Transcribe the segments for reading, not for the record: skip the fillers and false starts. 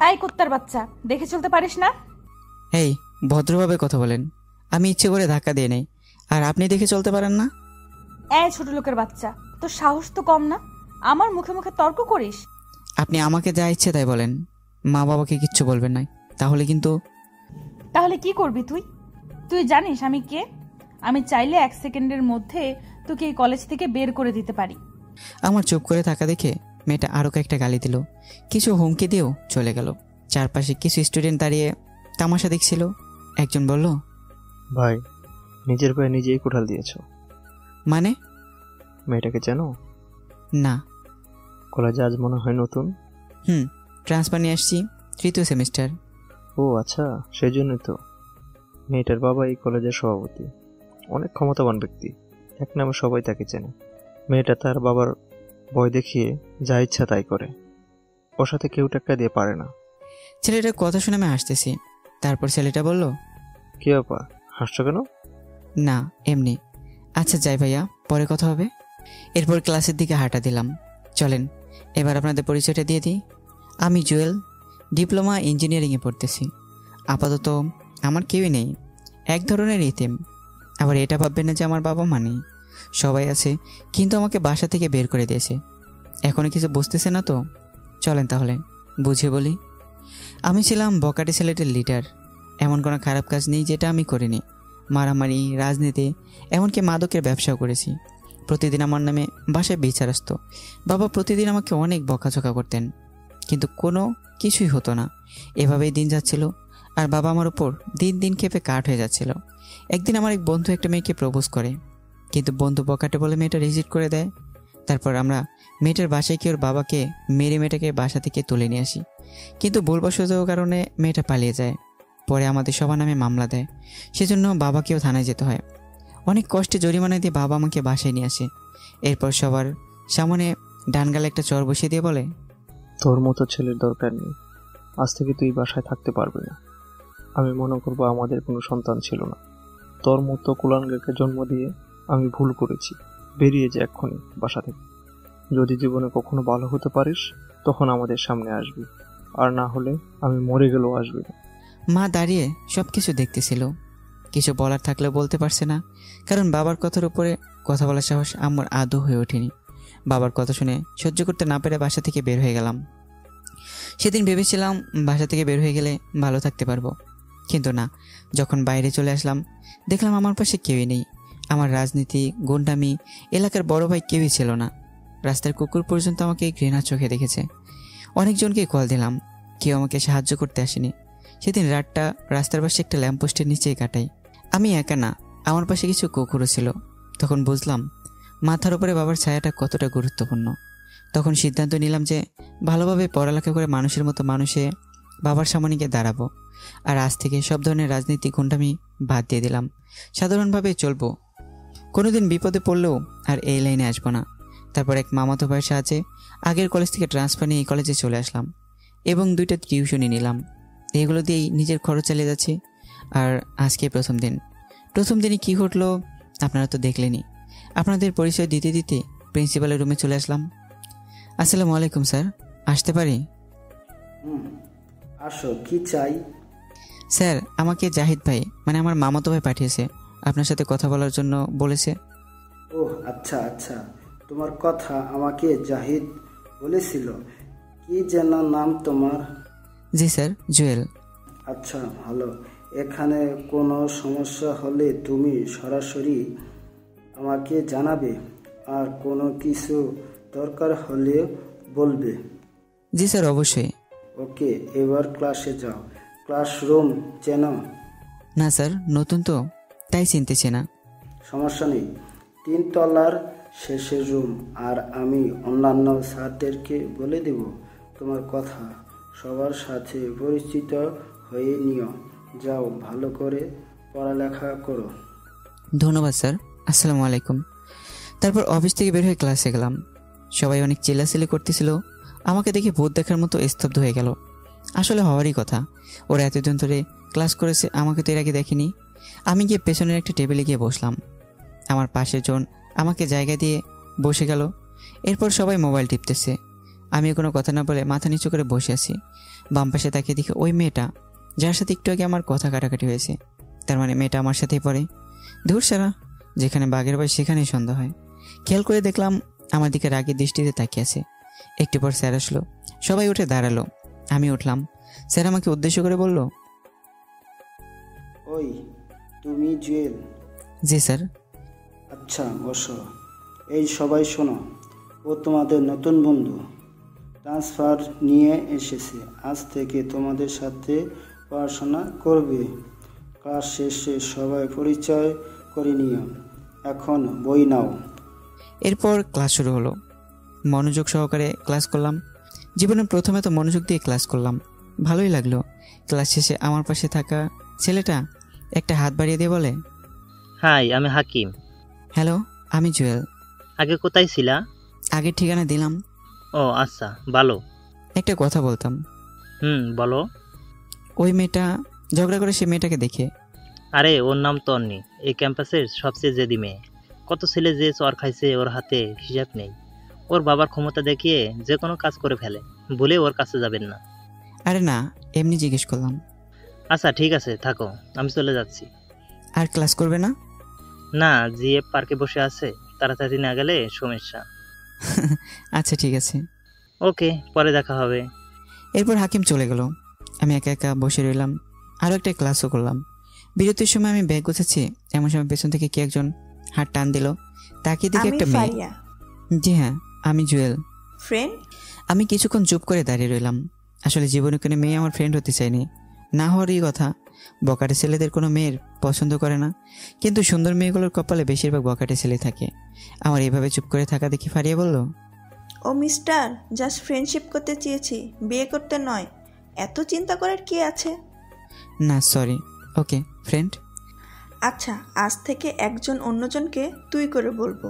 এই কুত্তার বাচ্চা, দেখে চলতে পারিস না? এই, ভদ্রভাবে কথা বলেন। আমি ইচ্ছে করে ধাক্কা দিয়ে নেই, আর আপনি দেখে চলতে পারেন না? এই ছোট লোকের বাচ্চা, তোর সাহস তো কম না, আমার মুখে মুখে তর্ক করিস? আপনি আমাকে যা ইচ্ছে তাই বলেন, মা বাবাকে কিচ্ছু বলবেন না, তাহলে কিন্তু। তাহলে কি করবি তুই? তুই জানিস আমি কে? আমি চাইলে 1 সেকেন্ডের মধ্যে তোকে এই কলেজ থেকে বের করে দিতে পারি। আমার চুপ করে থাকা দেখে মেয়েটা আরও কয়েকটা গালি দিল, কিছু হুমকি দিয়েও চলে গেল। চারপাশে কিছু স্টুডেন্ট দাঁড়িয়ে তামাশা দেখছিল। একজন বলল, ভাই, নিজের পায়ে নিজেই কোঠাল দিয়েছ। মানে? মেয়েটাকে জানো? না। কলেজে আজ মনে হয় নতুন? ট্রান্সফার নিয়ে আসছি, 3য় সেমিস্টার। ও আচ্ছা, সেই জন্যই তো। মেয়েটার বাবা এই কলেজের সভাপতি, অনেক ক্ষমতাবান ব্যক্তি, এক নামে সবাই তাকে চেনে। মেয়েটা তার বাবার ভয় দেখিয়ে যা ইচ্ছা তাই করে, ওর সাথে কেউ টাক্কা দিয়ে পারে না। ছেলেটার কথা শুনে আমি হাসতেছি। তারপর ছেলেটা বলল, কি ব্যাপার, হাসছো কেন? না, এমনি। আচ্ছা যাই ভাইয়া, পরে কথা হবে। এরপর ক্লাসের দিকে হাঁটা দিলাম। চলেন এবার আপনাদের পরিচয়টা দিয়ে দিই। আমি জুয়েল, ডিপ্লোমা ইঞ্জিনিয়ারিংয়ে পড়তেছি। আপাতত আমার কেউই নেই, এক ধরনের ইতিম। আবার এটা ভাববেন না যে আমার বাবা মা নেই, সবাই আছে, কিন্তু আমাকে বাসা থেকে বের করে দিয়েছে। এখনও কিছু বুঝতেছে না তো? চলেন তাহলে বুঝে বলি। আমি ছিলাম বকাটে ছেলেটির লিডার। এমন কোনো খারাপ কাজ নেই যেটা আমি করিনি। মারামারি, রাজনীতি, এমনকি মাদকের ব্যবসাও করেছি। প্রতিদিন আমার নামে বাসায় বিচার আসতো। বাবা প্রতিদিন আমাকে অনেক বকাঝকা করতেন, কিন্তু কোনো কিছুই হতো না। এভাবেই দিন যাচ্ছিল, আর বাবা আমার উপর দিন দিন খেপে কাঠ হয়ে যাচ্ছিল। একদিন আমার এক বন্ধু একটা মেয়েকে প্রপোজ করে, কিন্তু বন্ধু বকাটে বলে মেয়েটা রিজেক্ট করে দেয়। তারপর আমরা মেয়েটার বাসায় গিয়ে ওর বাবাকে মেরে মেয়েটাকে বাসা থেকে তুলে নিয়ে আসি, কিন্তু ভুলবশত কারণে মেয়েটা পালিয়ে যায়। পরে আমাদের সবার নামে মামলা দেয়, সেজন্য বাবাকেও থানায় যেতে হয়। অনেক কষ্টে জরিমানা দিয়ে বাবা আমাকে বাসায় নিয়ে আসে। এরপর সবার সামনে ডানগালে একটা চর বসিয়ে দিয়ে বলে, তোর মতো ছেলের দরকার নেই, আজ থেকে তুই বাসায় থাকতে পারবি না। আমি মনে করবো আমাদের কোনো সন্তান ছিল না। তোর মতো কুলাঙ্গারকে জন্ম দিয়ে আমি ভুল করেছি, বেরিয়ে যা এক্ষুনি বাসা থেকে। যদি জীবনে কখনো ভালো হতে পারিস তখন আমাদের সামনে আসবি, আর না হলে আমি মরে গেলেও আসবি না। মা দাঁড়িয়ে সব কিছু দেখতেছিল, কিছু বলার থাকলেও বলতে পারছে না, কারণ বাবার কথার উপরে কথা বলার সাহস আমার আদৌ হয়ে ওঠেনি। বাবার কথা শুনে সহ্য করতে না পেরে বাসা থেকে বের হয়ে গেলাম। সেদিন ভেবেছিলাম বাসা থেকে বের হয়ে গেলে ভালো থাকতে পারবো, কিন্তু না। যখন বাইরে চলে আসলাম দেখলাম আমার পাশে কেউই নেই। আমার রাজনীতি, গুন্ডামি, এলাকার বড় ভাই কেউই ছিল না। রাস্তার কুকুর পর্যন্ত আমাকে ঘৃণার চোখে দেখেছে। অনেকজনকে কল দিলাম, কেউ আমাকে সাহায্য করতে আসেনি। সেদিন রাতটা রাস্তার পাশে একটা ল্যাম্পপোস্টের নিচেই কাটাই। আমি একা না, আমার পাশে কিছু কুকুরও ছিল। তখন বুঝলাম মাথার উপরে বাবার ছায়াটা কতটা গুরুত্বপূর্ণ। তখন সিদ্ধান্ত নিলাম যে ভালোভাবে পড়ালেখা করে মানুষের মতো মানুষে বাবার সামনে গিয়ে দাঁড়াবো। আর আজ থেকে সব ধরনের রাজনীতি, গুন্ডামি বাদ দিয়ে দিলাম। সাধারণভাবে চলবো, কোনোদিন বিপদে পড়লেও আর এই লাইনে আসবো না। তারপর এক মামাতো ভাইয়ের সাহায্যে আগের কলেজ থেকে ট্রান্সফার নিয়ে এই কলেজে চলে আসলাম এবং 2টা টিউশনি নিলাম। এগুলো দিয়েই নিজের খরচ চালিয়ে যাচ্ছি। আর আজকে প্রথম দিনই কী ঘটলো আপনারা তো দেখলেনই। আপনাদের পরিচয় দিতে দিতে প্রিন্সিপালের রুমে চলে আসলাম। আসসালামু আলাইকুম স্যার, আসতে পারি? আসো, কি চাই? স্যার, আমাকে জাহিদ ভাই, মানে আমার মামাতো ভাই পাঠিয়েছে, আপনার সাথে কথা বলার জন্য বলেছে। ও আচ্ছা আচ্ছা, তোমার কথা আমাকে জাহিদ বলেছিল। কি যেন নাম তোমার? জি স্যার, জুয়েল। আচ্ছা, ভালো। এখানে কোনো সমস্যা হলে তুমি সরাসরি আমাকে জানাবে, আর কোনো কিছু দরকার হলে বলবে। জি স্যার, অবশ্যই। ওকে, এবার ক্লাসে যাও। ক্লাসরুম চেনো? না স্যার, নতুন তো, তাই চিনতেছি না। সমস্যা নেই, 3 তলার শেষের রুম। আর আমি অন্যান্য স্যারদেরকে বলে দেব তোমার কথা। সবার সাথে পরিচিত হয়ে নিও। যাও, ভালো করে পড়ালেখা করো। ধন্যবাদ স্যার, আসসালামু আলাইকুম। তারপর অফিস থেকে বের হয়ে ক্লাসে গেলাম। সবাই অনেক চিল্লাচিল্লি করতেছিল। আমাকে দেখে ভূত দেখার মতো স্তব্ধ হয়ে গেল। আসলে হওয়ারই কথা, ওরা এতদিন ধরে ক্লাস করেছে, আমাকে তো এর আগে দেখেনি। আমি গিয়ে পেছনের একটা টেবিলে গিয়ে বসলাম। আমার পাশের জন আমাকে জায়গা দিয়ে বসে গেল। এরপর সবাই মোবাইল টিপতেছে। আমি কোনো কথা না বলে মাথা নিচু করে বসে আছি। বাম পাশে তাকিয়ে দেখি ওই মেয়েটা যার সাথে একটু আগে আমার কথা কাটাকাটি হয়েছে। তার মানে মেয়েটা আমার সাথেই পড়ে। ধুর সারা, যেখানে বাঘের ভয় সেখানেই সন্ধ্যা হয়। খেয়াল করে দেখলাম আমার দিকে রাগের দৃষ্টিতে তাকিয়ে আছে। একটু পর স্যার আসলো, সবাই উঠে দাঁড়ালো। আমি উঠলাম। স্যার আমাকে উদ্দেশ্য করে বলল, ওই তুমি জুয়েল? জি স্যার। আচ্ছা বসো। এই সবাই শোনো, ও তোমাদের নতুন বন্ধু, ট্রান্সফার নিয়ে এসেছে। আজ থেকে তোমাদের সাথে পড়াশোনা করবে। ক্লাস শেষে সবাই পরিচয় করে নিও। এখন বই নাও। এরপর ক্লাস শুরু হলো। মনোযোগ সহকারে ক্লাস করলাম। জীবনে প্রথমে তো মনোযোগ দিয়ে ক্লাস করলাম, ভালোই লাগলো। ক্লাস শেষে আমার পাশে থাকা ছেলেটা একটা হাত বাড়িয়ে দিয়ে বলে, হাই, আমি হাকিম। হ্যালো, আমি জুয়েল। আগে কোথায় ছিলা? আগের ঠিকানা দিলাম। ও আচ্ছা, ভালো। একটা কথা বলতাম। বলো। ওই মেয়েটা, ঝগড়া করে সে মেয়েটাকে দেখে। আরে ওর নাম তন্নি, এই ক্যাম্পাসের সবচেয়ে জেদি মেয়ে। কত ছেলে যে চর খাইছে ওর হাতে হিসাব নেই। ওর বাবার ক্ষমতা দেখিয়ে যে কোনো কাজ করে ফেলে, বলে ওর কাছে যাবেন না। আরে না, এমনি জিজ্ঞেস করলাম। আচ্ছা ঠিক আছে, থাকো, আমি চলে যাচ্ছি। আর ক্লাস করবে না? না, জিএফ পার্কে বসে আছে, তাড়াতাড়ি না গেলে সমস্যা। আচ্ছা ঠিক আছে। ওকে, পরে দেখা হবে। এরপর হাকিম চলে গেল। আমি একা একা বসে রইলাম। আরও একটা ক্লাসও করলাম। বিরতির সময় আমি ব্যাগ গোছাচ্ছি, এমন সময় পেছন থেকে কে একজন হাত টান দিল। তাকিয়ে দেখি একটা মেয়ে। জি হ্যাঁ, আমি জুয়েল। ফ্রেন্ড? আমি কিছুক্ষণ চুপ করে দাঁড়িয়ে রইলাম। আসলে জীবনে কোনো মেয়ে আমার ফ্রেন্ড হতে চায়নি, না হওয়ারই কথা। বকাটে ছেলেদের কোনো মেয়ের পছন্দ করে না, কিন্তু সুন্দর মেয়েগুলোর কপালে বেশিরভাগ বকাটে ছেলে থাকে। আমার এইভাবে চুপ করে থাকা দেখি ফারিয়া বলল, ও মিস্টার, জাস্ট ফ্রেন্ডশিপ করতে চেয়েছি, বিয়ে করতে নয়। এত চিন্তা করার কি আছে? না সরি, ওকে ফ্রেন্ড। আচ্ছা, আজ থেকে একজন অন্যজনকে তুই করে বলবো।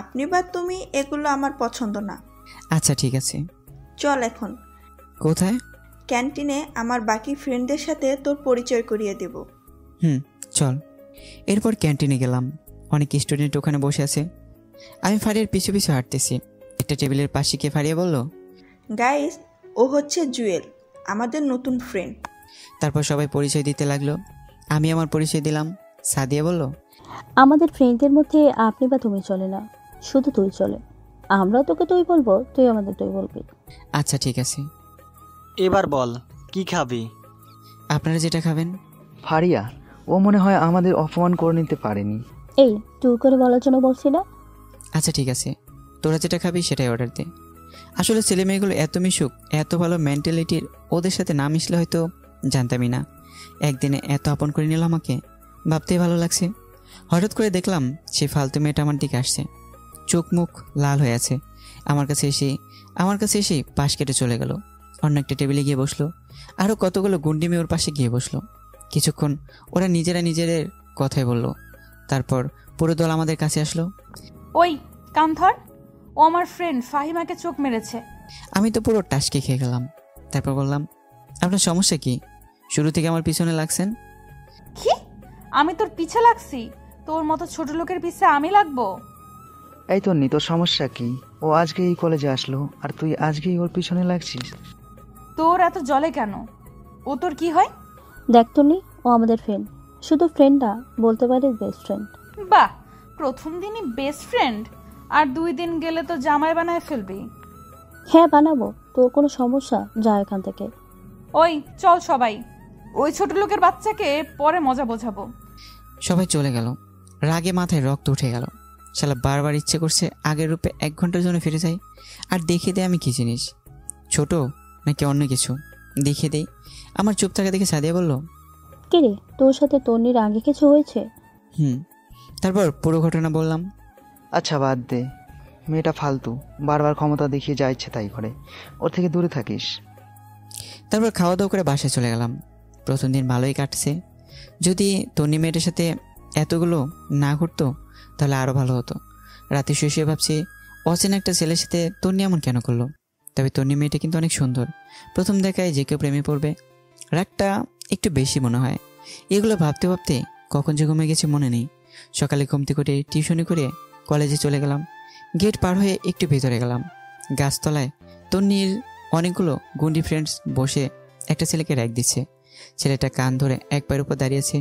আপনি বা তুমি এগুলো আমার পছন্দ না। আচ্ছা ঠিক আছে। চল এখন। কোথায়? ক্যান্টিনে আমার বাকি ফ্রেন্ডদের সাথে তোর পরিচয় করিয়ে দেব। চল। এরপর ক্যান্টিনে গেলাম। অনেক স্টুডেন্ট ওখানে বসে আছে। আমি ফারিয়ার পিছু পিছু হাঁটতেছি। একটা টেবিলের পাশে গিয়ে ফারিয়া বলল, গাইস, ও হচ্ছে জুয়েল, আমাদের নতুন ফ্রেন্ড। তারপর সবাই পরিচয় দিতে লাগলো। আমি আমার পরিচয় দিলাম। সাদিয়া বলল, আমাদের ফ্রেন্ডদের মধ্যে আপনি বা তুমি চলে না, শুধু তুই চলে। আমরাও তোকে তুই বলবো, তুই আমাদের তুই বলবি। আচ্ছা ঠিক আছে। এবার বল, কি খাবি? আপনারা যেটা খাবেন। ফারিয়া, ও মনে হয় আমাদের অপমান করে নিতে পারেনি। এই তুই করে বলার জন্য বলছি না। আচ্ছা ঠিক আছে, তোরা যেটা খাবি সেটাই অর্ডার দে। আসলে ছেলে মেয়েগুলো এত মিশুক, এত ভালো মেন্টালিটির, ওদের সাথে না মিশলে হয়তো জানতামই না। একদিনে এত আপন করে নিল আমাকে, ভাবতেই ভালো লাগছে। হঠাৎ করে দেখলাম সে ফালতু মেয়েটা আমার দিকে আসছে, চোখ মুখ লাল হয়ে আছে। আমার কাছে এসে পাশ কেটে চলে গেল। অন্য একটা টেবিলে গিয়ে বসলো। আরও কতগুলো গুন্ডি মেয়ে ওর পাশে গিয়ে বসলো। কিছুক্ষণ ওরা নিজেদের কথাই বলল। তারপর পুরো দল আমাদের কাছে আসলো। ওই কান্থর, ও আমার ফ্রেন্ড ফাহিমাকে চোখ মেরেছে। আমি তো পুরো টাসকে খেয়ে গেলাম। তারপর বললাম, আপনার সমস্যা কি? শুরু থেকে আমার পিছনে লাগছেন। কি? আমি তোর পিছে লাগছি? তোর মতো ছোট লোকের পিছে আমি লাগবো? এই তন্নি, তোর সমস্যা কি? ও আজকে এই কলেজে আসলো আর তুই আজকেই ওর পিছনে লাগছিস। তোর এত জলে কেন? ও তোর কি হয়? দেখ তন্নি, ও আমাদের ফ্রেন্ড, শুধু ফ্রেন্ড না, বলতে পারিস বেস্ট ফ্রেন্ড। বাহ, প্রথম দিনই বেস্ট ফ্রেন্ড, আর 2 দিন গেলে তো জামাই বানায় ফেলবি। হ্যাঁ বানাবো, তোর কোনো সমস্যা? যা এখান থেকে। ওই চল সবাই, ওই ছোট লোকের বাচ্চাকে পরে মজা বোঝাবো। সবাই চলে গেল। রাগে মাথায় রক্ত উঠে গেল। শালা বারবার ইচ্ছে করছে আগের রূপে 1 ঘন্টার জন্য ফিরে যাই আর দেখিয়ে দেয় আমি কি জিনিস, ছোট নাকি অন্য কিছু, দেখিয়ে দেই। আমার চুপ থাকা দেখে সাদিয়া বলল, কি রে, তোর সাথে তন্নির আগে কিছু হয়েছে? তারপর পুরো ঘটনা বললাম। আচ্ছা বাদ দে, মেয়েটা ফালতু, বারবার ক্ষমতা দেখিয়ে যা ইচ্ছে তাই করে, ওর থেকে দূরে থাকিস। তারপর খাওয়া দাওয়া করে বাসায় চলে গেলাম। প্রথম দিন ভালোই কাটছে। যদি তন্নি মেয়েটার সাথে এতগুলো না ঘুরতো তাহলে আরও ভালো হতো। রাতে শুয়ে ভাবছি, অচেনা একটা ছেলের সাথে তন্নি এমন কেন করলো? তবে তন্নি মেয়েটা কিন্তু অনেক সুন্দর। প্রথম দেখায় যে কেউ প্রেমে পড়বে। রাগটা একটু বেশি মনে হয়। এগুলো ভাবতে ভাবতে কখন যে ঘুমিয়ে গেছে মনে নেই। সকালে ঘুম থেকে উঠে টিউশনি করে কলেজে চলে গেলাম। গেট পার হয়ে একটু ভেতরে গেলাম। গাছতলায় তন্নির অনেকগুলো গুন্ডি ফ্রেন্ডস বসে একটা ছেলেকে র্যাক দিচ্ছে। ছেলেটা কান ধরে এক পায়ের উপর দাঁড়িয়েছে।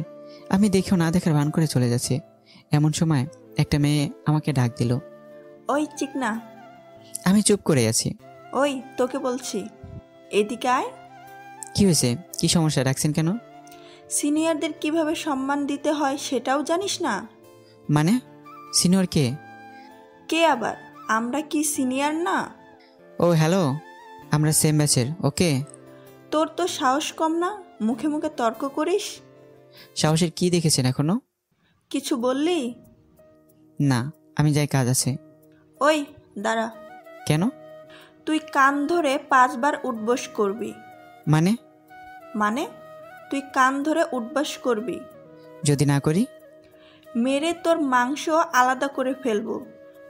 আমি দেখেও না দেখার ভান করে চলে যাচ্ছে। এমন সময় একটা মেয়ে আমাকে ডাক দিল। ওই চিকনা। আমি চুপ করে আছি। ওই তোকে বলছি, এদিকে আয়। কি হয়েছে? কি সমস্যা? ডাকছেন কেন? সিনিয়রদের কিভাবে সম্মান দিতে হয় সেটাও জানিস না? মানে সিনিয়র কে? কে আবার? আমরা কি সিনিয়র না? ও হ্যালো, আমরা সেম ব্যাচের। ওকে। তোর তো সাহস কম না, মুখে মুখে তর্ক করিস। সাহসের কি দেখেছেন এখনো? কিছু বললি? না, আমি যাই, কাজ আছে। ওই দাঁড়া। কেন? তুই কান ধরে 5 বার উঠবস করবি। মানে? মানে তুই কান ধরে উঠবস করবি। যদি না করি? মেরে তোর মাংস আলাদা করে ফেলবো।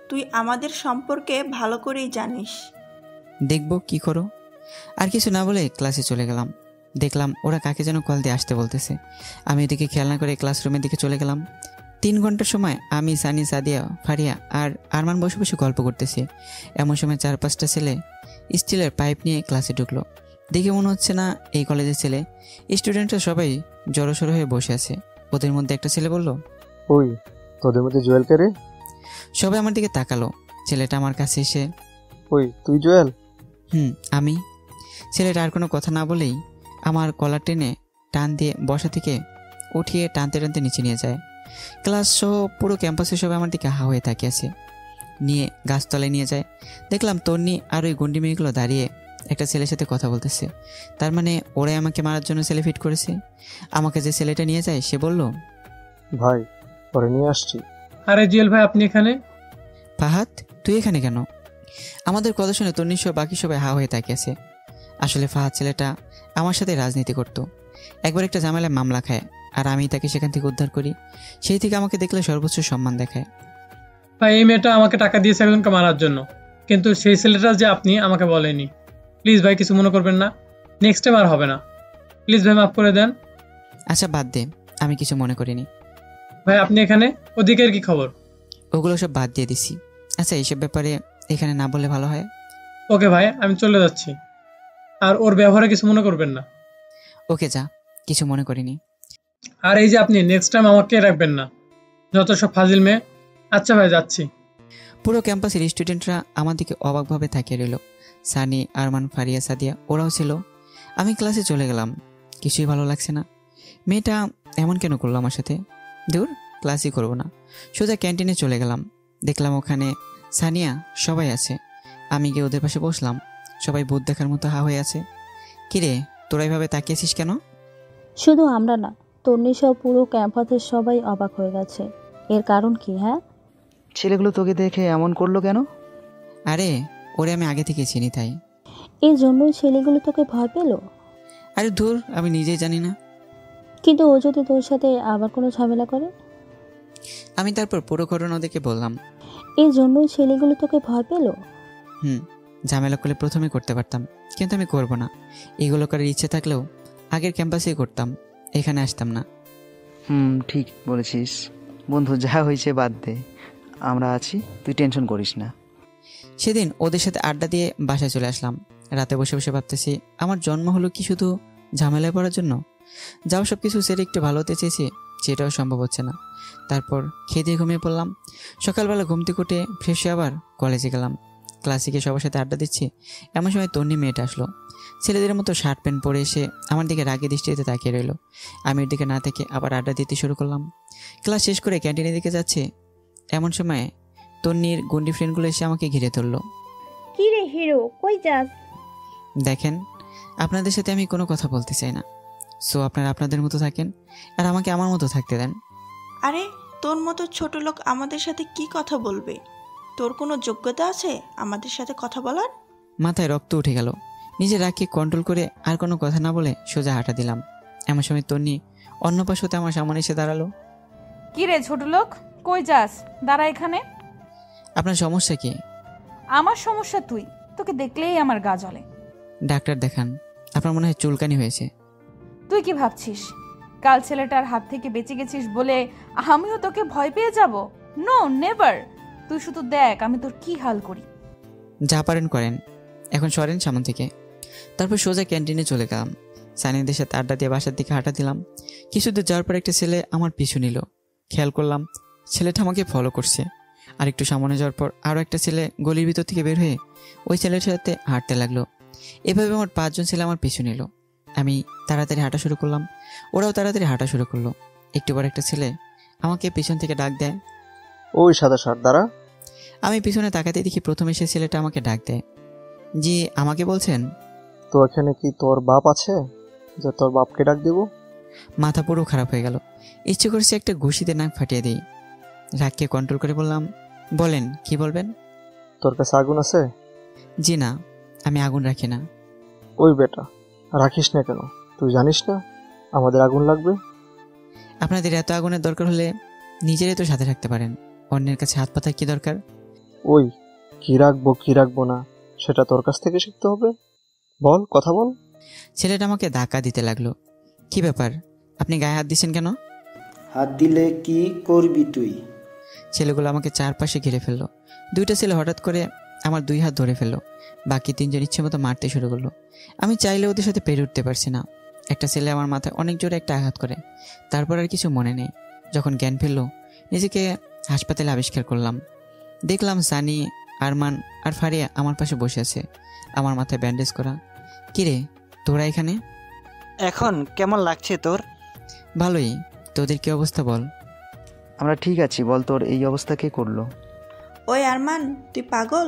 তুই আমাদের সম্পর্কে ভালো করেই জানিস। দেখবো কি করো। আর কিছু না বলে ক্লাসে চলে গেলাম। দেখলাম ওরা কাকে যেন কল দিয়ে আসতে বলতেছে। আমি এদিকে খেয়াল না করে ক্লাসরুমের দিকে চলে গেলাম। 3 ঘন্টার সময় আমি, সানি, সাদিয়া, ফারিয়া আর আরমান বসে বসে গল্প করতেছি। এমন সময় 4-5টা ছেলে স্টিলের পাইপ নিয়ে ক্লাসে ঢুকলো। দেখে মনে হচ্ছে না এই কলেজের ছেলে। স্টুডেন্টরা সবাই জড়সড় হয়ে বসে আছে। ওদের মধ্যে একটা ছেলে বলল, ওই তোদের মধ্যে জুয়েল কে রে? সবাই আমার দিকে তাকালো। ছেলেটা আমার কাছে এসে, ওই তুই জুয়েল? আমি। ছেলেটা আর কোনো কথা না বলেই আমার কলার টেনে টান দিয়ে বসা থেকে উঠিয়ে টানতে টানতে নিচে নিয়ে যায়। ক্লাস সহ পুরো ক্যাম্পাসে সবাই আমার দিকে হা হয়ে তাকিয়ে আছে। নিয়ে গাছতলায় নিয়ে যায়। দেখলাম তন্নি আর ওই গুন্ডি মেয়েগুলো দাঁড়িয়ে একটা ছেলের সাথে কথা বলতেছে। তার মানে ওরাই আমাকে মারার জন্য ছেলে ফিট করেছে। আমাকে যে ছেলেটা নিয়ে যায় সে বলল, ভাই পরে নিয়ে আসছি। আরে জুয়েল ভাই, আপনি এখানে? ফাহাদ, তুই এখানে কেন? আমাদের কথা শুনে তন্নি সহ বাকি সবাই হা হয়ে তাকিয়ে আছে। আসলে ফাহাদ ছেলেটা আমার সাথে রাজনীতি করত। একবার একটা ঝামেলায় মামলা খায় আর আমি তাকে সেখান থেকে উদ্ধার করি। সেই থেকে আমাকে দেখলে সর্বোচ্চ সম্মান দেখায়। ভাই, এই মেয়েটা আমাকে টাকা দিয়েছে একজনকে মারার জন্য, কিন্তু সেই ছেলেটা যে আপনি আমাকে বলেনি। প্লিজ ভাই, কিছু মনে করবেন না। নেক্সট টাইম আর হবে না। প্লিজ ভাই, মাফ করে দেন। আচ্ছা বাদ দে, আমি কিছু মনে করিনি। ভাই আপনি এখানে? ওদিকের কি খবর? ওগুলো সব বাদ দিয়ে দিছি। আচ্ছা, এইসব ব্যাপারে এখানে না বললে ভালো হয়। ওকে ভাই, আমি চলে যাচ্ছি। আর ওর ব্যবহারে কিছু মনে করবেন না। ওকে যা, কিছু মনে করিনি। আর এই যে আপনি নেক্সট টাইম আমাকে রাখবেন না, যত সব ফাজিল মেয়ে। আচ্ছা ভাই, যাচ্ছি। পুরো ক্যাম্পাসের স্টুডেন্টরা আমার দিকে অবাকভাবে তাকিয়ে রইল। সানি, আরমান, ফারিয়া, সাদিয়া ওরাও ছিল। আমি ক্লাসে চলে গেলাম। কিছুই ভালো লাগছে না। মেয়েটা এমন কেন করলো আমার সাথে? দূর, ক্লাসই করব না। সোজা ক্যান্টিনে চলে গেলাম। দেখলাম ওখানে সানিয়া সবাই আছে। আমি গিয়ে ওদের পাশে বসলাম। সবাই ভূত দেখার মতো হা হয়ে আছে। কিরে, তোরা এইভাবে তাকিয়েছিস কেন? শুধু আমরা না, তন্নি সহ পুরো ক্যাম্পাসের সবাই অবাক হয়ে গেছে। এর কারণ কি? হ্যাঁ, ছেলেগুলো তোকে দেখে এমন করলো কেন? আরে ওরে আমি আগে থেকে চিনি তাই। এই জন্যই ছেলেগুলো তোকে ভয় পেল? আরে ধুর, আমি নিজেই জানি না। কিন্তু ও যদি তোর সাথে আবার কোনো ঝামেলা করে? আমি তারপর পুরো ঘটনা ওদেরকে বললাম। এই জন্যই ছেলেগুলো তোকে ভয় পেল? ঝামেলা করলে প্রথমে করতে পারতাম, কিন্তু আমি করব না। এগুলো করার ইচ্ছে থাকলেও আগের ক্যাম্পাসেই করতাম, এখানে আসতাম না। ঠিক বলেছিস বন্ধু, যা হয়েছে বাদ দে, আমরা আছি, তুই টেনশন করিস না। সেদিন ওদের সাথে আড্ডা দিয়ে বাসায় চলে আসলাম। রাতে বসে বসে ভাবতেছি, আমার জন্ম হলো কি শুধু ঝামেলায় পড়ার জন্য? যাও সব কিছু সেরে একটু ভালো হতে চেয়েছি, সেটাও সম্ভব হচ্ছে না। তারপর খেয়ে দিয়ে ঘুমিয়ে পড়লাম। সকালবেলা ঘুম থেকে উঠে ফ্রেশ হয়ে আবার কলেজে গেলাম। ক্লাসিকে সবার সাথে আড্ডা দিচ্ছি, এমন সময় তন্নি মেয়েটা আসলো। ছেলেদের মতো শার্ট প্যান্ট পরে এসে আমার দিকে রাগে দৃষ্টিতে তাকিয়ে রইল। আমি ওর দিকে না থেকে আবার আড্ডা দিতে শুরু করলাম। ক্লাস শেষ করে ক্যান্টিনের দিকে যাচ্ছে, এমন সময় তন্নির গন্ডি ফ্রেন্ডগুলো এসে আমাকে ঘিরে ধরলো। কি রে হিরো, কই যাস? দেখেন, আপনাদের সাথে আমি কোনো কথা বলতে চাই না, সো আপনারা আপনাদের মতো থাকেন আর আমাকে আমার মতো থাকতে দেন। আরে তোর মতো ছোট লোক আমাদের সাথে কি কথা বলবে? তোর কোনো যোগ্যতা আছে আমাদের সাথে কথা বলার? মাথায় রক্ত উঠে গেল। নিজের রাগকে কন্ট্রোল করে আর কোনো কথা না বলে সোজা হাঁটা দিলাম। এমন সময় তন্নি অন্য পাশ হতে আমার সামনে এসে দাঁড়ালো। কি রে ছোট লোক, কই যাস? দাঁড়া এখানে। আপনার সমস্যা কি? আমার সমস্যা তুই, তোকে দেখলেই আমার গা জ্বলে। ডাক্তার দেখান, আপনার মনে হয় চুলকানি হয়েছে। তুই কি ভাবছিস কাল ছেলেটার হাত থেকে বেঁচে গেছিস বলে আমিও তোকে ভয় পেয়ে যাব? No never. তুই শুধু দেখ আমি তোর কি হাল করি। যা পারেন করেন, এখন সরেন সামন থেকে। তারপর সোজা ক্যান্টিনে চলে গেলাম। সানিদের সাথে আড্ডা দিয়ে বাসার দিকে হাঁটা দিলাম। কিছুদূর যাওয়ার পর একটা ছেলে আমার পিছু নিল। খেয়াল করলাম ছেলেটা আমাকে ফলো করছে। আর একটু সামনে যাওয়ার পর আরও একটা ছেলে গলির ভিতর থেকে বের হয়ে ওই ছেলের সাথে হাঁটতে লাগলো। এভাবে আমার 5 জন ছেলে আমার পিছু নিল। আমি তাড়াতাড়ি হাঁটা শুরু করলাম, ওরাও তাড়াতাড়ি হাঁটা শুরু করলো। একটু পর একটা ছেলে আমাকে পিছন থেকে ডাক দেয়, ওই সাদা শার্ট দ্বারা। আমি পিছনে তাকাতে দেখি প্রথমে সে ছেলেটা আমাকে ডাক দেয়। জি, আমাকে বলছেন? তো এখানে কি তোর বাপ আছে যে তোর বাপকে ডাক দেব? মাথা পুরো খারাপ হয়ে গেল। ইচ্ছে করেছে একটা ঘুষিতে নাক ফাটিয়ে দিই। রাগকে কন্ট্রোল করে বললাম, বলেন কি বলবেন? তোর কাছে আগুন আছে? জি না, আমি আগুন রাখি না। ওই বেটা, রাখিস না কেন? তুই জানিস না আমাদের আগুন লাগবে? আপনাদের এত আগুনের দরকার হলে নিজেরাই তো সাথে রাখতে পারেন, অন্যের কাছে হাত পাতার কি দরকার? ওই কি রাখবো না সেটা তোর কাছ থেকে শিখতে হবে। বল, কথা বল। ছেলেটা আমাকে ধাক্কা দিতে লাগলো। কি ব্যাপার, আপনি গায়ে হাত দিচ্ছেন কেন? হাত দিলে কি করবি তুই? ছেলেগুলো আমাকে চারপাশে ঘিরে ফেললো। 2টা ছেলে হঠাৎ করে আমার 2 হাত ধরে ফেললো। বাকি 3 জন ইচ্ছে মতো মারতে শুরু করলো। আমি চাইলে ওদের সাথে পেরে উঠতে পারছি না। একটা ছেলে আমার মাথায় অনেক জোরে একটা আঘাত করে। তারপর আর কিছু মনে নেই। যখন জ্ঞান ফিরলো নিজেকে হাসপাতালে আবিষ্কার করলাম। দেখলাম সানি, আরমান আর ফারিয়া আমার পাশে বসে আছে, আমার মাথায় ব্যান্ডেজ করা। কিরে, তোরা এখানে? এখন কেমন লাগছে তোর? ভালোই। তোদের কি অবস্থা বল? আমরা ঠিক আছি। বল, তোর এই অবস্থা কে করলো? ওই আরমান, তুই পাগল?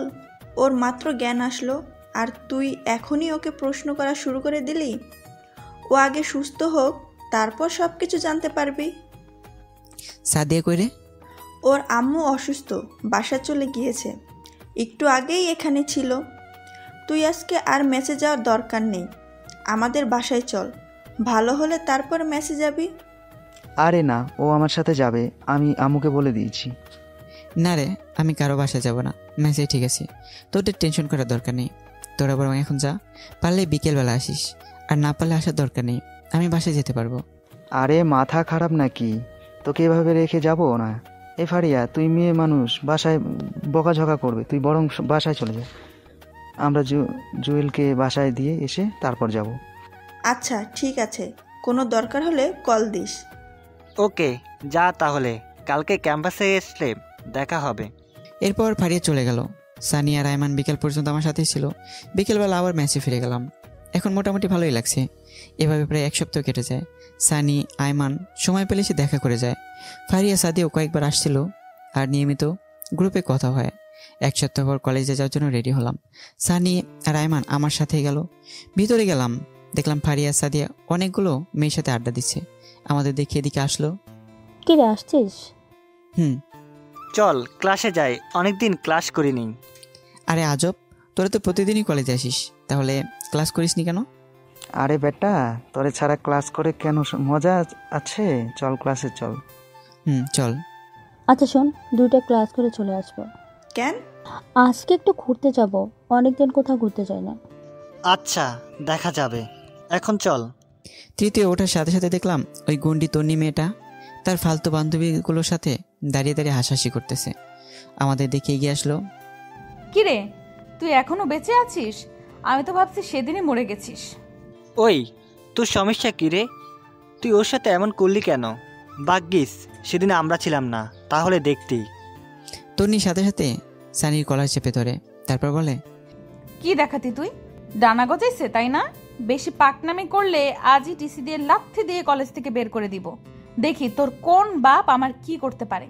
ওর মাত্র জ্ঞান আসলো আর তুই এখনই ওকে প্রশ্ন করা শুরু করে দিলি? ও আগে সুস্থ হোক, তারপর সব কিছু জানতে পারবি। সাদিয়া কইরে? ওর আম্মু অসুস্থ, বাসা চলে গিয়েছে, একটু আগেই এখানে ছিল। তুই আজকে আর মেসে যাওয়ার দরকার নেই, আমাদের বাসায় চল, ভালো হলে তারপর মেসে যাবি। আরে না, ও আমার সাথে যাবে, আমি আম্মুকে বলে দিয়েছি। না রে, আমি কারো বাসায় যাব না, মেসে ঠিক আছে। তোদের টেনশন করার দরকার নেই। তোরা বরং এখন যা, পারলে বিকেলবেলা আসিস, আর না পারলে আসার দরকার নেই, আমি বাসায় যেতে পারবো। আরে মাথা খারাপ নাকি? তোকে এভাবে রেখে যাবো না? এ ফারিয়া, তুই মেয়ে মানুষ, বাসায় বকাঝকা করবে, তুই বরং বাসায় চলে যা। আমরা জুয়েলকে বাসায় দিয়ে এসে তারপর যাব। আচ্ছা ঠিক আছে, কোনো দরকার হলে কল দিস। ওকে, যা তাহলে, কালকে ক্যাম্পাসে আসলে দেখা হবে। এরপর ফারিয়া চলে গেল। সানি আর আয়মান বিকেল পর্যন্ত আমার সাথেই ছিল। বিকেলবেলা আবার ম্যাচে ফিরে গেলাম। এখন মোটামুটি ভালোই লাগছে। এভাবে প্রায় 1 সপ্তাহ কেটে যায়। সানি, আয়মান সময় পেলে সে দেখা করে যায়। ফারিয়া, সাদিয়াও কয়েকবার আসছিল আর নিয়মিত গ্রুপে কথা হয়। 1 সপ্তাহ পর কলেজে যাওয়ার জন্য রেডি হলাম। সানি আর আয়মান আমার সাথেই গেল। ভিতরে গেলাম, দেখলাম ফারিয়া, সাদিয়া অনেকগুলো মেয়ের সাথে আড্ডা দিচ্ছে। আমাদের দেখে এদিকে আসলো। কি রে, আসছিস? চল ক্লাসে যাই, অনেকদিন ক্লাস করিনি। আরে আজব, তোরা তো প্রতিদিনই কলেজে আসিস, তাহলে ক্লাস করিসনি কেন? আরে বেটা, তোরে ছাড়া ক্লাস করে কেন মজা আছে? চল ক্লাসে চল। চল। আচ্ছা শোন, 2টা ক্লাস করে চলে আসবো। কেন? আজকে একটু ঘুরতে যাব, অনেকদিন কোথাও ঘুরতে যাই না। আচ্ছা, দেখা যাবে, এখন চল। তৃতীয় ওঠার সাথে সাথে দেখলাম ওই গন্ডি তন্নি মেয়েটা তার ফালতু বান্ধবীগুলোর সাথে দাঁড়িয়ে দাঁড়িয়ে হাসাহাসি করতেছে। আমাদের দেখে এগিয়ে আসলো। কিরে, তুই এখনো বেঁচে আছিস? আমি তো ভাবছি সেদিনই মরে গেছিস। ওই, তোর সমস্যা কি রে? তুই ওর সাথে এমন করলি কেন? ভাগ্যিস সেদিন আমরা ছিলাম না, তাহলে দেখতি। তন্নির সাথে সাথে সানির কলার চেপে ধরে, তারপর বলে, কি দেখাতি তুই? ডানা গজাইছে তাই না? বেশি পাকনামি করলে আজই টিসি দিয়ে লাথি দিয়ে কলেজ থেকে বের করে দিব। দেখি তোর কোন বাপ আমার কি করতে পারে।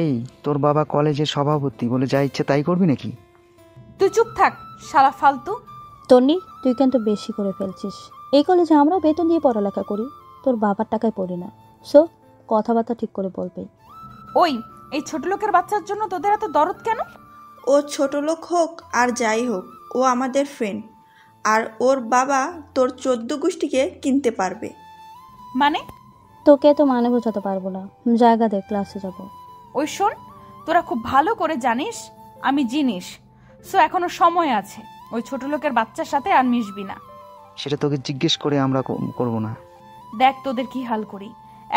এই, তোর বাবা কলেজের সভাপতি বলে যা ইচ্ছে তাই করবি নাকি? তুই চুপ থাক, শালা ফালতু। তন্নি, তুই কিন্তু বেশি করে ফেলছিস। এই কলেজে আমরা বেতন দিয়ে পড়ালেখা করি, তোর বাবার টাকায় পড়ি না। সো কথাবার্তা ঠিক করে বলবি। ওই, এই ছোট লোকের বাচ্চার জন্য তোদের এত দরদ কেন? ও ছোট লোক হোক আর যাই হোক, ও আমাদের ফ্রেন্ড, আর ওর বাবা তোর 14 গোষ্ঠীকে কিনতে পারবে। মানে? তোকে তো মানে বোঝাতে পারবো না, জায়গা দে, ক্লাসে যাব। ওই শোন, তোরা খুব ভালো করে জানিস আমি জিনিস, সো এখনো সময় আছে। ওই ছোট লোকের বাচ্চার সাথে আর মিশবি না। সেটা তোকে জিজ্ঞেস করে আমরা করব না। দেখ তোদের কি হাল করি।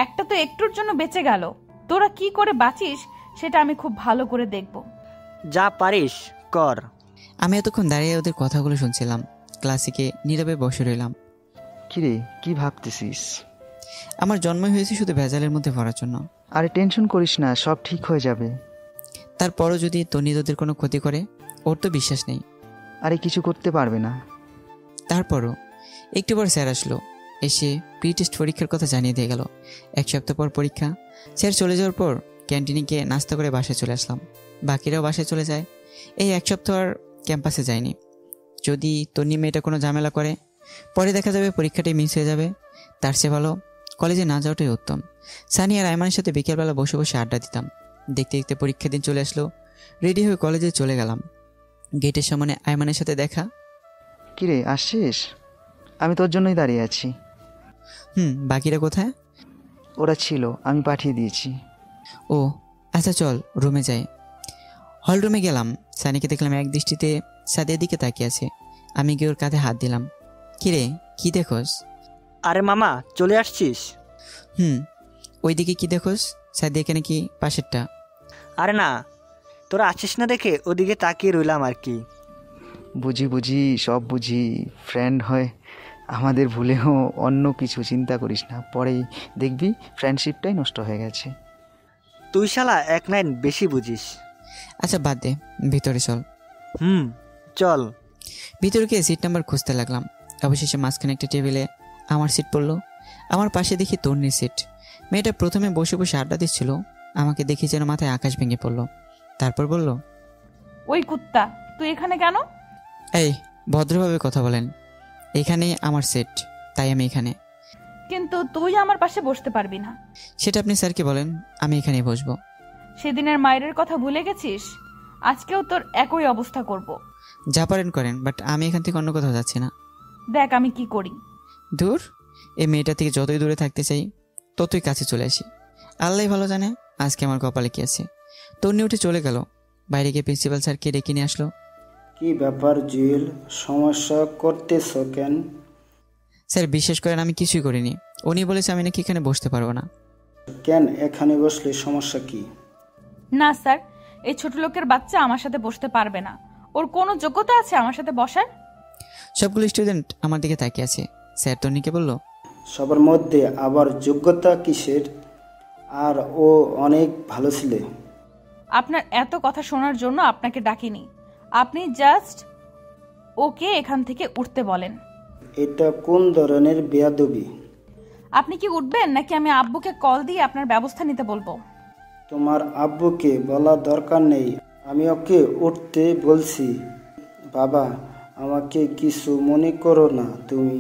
একটা তো একটুর জন্য বেঁচে গেল, তোরা কি করে বাঁচিস সেটা আমি খুব ভালো করে দেখব। যা পারিস কর। আমি এতক্ষণ দাঁড়িয়ে ওদের কথাগুলো শুনছিলাম। ক্লাসিকে নীরবে বসে রইলাম। কিরে, কি ভাবতেছিস? আমার জন্মই হয়েছে শুধু ভেজালের মধ্যে ভরার জন্য। আরে টেনশন করিস না, সব ঠিক হয়ে যাবে। তারপরও যদি তন্নি তোদের কোনো ক্ষতি করে, ওর তো বিশ্বাস নেই। আরে কিছু করতে পারবে না। তারপরও একটু পর স্যার আসলো, এসে প্রি টেস্ট পরীক্ষার কথা জানিয়ে দিয়ে গেল। 1 সপ্তাহ পর পরীক্ষা। স্যার চলে যাওয়ার পর ক্যান্টিনে গিয়ে নাস্তা করে বাসায় চলে আসলাম। বাকিরাও বাসায় চলে যায়। এই 1 সপ্তাহ আর ক্যাম্পাসে যায়নি। যদি তন্নি মেয়েটা কোনো ঝামেলা করে, পরে দেখা যাবে পরীক্ষাটাই মিস হয়ে যাবে। তার চেয়ে ভালো কলেজে না যাওয়াটাই উত্তম। সানি আর আইমানের সাথে বিকেলবেলা বসে বসে আড্ডা দিতাম। দেখতে দেখতে পরীক্ষার দিন চলে আসলো। রেডি হয়ে কলেজে চলে গেলাম। গেটের সামনে আইমানের সাথে দেখা। কিরে, আসছিস? আমি তোর জন্যই দাঁড়িয়ে আছি। বাকিরা কোথায়? ওরা ছিল, আমি পাঠিয়ে দিয়েছি। ও আচ্ছা, চল রুমে যাই। হল রুমে গেলাম। সানিকে দেখলাম এক দৃষ্টিতে সাদিয়ার দিকে তাকিয়ে আছে। আমি গিয়ে ওর কাঁধে হাত দিলাম। কিরে, কি দেখোস? আরে মামা, চলে আসছিস? ওইদিকে কি দেখোস? সাদিয়া নাকি পাশেরটা? আরে না, তোরা আসছিস না দেখে ওদিকে তাকিয়ে রইলাম আর কি। বুঝি, সব বুঝি। ফ্রেন্ড হয় আমাদের, ভুলেও অন্য কিছু চিন্তা করিস না, পরেই দেখবি ফ্রেন্ডশিপটাই নষ্ট হয়ে গেছে। তুই শালা 1 লাইন বেশি বুঝিস। আচ্ছা বাদ দে, ভিতরে চল। চল। ভিতরে গিয়ে সিট নাম্বার খুঁজতে লাগলাম। অবশেষে মাঝখানে একটা টেবিলে আমার সিট পড়লো। আমার পাশে দেখি তন্নির সিট। মেয়েটা প্রথমে বসে বসে আড্ডা দিচ্ছিল। আমাকে দেখি যেন মাথায় আকাশ ভেঙে পড়লো। তারপর বলল, ওই কুত্তা, তুই এখানে কেন? এই ভদ্রভাবে কথা বলেন। এখানে আমার সেট, তাই আমি এখানে। কিন্তু তুই আমার পাশে বসতে পারবি না। সেটা আপনি স্যারকে বলেন, আমি এখানেই বসবো। সেদিনের মায়ের কথা ভুলে গেছিস? আজকেও তোর একই অবস্থা করব। যা পারেন করেন, বাট আমি এখান থেকে অন্য কোথাও যাচ্ছি না। দেখ আমি কি করি। দূর, এই মেয়েটা থেকে যতই দূরে থাকতে চাই ততই কাছে চলে আসি। আল্লাহ ভালো জানে আজকে আমার কপালে কি আছে। তন্নি উঠে চলে গেল। বাইরে গিয়ে প্রিন্সিপাল স্যারকে ডেকে নিয়ে আসলো। কি ব্যাপার জুয়েল, সমস্যা করতেছ কেন? স্যার বিশ্বাস করেন আমি কিছুই করিনি। উনি বলেছে আমি নাকি এখানে বসতে পারবো না। কেন, এখানে বসলে সমস্যা কি? না স্যার, এই ছোট লোকের বাচ্চা আমার সাথে বসতে পারবে না। ওর কোনো যোগ্যতা আছে আমার সাথে বসার? সবগুলো স্টুডেন্ট আমার দিকে তাকিয়ে আছে। স্যার তন্নিকে বলল, সবার মধ্যে আবার যোগ্যতা কিসের? আর ও অনেক ভালো ছিলে। আপনার এত কথা শোনার জন্য আপনাকে ডাকিনি। আপনি জাস্ট ওকে এখান থেকে উঠতে বলেন। এটা কোন ধরনের বেয়াদবি? আপনি কি উঠবেন নাকি আমি আব্বুকে কল দিয়ে আপনার ব্যবস্থা নিতে বলবো? তোমার আব্বুকে বলা দরকার নেই, আমি ওকে উঠতে বলছি। বাবা, আমাকে কিছু মনে করো না, তুমি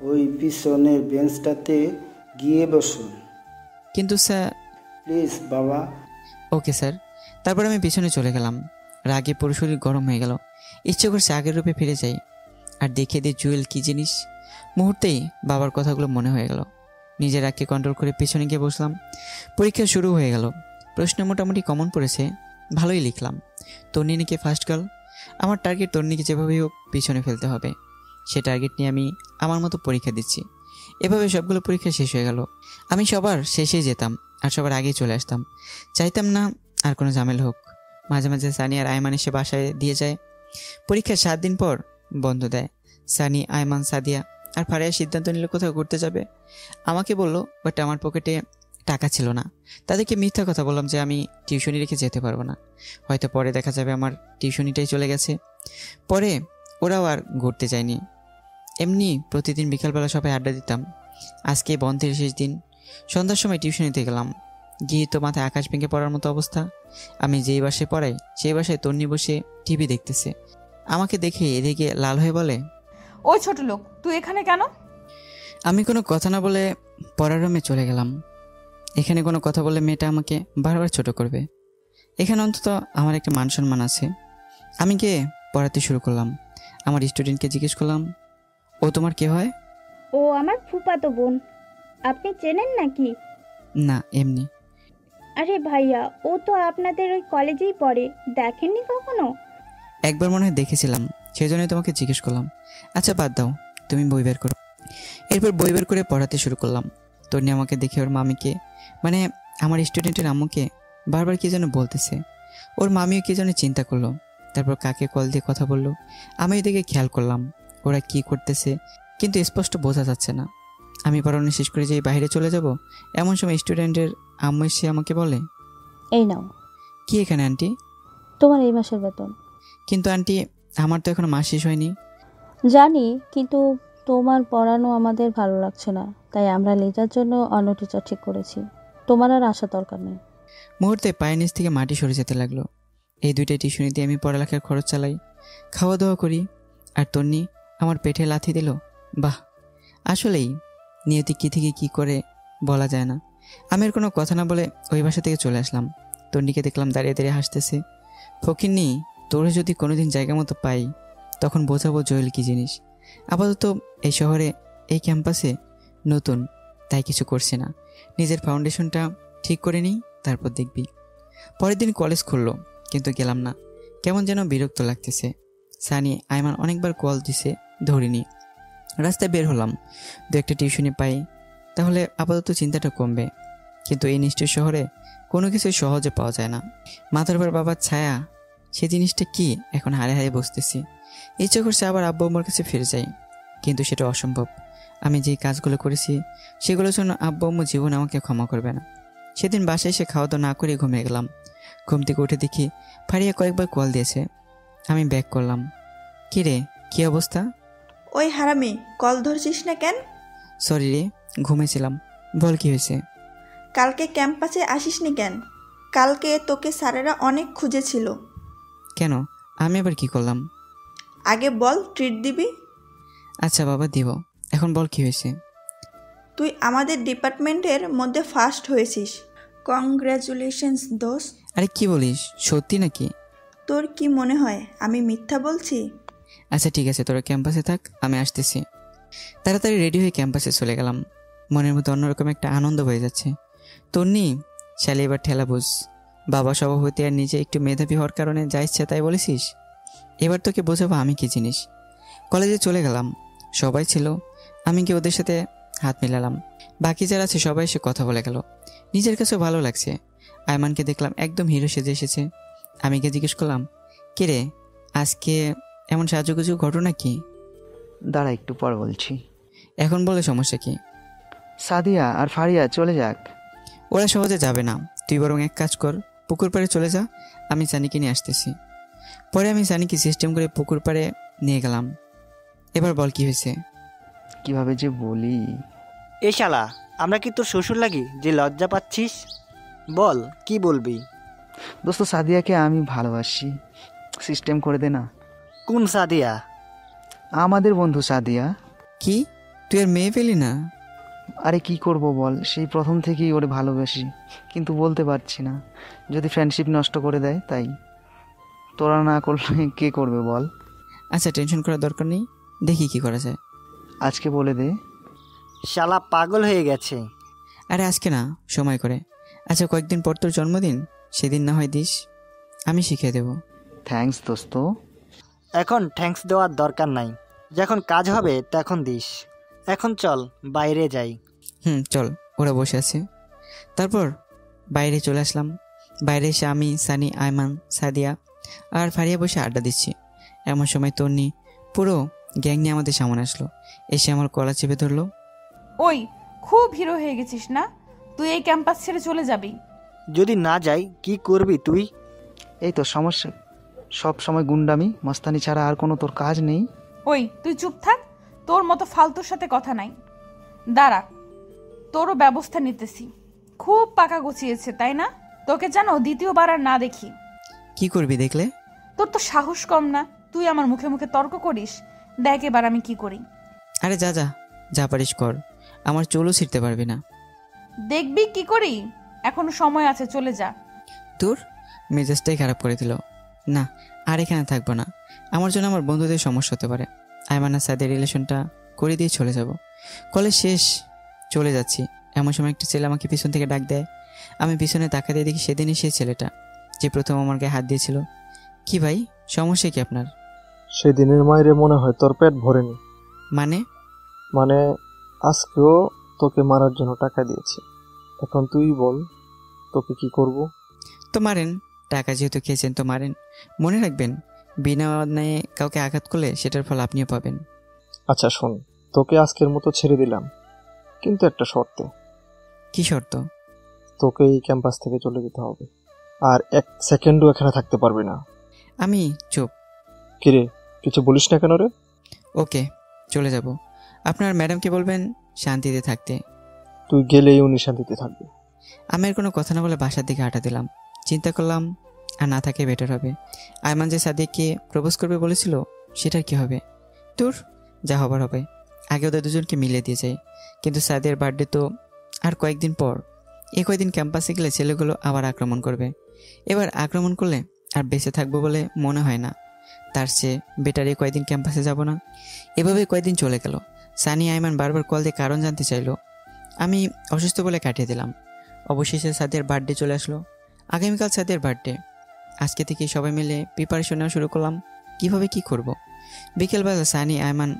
ওই পিছনের বেঞ্চটাতে গিয়ে বসো। কিন্তু স্যার। প্লিজ বাবা। Okay sir. তারপর আমি পিছনে চলে গেলাম। রাগে পুরো শরীর গরম হয়ে গেল। ইচ্ছে করছে আগের রূপে ফিরে যাই আর দেখিয়ে দিই জুয়েল কি জিনিস। মুহূর্তেই বাবার কথাগুলো মনে হয়ে গেল। নিজের রাগকে কন্ট্রোল করে পিছনে গিয়ে বসলাম। পরীক্ষা শুরু হয়ে গেল। প্রশ্ন মোটামুটি কমন পড়েছে, ভালোই লিখলাম। তন্নি নাকি ফার্স্ট গার্ল। আমার টার্গেট তন্নিকে যেভাবেই হোক পিছনে ফেলতে হবে। সে টার্গেট নিয়ে আমি আমার মতো পরীক্ষা দিচ্ছি। এভাবে সবগুলো পরীক্ষা শেষ হয়ে গেল। আমি সবার শেষে যেতাম আর সবার আগেই চলে আসতাম। চাইতাম না আর কোনো ঝামেলা হোক। মাঝে মাঝে সানি আর আয়মান এসে বাসায় দিয়ে যায়। পরীক্ষার 7 দিন পর বন্ধ দেয়। সানি, আয়মান, সাদিয়া আর ফারিয়া সিদ্ধান্ত নিল কোথাও ঘুরতে যাবে। আমাকে বললো, বাট আমার পকেটে টাকা ছিল না। তাদেরকে মিথ্যা কথা বললাম যে আমি টিউশনি রেখে যেতে পারবো না। হয়তো পরে দেখা যাবে আমার টিউশনিটাই চলে গেছে। পরে ওরাও আর ঘুরতে যায়নি। এমনি প্রতিদিন বিকালবেলা সবাই আড্ডা দিতাম। আজকে বন্ধের শেষ দিন। সন্ধ্যার সময় টিউশনিতে গেলাম। গিয়ে তো মাথায় আকাশ ভেঙে পড়ার মতো অবস্থা। আমি যেই বাসায় পড়াই সেই বাসায় তন্নি বসে টিভি দেখতেছে। আমাকে দেখে এদিকে লাল হয়ে বলে, ওই ছোট লোক, তুই এখানে কেন? আমি কোনো কথা না বলে পড়ার রুমে চলে গেলাম। এখানে কোনো কথা বললে মেয়েটা আমাকে বারবার ছোট করবে। এখানে অন্তত আমার একটা মান সম্মান আছে। আমি গিয়ে পড়াতে শুরু করলাম। আমার স্টুডেন্টকে জিজ্ঞেস করলাম, ও তোমার কে হয়? ও আমার ফুফাতো বোন। আপনি চেনেন নাকি? না, এমনি। আরে ভাইয়া, ও তো আপনাদের ওই কলেজেই পড়ে, দেখেননি কখনো? একবার মনে হয় দেখেছিলাম, সেই জন্যই তোমাকে জিজ্ঞেস করলাম। আচ্ছা বাদ দাও, তুমি বই বের করো। এরপর বই বের করে পড়াতে শুরু করলাম। তন্নি আমাকে দেখে ওর মামিকে, মানে আমার স্টুডেন্টের আম্মুকে বারবার কি যেন বলতেছে। ওর মামিও কি যেন চিন্তা করলো। তারপর কাকে কল দিয়ে কথা বললো। আমি ওইদিকে খেয়াল করলাম ওরা কি করতেছে, কিন্তু স্পষ্ট বোঝা যাচ্ছে না। আমি পড়ানো শেষ করে যেই বাইরে চলে যাব, এমন সময় স্টুডেন্টের আম্মু এসে আমাকে বলে, এই নাও কি এখানে আন্টি? তোমার এই মাসের বেতন। কিন্তু আন্টি, আমার তো এখনো মাস শেষ হয়নি। জানি, কিন্তু তোমার পড়ানো আমাদের ভালো লাগছে না, তাই আমরা লিজার জন্য অন্য টিচার ঠিক করেছি। তোমার আর আসার দরকার নেই। মুহূর্তে পায়ের নিচ থেকে মাটি সরে যেতে লাগলো। এই দুইটা টিউশনি দিয়ে আমি পড়ালেখার খরচ চালাই, খাওয়া দাওয়া করি, আর তন্নি আমার পেটে লাথি দিল। বাহ, আসলেই নিয়তি কী থেকে কি করে বলা যায় না। আমি আর কোনো কথা না বলে ওই বাসা থেকে চলে আসলাম। তন্নিকে দেখলাম দাঁড়িয়ে দাঁড়িয়ে হাসতেছে। ফকিন্নি, তোরে যদি কোনোদিন জায়গা মতো পাই, তখন বোঝাবো জয়েল কী জিনিস। আপাতত এই শহরে, এই ক্যাম্পাসে নতুন, তাই কিছু করছি না। নিজের ফাউন্ডেশনটা ঠিক করে নিই, তারপর দেখবি। পরের দিন কলেজ খুললো, কিন্তু গেলাম না। কেমন যেন বিরক্ত লাগতেছে। সানি, আইমান অনেকবার কল দিছে, ধরিনি। রাস্তায় বের হলাম, দু একটা টিউশনি পাই, তাহলে আপাতত চিন্তাটা কমবে। কিন্তু এই নিষ্ঠুর শহরে কোনো কিছুই সহজে পাওয়া যায় না। মাথার উপর বাবার ছায়া, সে জিনিসটা কি এখন হারে হারে বসতেছি। ইচ্ছে করছে আবার আব্বু আম্মুর কাছে ফিরে যাই, কিন্তু সেটা অসম্ভব। আমি যেই কাজগুলো করেছি সেগুলোর জন্য আব্বু আম্মু জীবন আমাকে ক্ষমা করবে না। সেদিন বাসায় এসে খাওয়া দাওয়া না করে ঘুমিয়ে গেলাম। ঘুম থেকে উঠে দেখি ফারিয়া কয়েকবার কল দিয়েছে। আমি ব্যাক করলাম। কি রে, কি অবস্থা? ওই হারামি, কল ধরছিস না কেন? সরি রে, ঘুমেছিলাম। বল কি হয়েছে? কালকে ক্যাম্পাসে আসিসনি কেন? কালকে তোকে স্যারেরা অনেক খুঁজেছিল। কেন, আমি আবার কি করলাম? আগে বল, ট্রিট দিবি? আচ্ছা বাবা, দিব। এখন বল কি হয়েছে? তুই আমাদের ডিপার্টমেন্টের মধ্যে ফার্স্ট হয়েছিস। কংগ্রাচুলেশনস দোস্ত। আরে কি বলিস, সত্যি নাকি? তোর কি মনে হয় আমি মিথ্যা বলছি? আচ্ছা ঠিক আছে, তোরা ক্যাম্পাসে থাক, আমি আসতেছি। তাড়াতাড়ি রেডি হয়ে ক্যাম্পাসে চলে গেলাম। মনের মধ্যে অন্যরকম একটা আনন্দ হয়ে যাচ্ছে। তন্নি, শালি এবার ঠেলা বুঝ। বাবা সভাপতি আর নিজে একটু মেধাবী হওয়ার কারণে যা ইচ্ছা তাই বলেছিস। এবার তোকে বোঝাবো আমি কি জিনিস। কলেজে চলে গেলাম, সবাই ছিল, আমি কি ওদের সাথে হাত মিলালাম। বাকি যারা আছে সবাই এসে কথা বলে গেল। নিজের কাছেও ভালো লাগছে। আয়মানকে দেখলাম একদম হিরো সেজে এসেছে। আমি কে জিজ্ঞেস করলাম, কে রে, আজকে এমন সাজুগুজু ঘটনা কি? দাঁড়া, একটু পর বলছি। এখন বলে সমস্যা কি? সাদিয়া আর ফারিয়া চলে যাক। ওরা সহজে যাবে না, তুই বরং এক কাজ কর, পুকুর পাড়ে চলে যা, আমি সানিকে নিয়ে আসতেছি। পরে আমি সানিকে সিস্টেম করে পুকুর পাড়ে নিয়ে গেলাম। এবার বল কি হয়েছে? কিভাবে যে বলি। এ শালা, আমরা কি তোর শ্বশুর লাগি যে লজ্জা পাচ্ছিস? বল, কি বলবি? দোস্ত, সাদিয়াকে আমি ভালোবাসি, সিস্টেম করে দে না। কোন সাদিয়া? আমাদের বন্ধু সাদিয়া। কি, তুই আর মেয়ে পেলি না? আরে কি করব বল, সেই প্রথম থেকেই ওরে ভালোবাসি, কিন্তু বলতে পারছি না, যদি ফ্রেন্ডশিপ নষ্ট করে দেয় তাই। তোরা না করলে কে করবে বল? আচ্ছা, টেনশন করার দরকার নেই, দেখি কি করা যায়। আজকে বলে দে। শালা পাগল হয়ে গেছে। আরে আজকে না, সময় করে। আচ্ছা, কয়েকদিন পর তোর জন্মদিন, সেদিন না হয় দিস, আমি শিখিয়ে দেব। থ্যাঙ্কস দোস্ত। এখন থ্যাঙ্কস দেওয়ার দরকার নাই, যখন কাজ হবে তখন দিস। এখন চল বাইরে যাই। চল, ওরা বসে আছে। তারপর বাইরে চলে আসলাম। বাইরে এসে আমি, সানি, আয়মান, সাদিয়া আর ফারিয়া বসে আড্ডা দিচ্ছি। এমন সময় তন্নি পুরো গ্যাং নিয়ে আমাদের সামনে আসলো। এসে আমার গলা চেপে ধরলো। ওই, খুব হিরো হয়ে গেছিস না? তুই এই ক্যাম্পাস ছেড়ে চলে যাবি? যদি না যাই কি করবি তুই? এই তো সমস্যা, সব সময় গুন্ডামি মস্তানি ছাড়া আর কোনো তোর কাজ নেই। ওই, তুই চুপ থাক, তোর মতো ফালতুর সাথে কথা নাই। দাঁড়া, তোরও ব্যবস্থা নিতেছি। খুব পাকা গুছিয়েছে তাই না? তোকে জানো দ্বিতীয়বার আর না দেখি। কি করবি দেখলে? তোর তো সাহস কম না, তুই আমার মুখে মুখে তর্ক করিস। দেখ এবার আমি কি করি। আরে যা যা, যা পারিস কর, আমার চুলও ছিঁড়তে পারবি না। দেখবি কি করি, এখনো সময় আছে, চলে যা। তোর মেজাজটাই খারাপ করে দিল। না, আর এখানে থাকবো না, আমার জন্য আমার বন্ধুদের সমস্যা হতে পারে। আয়মান আর সাদের রিলেশনটা করে দিয়ে চলে যাব। কলেজ শেষ, চলে যাচ্ছি। এমন সময় একটা ছেলে আমাকে পিছন থেকে ডাক দেয়। আমি পিছনে তাকা দিয়ে দেখি সেদিনই সেই ছেলেটা যে প্রথম আমার গায়ে হাত দিয়েছিল। কি ভাই, সমস্যা কি আপনার? সেদিনের মায়েরে মনে হয় তোর পেট ভরেনি। মানে আজকেও তোকে মারার জন্য টাকা দিয়েছে। এখন তুই বল, তোকে কি করব? তো মারেন, টাকা যেহেতু খেয়েছেন তো মারেন। মনে রাখবেন, বিনা অন্যায়ে কাউকে আঘাত করলে সেটার ফল আপনিও পাবেন। আচ্ছা শোন, তোকে আজকের মতো ছেড়ে দিলাম, কিন্তু একটা শর্তে। কি শর্ত? তোকে এই ক্যাম্পাস থেকে চলে যেতে হবে, আর 1 সেকেন্ডও এখানে থাকতে পারবি না। আমি চুপ। কিরে, কিছু বলিস না কেন রে? ওকে, চলে যাব। আপনার ম্যাডামকে বলবেন শান্তিতে থাকতে। তুই গেলেই উনি শান্তিতে থাকবে। আমি আর কোনো কথা না বলে বাসার দিকে হাঁটা দিলাম। চিন্তা করলাম আর না থাকে বেটার হবে। আয়মান যে সাদিককে প্রপোজ করবে বলেছিল সেটার কি হবে? তোর যা হবার হবে, আগে ওদের দুজনকে মিলিয়ে দিয়ে যায়। কিন্তু সাদিয়ার বার্থডে তো আর কয়েকদিন পর। কয়েকদিন ক্যাম্পাসে গেলে ছেলেগুলো আবার আক্রমণ করবে। এবার আক্রমণ করলে আর বেঁচে থাকবো বলে মনে হয় না। তার চেয়ে বেটার কয়েকদিন ক্যাম্পাসে যাব না। এভাবে কয়েকদিন চলে গেল। সানি আয়মান বারবার কল দিয়ে কারণ জানতে চাইলো। আমি অসুস্থ বলে কাটিয়ে দিলাম। অবশেষে সাদিয়ার বার্থডে চলে আসলো। আগামীকাল সাদিয়ার বার্থডে। আজকে থেকে সবাই মিলে প্রিপারেশন নেওয়া শুরু করলাম, কিভাবে কি করব। বিকেলবেলা সানি আয়মান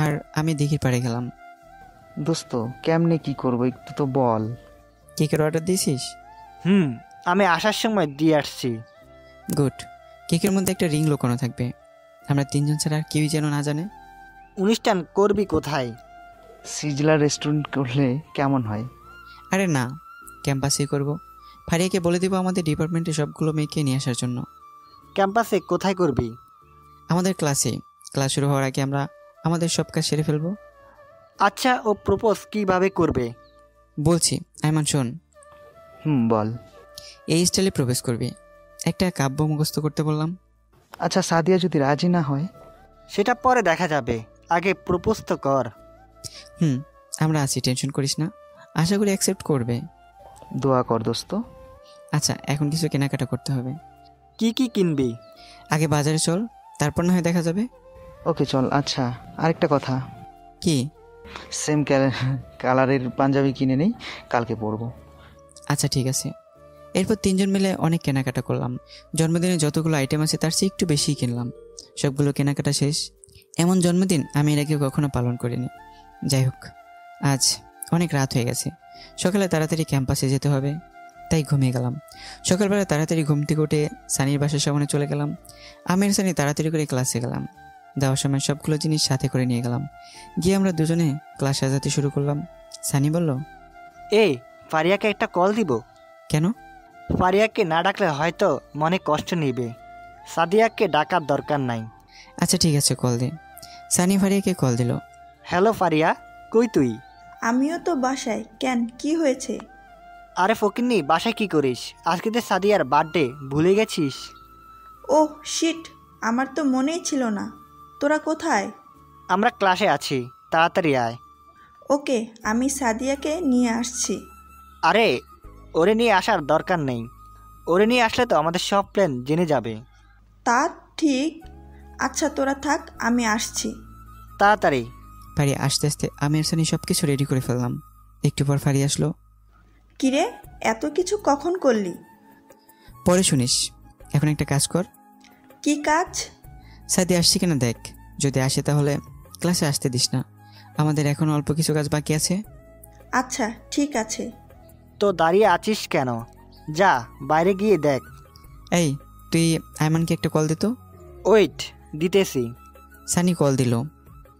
আর আমি দিঘির পাড়ে গেলাম। দোস্ত কেমনে কি করবো একটু তো বল। কেকের অর্ডার দিয়েছিস? আমি আসার সময় দিয়ে আসছি। গুড। কেকের মধ্যে একটা রিং লুকানো থাকবে, আমরা 3 জন ছাড়া আর কেউই যেন না জানে। অনুষ্ঠান করবি কোথায়? সিজলার রেস্টুরেন্ট করলে কেমন হয়? আরে না, ক্যাম্পাসেই করব। ফারিয়াকে বলে দিব আমাদের ডিপার্টমেন্টে সবগুলো মেয়েকে নিয়ে আসার জন্য। ক্যাম্পাসে কোথায় করবি? আমাদের ক্লাসে। ক্লাস শুরু হওয়ার আগে আমরা আমাদের সব কাজ সেরে ফেলবো। আচ্ছা, ও প্রপোজ কিভাবে করবে? বলছি, আয়মান শোন। বল। এই স্টাইলে প্রবেশ করবি। একটা কাব্য মুখস্থ করতে বললাম। আচ্ছা, সাদিয়া যদি রাজি না হয়? সেটা পরে দেখা যাবে, আগে প্রপোজ তো কর। আমরা আছি, টেনশন করিস না। আশা করি অ্যাকসেপ্ট করবে। দোয়া কর দোস্ত। আচ্ছা, এখন কিছু কেনাকাটা করতে হবে। কি কি কিনবি? আগে বাজারে চল, তারপর না হয় দেখা যাবে। ওকে চল। আচ্ছা, আরেকটা কথা। কি? সেম কালারের পাঞ্জাবি কিনে নেই, কালকে পরবো। আচ্ছা ঠিক আছে। এরপর 3 জন মিলে অনেক কেনাকাটা করলাম। জন্মদিনে যতগুলো আইটেম আছে তার চেয়ে একটু বেশিই কিনলাম। সবগুলো কেনাকাটা শেষ। এমন জন্মদিন আমি এর আগে কখনো পালন করিনি। যাই হোক, আজ অনেক রাত হয়ে গেছে। সকালে তাড়াতাড়ি ক্যাম্পাসে যেতে হবে, তাই ঘুমিয়ে গেলাম। সকালবেলা তাড়াতাড়ি ঘুম থেকে উঠে সানির বাসার সামনে চলে গেলাম। আমি আর সানি তাড়াতাড়ি করে ক্লাসে গেলাম। যাওয়ার সময় সবগুলো জিনিস সাথে করে নিয়ে গেলাম। গিয়ে আমরা দুজনে ক্লাস সাজাতে শুরু করলাম। সানি বলল, ফারিয়াকে একটা কল দিব। কেন? ফারিয়াকে না ডাকলে হয়তো মনে কষ্ট নিবে। সাদিয়াকে ডাকার দরকার নাই। আচ্ছা ঠিক আছে, কল দে। সানি ফারিয়াকে কল দিল। হ্যালো ফারিয়া, কই তুই? আমিও তো বাসায়। কেন, কি হয়েছে? আরে ফকিন্নি, বাসায় কি করিস? আজকে তো সাদিয়ার বার্থডে, ভুলে গেছিস? ওহ শিট, আমার তো মনেই ছিল না। তোরা কোথায়? আমরা ক্লাসে আছি, তাড়াতাড়ি আয়। ওকে, আমি সাদিয়াকে নিয়ে আসছি। আরে ওরে নিয়ে আসার দরকার নেই। ওরে নিয়ে আসলে তো আমাদের সব প্ল্যান জেনে যাবে। তা ঠিক। আচ্ছা তোরা থাক, আমি আসছি। তাড়াতাড়ি। ফারিয়া আস্তে আস্তে আমি আর সানি সব কিছু রেডি করে ফেললাম। একটু পর ফারিয়া আসলো। কিরে, এত কিছু কখন করলি? পরে শুনিস, এখন একটা কাজ কর। কি কাজ? সাদি আসছি কিনা দেখ, যদি আসে তাহলে ক্লাসে আসতে দিস না। আমাদের এখন অল্প কিছু কাজ বাকি আছে। আচ্ছা ঠিক আছে। তো দাঁড়িয়ে আছিস কেন? যা বাইরে গিয়ে দেখ। এই তুই আয়মানকে একটা কল দিত। ওয়েট, দিতেছি। সানি কল দিল।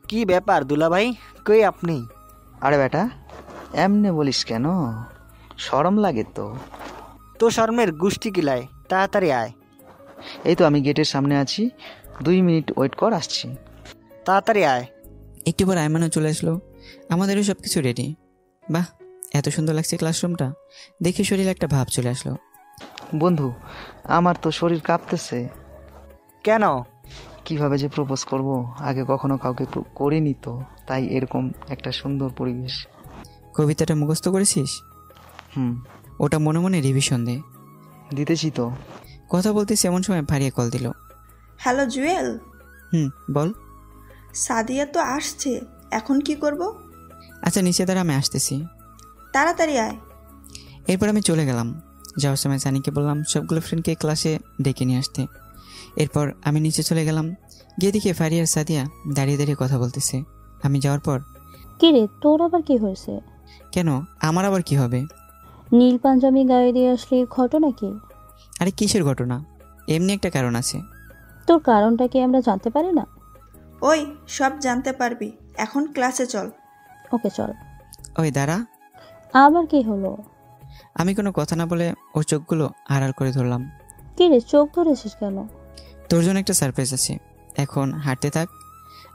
কি ব্যাপার দুলাভাই, কই আপনি? আরে বেটা, এমনে বলিস কেন? শরম লাগে তো। তো শর্মের গুষ্টি কিলায়, তাড়াতাড়ি আয়। এই তো আমি গেটের সামনে আছি, 2 মিনিট ওয়েট কর, আসছি। তাড়াতাড়ি আয়। একটু পর আয়মানও চলে আসলো। আমাদেরও সব কিছু রেডি। বাহ, এত সুন্দর লাগছে ক্লাসরুমটা। দেখে শরীরে একটা ভাব চলে আসলো। বন্ধু, আমার তো শরীর কাঁপতেছে। কেন? কিভাবে যে প্রপোজ করব, আগে কখনো কাউকে করিনি তো, তাই এরকম একটা সুন্দর পরিবেশ। কবিতাটা মুখস্থ করেছিস? ওটা মনে মনে রিভিশন দে। দিতেছি তো। কথা বলতেছি এমন সময় ফারিয়া কল দিল। হ্যালো জুয়েল। বল। সাদিয়া তো আসছে, এখন কি করব? আচ্ছা নিচে দাঁড়া, আমি আসতেছি। তাড়াতাড়ি আয়। এরপর আমি চলে গেলাম। যাওয়ার সময় সানিকে বললাম সবগুলো ফ্রেন্ডকে ক্লাসে ডেকে নিয়ে আসতে। এরপর আমি নিচে চলে গেলাম। গিয়ে দেখি ফারিয়া আর সাদিয়া দাঁড়িয়ে দাঁড়িয়ে কথা বলতেছে। আমি যাওয়ার পর, কি রে, তোর আবার কি হয়েছে? কেন, আমার আবার কি হবে? নীল পাঞ্জাবি গায়ে দিয়ে আসলে ঘটনা কি? আরে কিসের ঘটনা? এমনি একটা কারণ আছে। তোর কারণটা কি আমরা জানতে পারি না? ওই সব জানতে পারবি, এখন ক্লাসে চল। ওকে চল। ওই দাঁড়া। আবার কি হলো? আমি কোনো কথা না বলে ওর চোখগুলো আড়াল করে ধরলাম। কি রে, চোখ ধরেছিস কেন? তোর জন্য একটা সারপ্রাইজ আছে, এখন হাঁটতে থাক।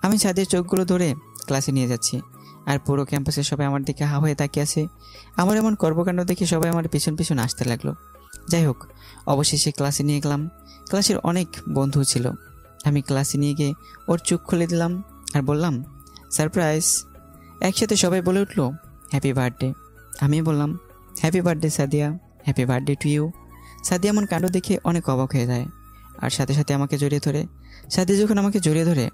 আমি ছাদের চোখগুলো ধরে ক্লাসে নিয়ে যাচ্ছি, আর পুরো ক্যাম্পাসে সবাই আমার দিকে হা হয়ে তাকিয়ে আছে। আমার এমন কর্মকাণ্ড দেখে সবাই আমার পিছন পিছন আসতে লাগলো। যাই হোক, অবশেষে ক্লাসে নিয়ে গেলাম। ক্লাসের অনেক বন্ধু ছিল। আমি ক্লাসে নিয়ে গিয়ে ওর চোখ খুলে দিলাম আর বললাম, সারপ্রাইজ। একসাথে সবাই বলে উঠলো, হ্যাপি বার্থডে। আমি বললাম, happy birthday Sadia, happy birthday to you. Sadia এমন কাণ্ড দেখে অনেক অবাক হয়ে যায়, আর সাথে সাথে আমাকে জড়িয়ে ধরে। সাদিয়া যখন আমাকে জড়িয়ে ধরে,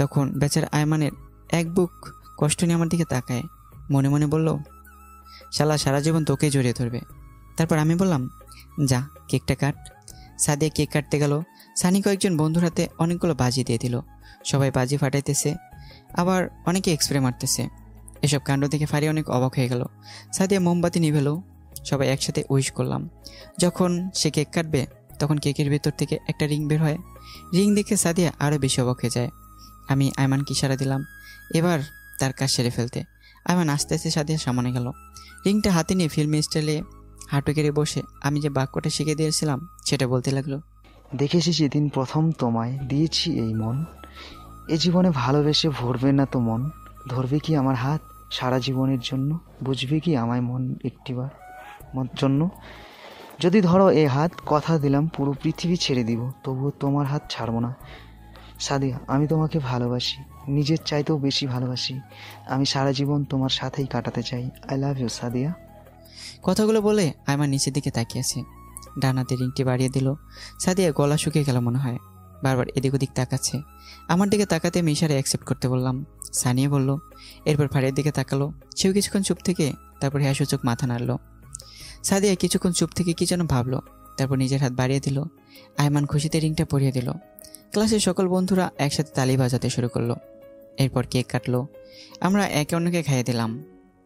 তখন বেচারা আয়মানের এক বুক কষ্ট নিয়ে আমার দিকে তাকায়, মনে মনে বলল, শালা সারা জীবন তোকেই জড়িয়ে ধরবে। তারপর আমি বললাম, যা কেকটা কাট। সাদিয়া কেক কাটতে গেল। সানি কয়েকজন বন্ধুর হাতে অনেকগুলো বাজি দিয়ে দিল। সবাই বাজি ফাটাইতেছে, আবার অনেকে এক্সপ্রে মারতেছে। এসব কাণ্ড দেখে ফারি অনেক অবাক হয়ে গেল। সাদিয়া মোমবাতি নিভেল। সবাই একসাথে উইশ করলাম। যখন সে কেক কাটবে, তখন কেকের ভেতর থেকে একটা রিং বের হয়। রিং দেখে সাদিয়া আরও বেশি অবাক হয়ে যায়। আমি আয়মানকে ইশারা দিলাম এবার তার কাজ সেরে ফেলতে। আয়মান আস্তে আস্তে সাদিয়ার সামনে গেল। রিংটা হাতে নিয়ে ফিল্মি স্টাইলে হাঁটু কেড়ে বসে আমি যে বাক্যটা শিখে দিয়েছিলাম সেটা বলতে লাগলো। দেখেছি সেদিন প্রথম তোমায় দিয়েছি এই মন, এ জীবনে ভালোবেসে ভরবে না তো মন, ধরবে কি আমার হাত সারা জীবনের জন্য, বুঝবে কি আমায় মন একটিবার জন্য, যদি ধরো এ হাত, কথা দিলাম পুরো পৃথিবী ছেড়ে দিব, তবুও তোমার হাত ছাড়বো না। সাদিয়া, আমি তোমাকে ভালোবাসি, নিজের চাইতেও বেশি ভালোবাসি, আমি সারা জীবন তোমার সাথেই কাটাতে চাই। I love you Sadia. কথাগুলো বলে আয়মান নিচের দিকে তাকিয়েছে। ডানাতে রিংটি বাড়িয়ে দিল। সাদিয়া গলা শুকিয়ে গেল মনে হয়, বারবার এদিক ওদিক তাকাচ্ছে। আমার দিকে তাকাতে আমি ইশারে অ্যাকসেপ্ট করতে বললাম। সানিয়া বলল, এরপর ফারিয়ার দিকে তাকালো। সেও কিছুক্ষণ চুপ থেকে তারপর হ্যাঁ সূচক মাথা নাড়ল। সাদিয়া কিছুক্ষণ চুপ থেকে কি যেন ভাবলো, তারপর নিজের হাত বাড়িয়ে দিল। আয়মান খুশিতে রিংটা পরিয়ে দিল। ক্লাসের সকল বন্ধুরা একসাথে তালি বাজাতে শুরু করলো। এরপর কেক কাটলো। আমরা একে অন্যকে খাইয়ে দিলাম।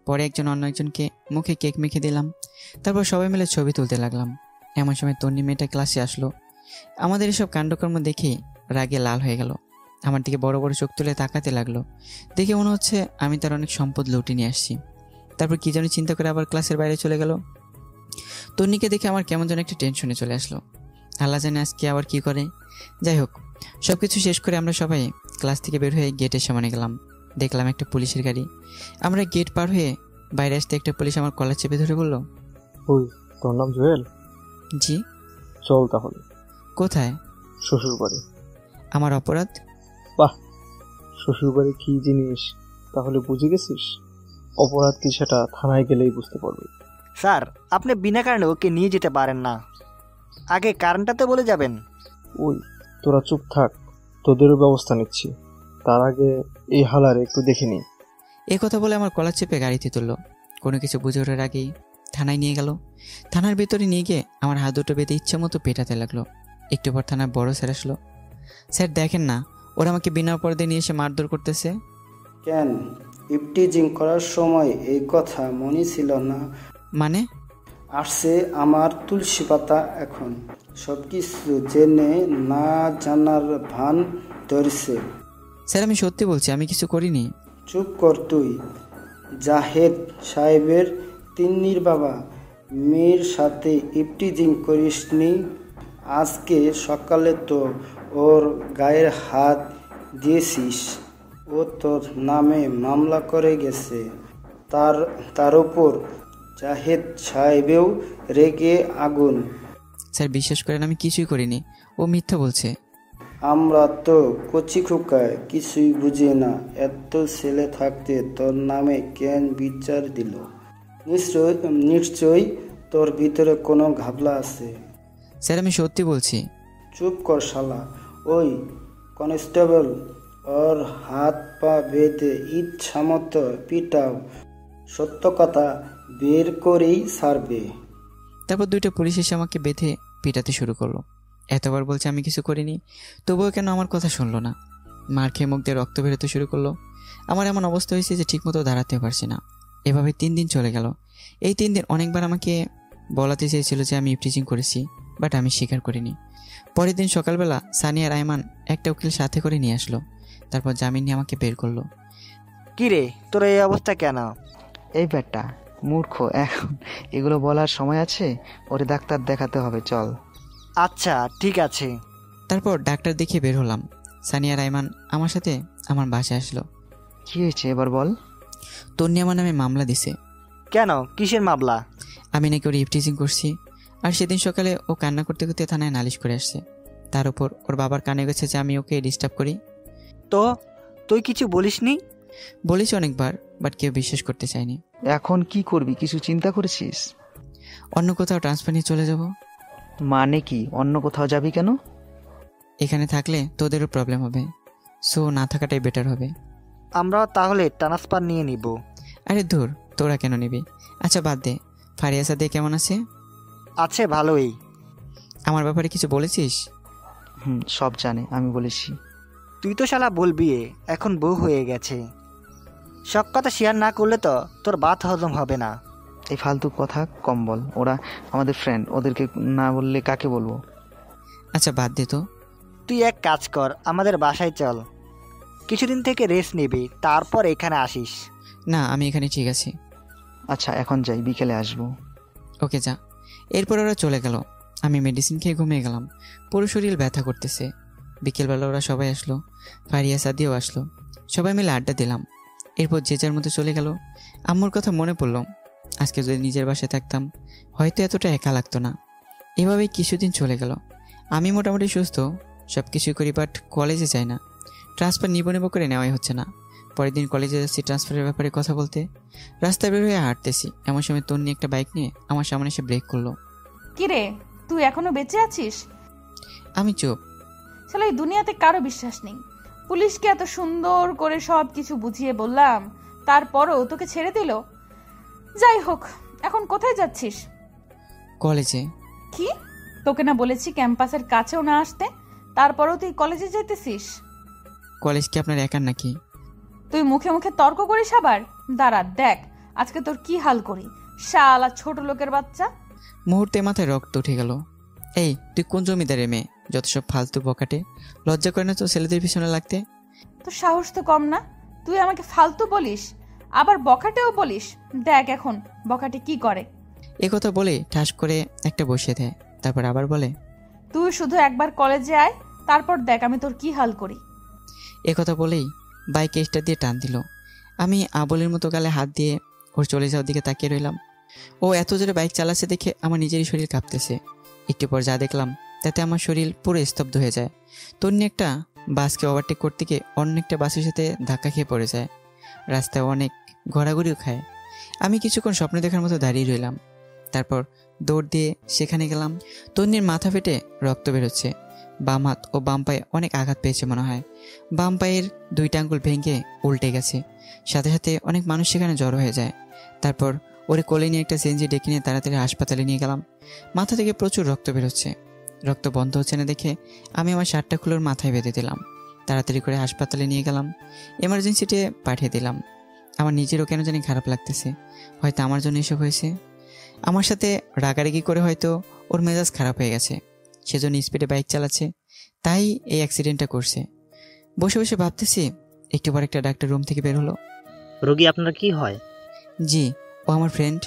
পরে একজন অন্য একজনকে মুখে কেক মেখে দিলাম। তারপর সবাই মিলে ছবি তুলতে লাগলাম। এমন সময় তন্নি মেয়েটা ক্লাসে আসলো। আমাদের এসব কাণ্ডকর্ম দেখে রাগে লাল হয়ে গেল। আমার দিকে বড় বড় চোখ তুলে তাকাতে লাগলো। দেখে মনে হচ্ছে আমি তার অনেক সম্পদ লুটে নিয়ে আসছি। তারপর কি যেন চিন্তা করে আবার ক্লাসের বাইরে চলে গেল। তন্নিকে দেখে আমার কেমন যেন একটা টেনশনে চলে আসলো। আল্লাহ জানে আজকে আবার কি করে। যাই হোক, সবকিছু শেষ করে আমরা সবাই ক্লাস থেকে বের হয়ে গেটের সামনে গেলাম। দেখলাম একটা পুলিশের গাড়ি। আমরা গেট পার হয়ে বাইরে আসতে একটা পুলিশ আমার কলার চেপে ধরে বলল, ওই তোর নাম জুয়েল? জি। চল তাহলে। কোথায়? শ্বশুর বাড়ি। আমার অপরাধ? বাহ, শ্বশুর বাড়ি কি জিনিস তাহলে বুঝে গেছিস? অপরাধ কি সেটা থানায় গেলেই বুঝতে পারবি। স্যার, আপনি বিনা কারণে ওকে নিয়ে যেতে পারেন না, আগে কারণটা তো বলে যাবেন। ওই তোরা চুপ থাক, তোদেরও ব্যবস্থা নিচ্ছি, তার আগে এই হালারে একটু দেখে নি। এ কথা বলে আমার কলার চেপে গাড়িতে তুললো। কোনো কিছু বুঝে ওঠার আগেই থানায় নিয়ে গেল। থানার ভিতরে নিয়ে গিয়ে আমার হাত দুটো বেঁধে ইচ্ছা মতো পেটাতে লাগলো। একটু পর থানার বড় স্যার আসলো। স্যার দেখেন না, ওরা আমাকে বিনা অপরাধে নিয়ে এসে মারধর করতেছে। কেন, ইফটিজিং করার সময় এই কথা মনে ছিল না? মানে? আসছে আমার তুলসী পাতা, এখন সব কিছু জেনে না জানার ভান ধরছে। স্যার আমি সত্যি বলছি, আমি কিছু করিনি। চুপ কর তুই। জাহেদ সাহেবের তিন্নির বাবা মেয়ের সাথে ইফটিজিং করিসনি? আজকে সকালে তো ওর গায়ের হাত দিয়েছিস। ও তোর নামে মামলা করে গেছে। তার উপর জাহেদ সাহেবেও রেগে আগুন। স্যার বিশ্বাস করেন, আমি কিছুই করিনি, ও মিথ্যা বলছে। আমরা তো কচি খোকায় কিছুই বুঝি না, এত ছেলে থাকতে তোর নামে কেন বিচার দিল? নিশ্চয়ই তোর ভিতরে কোনো ঘাবলা আছে। স্যার আমি সত্যি বলছি। চুপ কর শালা। ওই কনস্টেবল, ওর হাত পা বেঁধে ইচ্ছা মতো পিটাও, সত্য কথা বের করেই ছাড়বে। তারপর দুইটা পুলিশ এসে আমাকে বেঁধে পিটাতে শুরু করলো। এতবার বলছে আমি কিছু করিনি, তবুও কেন আমার কথা শুনলো না। মার খেয়ে মুখ দিয়ে রক্ত বেরোতে শুরু করলো। আমার এমন অবস্থা হয়েছে যে ঠিকমতো দাঁড়াতে পারছি না। এভাবে 3 দিন চলে গেল। এই 3 দিন অনেকবার আমাকে বলাতে চেয়েছিল যে আমি ইফটিজিং করেছি, বাট আমি স্বীকার করিনি। পরের দিন সকালবেলা সানিয়া আর আয়মান একটা উকিল সাথে করে নিয়ে আসলো। তারপর জামিন নিয়ে আমাকে বের করলো। কি রে, তোর এই অবস্থা কেন? এই ব্যাটা মূর্খ, এখন এগুলো বলার সময় আছে? ওরে ডাক্তার দেখাতে হবে, চল। আচ্ছা ঠিক আছে। তারপর ডাক্তার দেখিয়ে বের হলাম। সানিয়া আর আয়মান আমার সাথে আমার বাসায় আসলো। কি হয়েছে এবার বল। তন্নি আমার নামে মামলা দিছে। কেন, কিসের মামলা? আমি নাকি ওর ইফটিজিং করছি, আর সেদিন সকালে ও কান্না করতে করতে থানায় নালিশ করে আসছে। তার উপর ওর বাবার কানে গেছে যে আমি ওকে ডিস্টার্ব করি। তো তুই কিছু বলিসনি? বলেছি অনেকবার, বাট কেউ বিশ্বাস করতে চায়নি। এখন কি করবি, কিছু চিন্তা করেছিস? অন্য কোথাও ট্রান্সফার নিয়ে চলে যাব। মানে কি, অন্য কোথাও যাবি কেন? এখানে থাকলে তোদেরও প্রবলেম হবে, সো না থাকাটাই বেটার হবে। আমরা তাহলে ট্রান্সফার নিয়ে নিব। আরে ধুর, তোরা কেন নিবি? আচ্ছা বাদ দে, ফারিয়া সাদিয়া কেমন আছে? আছে ভালোই। আমার ব্যাপারে কিছু বলেছিস? সব জানে, আমি বলেছি। তুই তো শালা বলবি, এখন বউ হয়ে গেছে। সব কথা শেয়ার না করলে তো তোর ভাত হজম হবে না। এই ফালতু কথা কম বল, ওরা আমাদের ফ্রেন্ড, ওদেরকে না বললে কাকে বলবো? আচ্ছা বাদ দে তো। তুই এক কাজ কর, আমাদের বাসায় চল, কিছুদিন থেকে রেস্ট নিবি, তারপর এখানে আসিস। না, আমি এখানে ঠিক আছি। আচ্ছা এখন যাই, বিকেলে আসবো। ওকে যা। এরপর ওরা চলে গেল। আমি মেডিসিন খেয়ে ঘুমিয়ে গেলাম। পুরো শরীর ব্যথা করতেছে। বিকেলবেলা ওরা সবাই আসলো, ফারিয়া সাদিয়াও আসলো। সবাই মিলে আড্ডা দিলাম। এরপর যে যার মতো চলে গেল। আম্মুর কথা মনে পড়ল, আজকে যদি নিজের বাসায় থাকতাম হয়তো এতটা একা লাগতো না। এভাবেই কিছুদিন চলে গেল। আমি মোটামুটি সুস্থ, সব কিছুই করি, বাট কলেজে যাই না। ট্রান্সফার নিব করে নেওয়াই হচ্ছে না। পরের দিন কলেজে যাচ্ছি ট্রান্সফারের ব্যাপারে কথা বলতে। রাস্তায় বের হয়ে হাঁটতেছি, এমন সময় তন্নি একটা বাইক নিয়ে আমার সামনে এসে ব্রেক করলো। কিরে, তুই এখনো বেঁচে আছিস? আমি চুপ। চলো, এই দুনিয়াতে কারো বিশ্বাস নেই। পুলিশকে এত সুন্দর করে সব কিছু বুঝিয়ে বললাম, তারপরও তোকে ছেড়ে দিল। যাই হোক, এখন কোথায় যাচ্ছিস? কলেজে। কি, তোকে না বলেছি ক্যাম্পাসের কাছেও না আসতে, তারপরেও তুই কলেজে যেতেছিস? কলেজ কি আপনার একার নাকি? তুই মুখে মুখে তর্ক করিস আবার। দাঁড়া দেখ আজকে তোর কি হাল করি, শালা ছোট লোকের বাচ্চা। মুহূর্তে মাথায় রক্ত উঠে গেল। এই তুই কোন জমিদারের মেয়ে? যত সব ফালতু বকাটে, লজ্জা করে না তো ছেলেদের পিছনে লাগতে? তোর সাহস তো কম না, তুই আমাকে ফালতু বলিস, আবার বকাটেও বলিস। দেখ এখন বকাটে কি করে। কথা বলে ঠাস করে একটা বসিয়ে দেয়, তারপর আবার বলে, তুই শুধু একবার কলেজে আয়, তারপর দেখ আমি তোর কি হাল করি। কথা বলেই বাইকে স্টার্ট দিয়ে টান দিল। আমি আবলের মতো গালে হাত দিয়ে ওর চলে যাওয়ার দিকে তাকিয়ে রইলাম। ও এত জোরে বাইক চালাচ্ছে দেখে আমার নিজেরই শরীর কাঁপতেছে। একটু পর যা দেখলাম তাতে আমার শরীর পুরো স্তব্ধ হয়ে যায়। তন্নি একটা বাসকে ওভারটেক করতে গিয়ে অন্য একটা বাসের সাথে ধাক্কা খেয়ে পড়ে যায়। রাস্তায় অনেক ঘোরাঘুরিও খায়। আমি কিছুক্ষণ স্বপ্ন দেখার মতো দাঁড়িয়ে রইলাম। তারপর দৌড় দিয়ে সেখানে গেলাম। তন্নির মাথা ফেটে রক্ত বেরোচ্ছে। বাম হাত ও বাম পায়ে অনেক আঘাত পেয়েছে মনে হয়। বাম পায়ের 2টা আঙ্গুল ভেঙে উল্টে গেছে। সাথে সাথে অনেক মানুষ সেখানে জড়ো হয়ে যায়। তারপর ওরে কোলে নিয়ে একটা সিএনজি ডেকে নিয়ে তাড়াতাড়ি হাসপাতালে নিয়ে গেলাম। মাথা থেকে প্রচুর রক্ত বেরোচ্ছে। রক্ত বন্ধ হচ্ছে না দেখে আমি আমার শার্টটা খুলে ওর মাথায় বেঁধে দিলাম। তাড়াতাড়ি করে হাসপাতালে নিয়ে গেলাম, এমার্জেন্সিতে পাঠিয়ে দিলাম। আমার নিজেরও কেন জানি খারাপ লাগতেছে, হয়তো আমার জন্য এসব হয়েছে। আমার সাথে রাগারাগি করে হয়তো ওর মেজাজ খারাপ হয়ে গেছে, সেজন্য স্পিডে বাইক চালাচ্ছে, তাই এই অ্যাক্সিডেন্টটা করছে। বসে বসে ভাবতেছি, একটু পর একটা ডাক্তার রুম থেকে বের হলো। রোগী আপনার কি হয়? জি, ও আমার ফ্রেন্ড।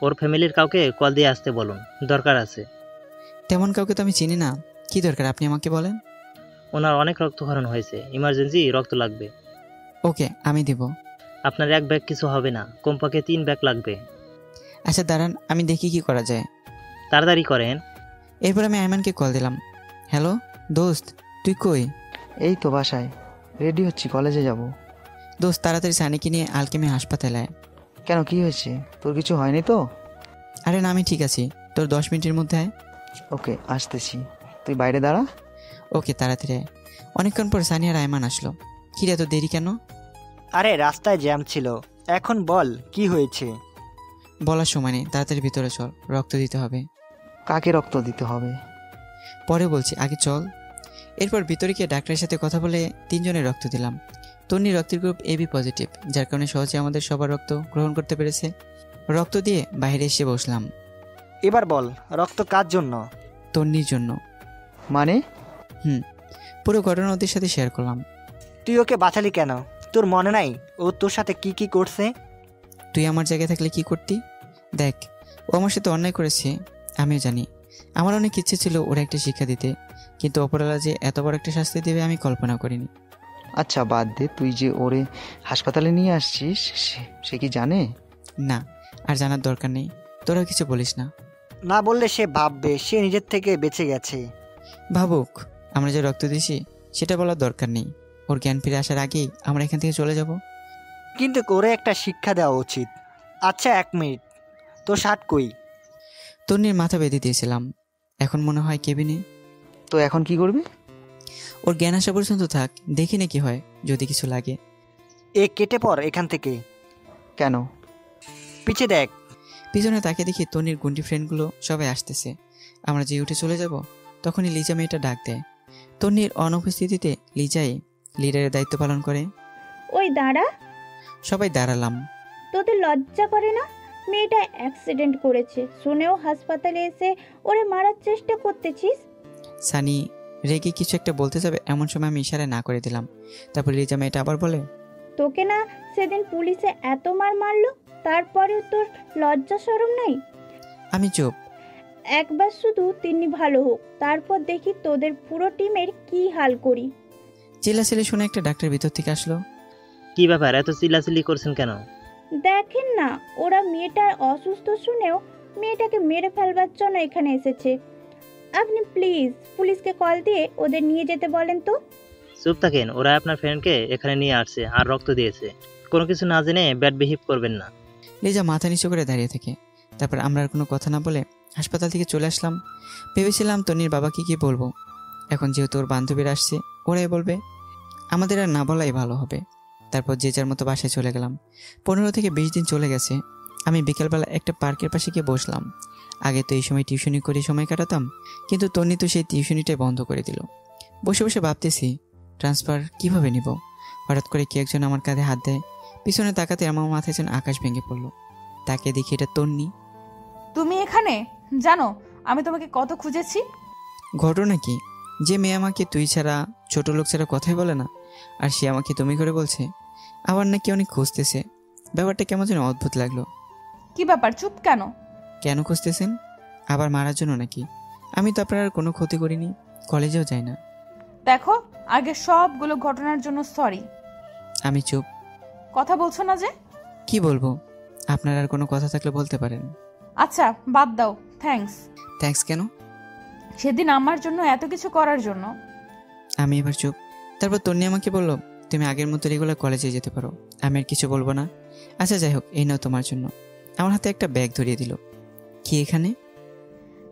ওর ফ্যামিলির কাউকে কল দিয়ে আসতে বলুন, দরকার আছে। তেমন কাউকে তো আমি চিনি না, কি দরকার আপনি আমাকে বলেন। ওনার অনেক রক্তক্ষরণ হয়েছে, ইমার্জেন্সি রক্ত লাগবে। ওকে, আমি দিব। আপনার 1 ব্যাগ কিছু হবে না, কমপক্ষে 3 ব্যাগ লাগবে। আচ্ছা দাঁড়ান, আমি দেখি কি করা যায়। তাড়াতাড়ি করেন। এরপর আমি আয়মানকে কল দিলাম। হ্যালো দোস্ত, তুই কই? এই তো বাসায়, রেডি হচ্ছি, কলেজে যাব। দোস্ত তাড়াতাড়ি সানিকে নিয়ে আলকেমি হাসপাতালে আয়। কেন, কি হয়েছে? তোর কিছু হয়নি তো? আরে না, আমি ঠিক আছি, তোর 10 মিনিটের মধ্যে আয়। ওকে, আসতেছি, তুই বাইরে দাঁড়া। ওকে, তাড়াতাড়ি আয়। অনেকক্ষণ পর সানি আর আয়মান আসলো। কি রে, এত দেরি কেন? আরে রাস্তায় জ্যাম ছিল। এখন বল কি হয়েছে? বলার সময় নেই, তাড়াতাড়ি ভিতরে চল, রক্ত দিতে হবে। কাকে রক্ত দিতে হবে? পরে বলছি, আগে চল। এরপর ভিতরে গিয়ে ডাক্তারের সাথে কথা বলে 3 জনের রক্ত দিলাম। তন্নির রক্তের গ্রুপ AB পজিটিভ, যার কারণে সহজে আমাদের সবার রক্ত গ্রহণ করতে পেরেছে। রক্ত দিয়ে বাইরে এসে বসলাম। এবার বল, রক্ত কার জন্য? তন্নির জন্য। মানে? পুরো ঘটনা ওদের সাথে শেয়ার করলাম। তুই ওকে বাঁচালি কেন? তোর মনে নাই ও তোর সাথে কি কি করছে? তুই আমার জায়গায় থাকলে কি করতি? দেখ, ও আমার সাথে অন্যায় করেছে, আমিও জানি। আমার অনেক ইচ্ছে ছিল ওরা একটা শিক্ষা দিতে, কিন্তু অপরালা যে এত বড় একটা শাস্তি দেবে আমি কল্পনা করিনি। আচ্ছা বাদ দে, তুই যে ওরে হাসপাতালে নিয়ে আসছিস সে কি জানে? না, আর জানার দরকার নেই, তোরাও কিছু বলিস না। না বললে সে ভাববে সে নিজের থেকে বেঁচে গেছে। ভাবুক, আমরা যে রক্ত দিছি সেটা বলার দরকার নেই। ওর জ্ঞান ফিরে আসার আগেই আমরা এখান থেকে চলে যাব। কিন্তু ওরে একটা শিক্ষা দেওয়া উচিত। আচ্ছা 1 মিনিট, তোর শার্ট কই? তন্নির মাথা বেঁধে দিয়েছিলাম, এখন মনে হয় কেবিনে। তো এখন কি করবি? ওর জ্ঞান আসা পর্যন্ত থাক, দেখি না কি হয়, যদি কিছু লাগে। এ কেটে পড় এখান থেকে। কেন? পিছে দেখ। পিছনে তাকে দেখি তন্নির গুন্ডি ফ্রেন্ডগুলো সবাই আসতেছে। আমরা যে উঠে চলে যাব তখনই লিজা মেয়েটা ডাক দেয়। তন্নির অনুপস্থিতিতে লিজাই লিডারের দায়িত্ব পালন করে। ওই দাঁড়া। সবাই দাঁড়ালাম। তোদের লজ্জা করে না? মেয়েটা অ্যাক্সিডেন্ট করেছে শুনেও হাসপাতালে এসে ওরে মারার চেষ্টা করতেছিস। সানি রেগে কিছু একটা বলতে যাবে, এমন সময় আমি ইশারায় না করে দিলাম। তারপর লিজা মেয়েটা আবার বলে, তোকে না সেদিন পুলিশে এত মারলো, তারপরেও তোর লজ্জা শরম নাই? আমি চুপ। একবার শুধু তিনি ভালো হোক, তারপর দেখি তোদের পুরো টিমের কি হাল করি। চিল্লাচিল্লি শুনে একটা ডাক্তার ভিতর থেকে আসলো। কি ব্যাপার, এত চিল্লাচিল্লি করছেন কেন? দেখেন না, ওরা মেয়েটার অসুস্থ শুনেও মেয়েটাকে মেরে ফেলবার জন্য এখানে এসেছে। আপনি প্লিজ পুলিশকে কল দিয়ে ওদের নিয়ে যেতে বলেন তো। চুপ থাকেন, ওরা আপনার ফ্রেন্ডকে এখানে নিয়ে আসছে আর রক্ত দিয়েছে। কোনো কিছু না জেনে ব্যাড বিহেভ করবেন না। লিজা মাথা নিচু করে দাঁড়িয়ে থাকে। তারপর আমরা আর কোনো কথা না বলে হাসপাতাল থেকে চলে আসলাম। ভেবেছিলাম তন্নির বাবাকে কি বলবো, এখন যেহেতু ওর বান্ধবীরা আসছে ওরাই বলবে, আমাদের আর না বলাই ভালো হবে। তারপর যে যার মতো বাসায় চলে গেলাম। 15 থেকে 20 দিন চলে গেছে। আমি বিকেলবেলা একটা পার্কের পাশে গিয়ে বসলাম। আগে তো এই সময় টিউশনি করে সময় কাটাতাম, কিন্তু তন্নি তো সেই টিউশনিটাই বন্ধ করে দিল। বসে বসে ভাবতেছি ট্রান্সফার কিভাবে নিব। হঠাৎ করে কে একজন আমার কাঁধে হাত দেয়। পিছনে তাকাতে আমার মাথায় যেন আকাশ ভেঙে পড়লো। তাকে দেখি এটা তন্নি। তুমি এখানে? জানো আমি তোমাকে কত খুঁজেছি। ঘটনা কি? যে মেয়ে আমাকে তুই ছাড়া, ছোট লোক ছাড়া কথাই বলে না, আর সে আমাকে তুমি করে বলছে, আবার নাকি অনেক খুঁজতেছে। ব্যাপারটা কেমন যেন অদ্ভুত লাগলো। কি ব্যাপার, চুপ কেন? কেন খুঁজতেছেন? আবার মারার জন্য নাকি? আমি তো আপনার আর কোনো ক্ষতি করিনি, কলেজেও যাই না। দেখো, আগে সবগুলো ঘটনার জন্য সরি। আমি চুপ। কথা বলছো না যে? কি বলবো? আপনার আর কোনো কথা থাকলে বলতে পারেন। আচ্ছা বাদ দাও, থ্যাঙ্কস। থ্যাঙ্কস কেন? সেদিন আমার জন্য এত কিছু করার জন্য। আমি এবার চুপ। তারপর তন্নি আমাকে বলল, তুমি আগের মতো রেগুলার কলেজে যেতে পারো, আমি আর কিছু বলবো না। আচ্ছা যাই হোক, এই নাও তোমার জন্য। আমার হাতে একটা ব্যাগ ধরিয়ে দিল। কি এখানে?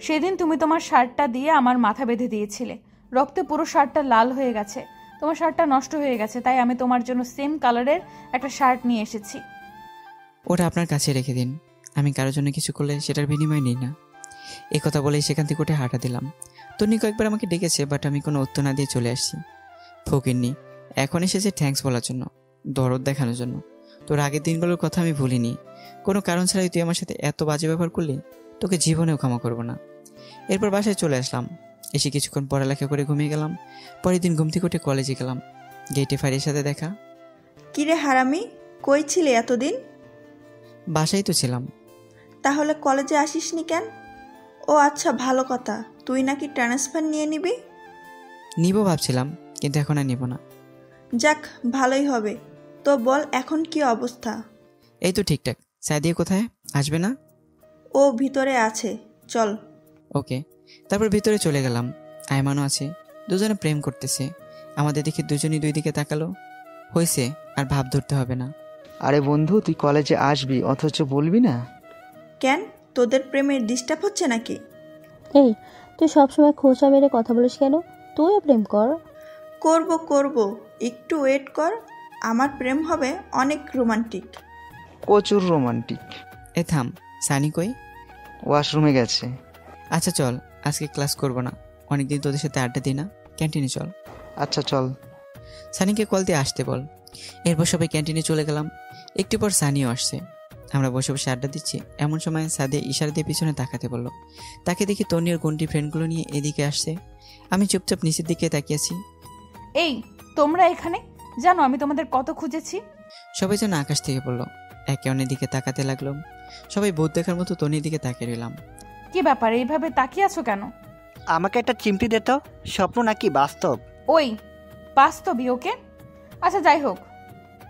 সেদিন তুমি তোমার শার্টটা দিয়ে আমার মাথা বেঁধে দিয়েছিলে, রক্তে পুরো শার্টটা লাল হয়ে গেছে। তোমার শার্টটা নষ্ট হয়ে গেছে, তাই আমি তোমার জন্য সেম কালারের একটা শার্ট নিয়ে এসেছি। ওটা আপনার কাছে রেখে দিন, আমি কারোর জন্য কিছু করলে সেটার বিনিময় নিই না। এই কথা বলেই সেখান থেকে উঠে হাঁটা দিলাম। তন্নি কয়েকবার আমাকে ডেকেছে, বাট আমি কোনো উত্তর না দিয়ে চলে আসছি। ফকিন্নি এখন এসেছে থ্যাঙ্কস বলার জন্য, দরদ দেখানোর জন্য। তোর আগের দিনগুলোর কথা আমি ভুলিনি। কোনো কারণ ছাড়াই তুই আমার সাথে এত বাজে ব্যবহার করলি, তোকে জীবনেও ক্ষমা করবো না। এরপর বাসায় চলে আসলাম। এসে কিছুক্ষণ পড়ালেখা করে ঘুমিয়ে গেলাম। পরের দিন ঘুম থেকে উঠে কলেজে গেলাম। গেটে ফারির সাথে দেখা। কিরে হারামি, কই ছিলে এতদিন? বাসায় তো ছিলাম। তাহলে কলেজে আসিসনি কেন? ও আচ্ছা, ভালো কথা, তুই নাকি ট্রান্সফার নিয়ে নিবি। নিব ভাবছিলাম, কিন্তু এখন আর নিব না। যাক, ভালোই হবে। তো বল এখন কি অবস্থা? এই তো ঠিকঠাক। সাদিয়া কোথায়? আসবে না? ও ভিতরে আছে, চল। ওকে। তারপর ভিতরে চলে গেলাম। আয়মানও আছে, দুজনে প্রেম করতেছে। আমাদের দেখে দুজনই দুই দিকে তাকালো। হয়েছে, আর ভাব ধরতে হবে না। আরে বন্ধু, তুই কলেজে আসবি অথচ বলবি না কেন? তোদের প্রেমের ডিস্টার্ব হচ্ছে নাকি? এই, তুই সবসময় খোঁচা মেরে কথা বলিস কেন? তুইও প্রেম কর। করব, একটু ওয়েট কর। আমার প্রেম হবে অনেক রোমান্টিক। প্রচুর রোমান্টিক। এ থাম, সানি কই? ওয়াশরুমে গেছে। আচ্ছা চল, আজকে ক্লাস করব না, অনেকদিন তোদের সাথে আড্ডা দিই না, ক্যান্টিনে চল। আচ্ছা চল। সানিকে কল দিয়ে আসতে বল। এরপর সবাই ক্যান্টিনে চলে গেলাম। একটু পর সানিও আসছে। আমরা বসে বসে আড্ডা দিচ্ছি, এমন সময় সাদিয়া ইশারা দিয়ে পিছনে তাকাতে বলল। তাকে দেখি তন্নির গন্ডি ফ্রেন্ডগুলো নিয়ে এদিকে আসছে। আমি চুপচাপ নিচের দিকে তাকিয়েছি। এই তোমরা এখানে জানো আমি তোমাদের কত খুঁজেছি। সবাই যেন আকাশ থেকে পড়লো, একে অন্যের দিকে তাকাতে লাগলো। সবাই ভূত দেখার মতো তন্নির দিকে তাকিয়ে রইলাম। কি ব্যাপার এইভাবে তাকিয়ে আছো কেন? আমাকে একটা চিমটি দে তো, স্বপ্ন নাকি বাস্তব? ওই বাস্তবই ওকে। আচ্ছা যাই হোক,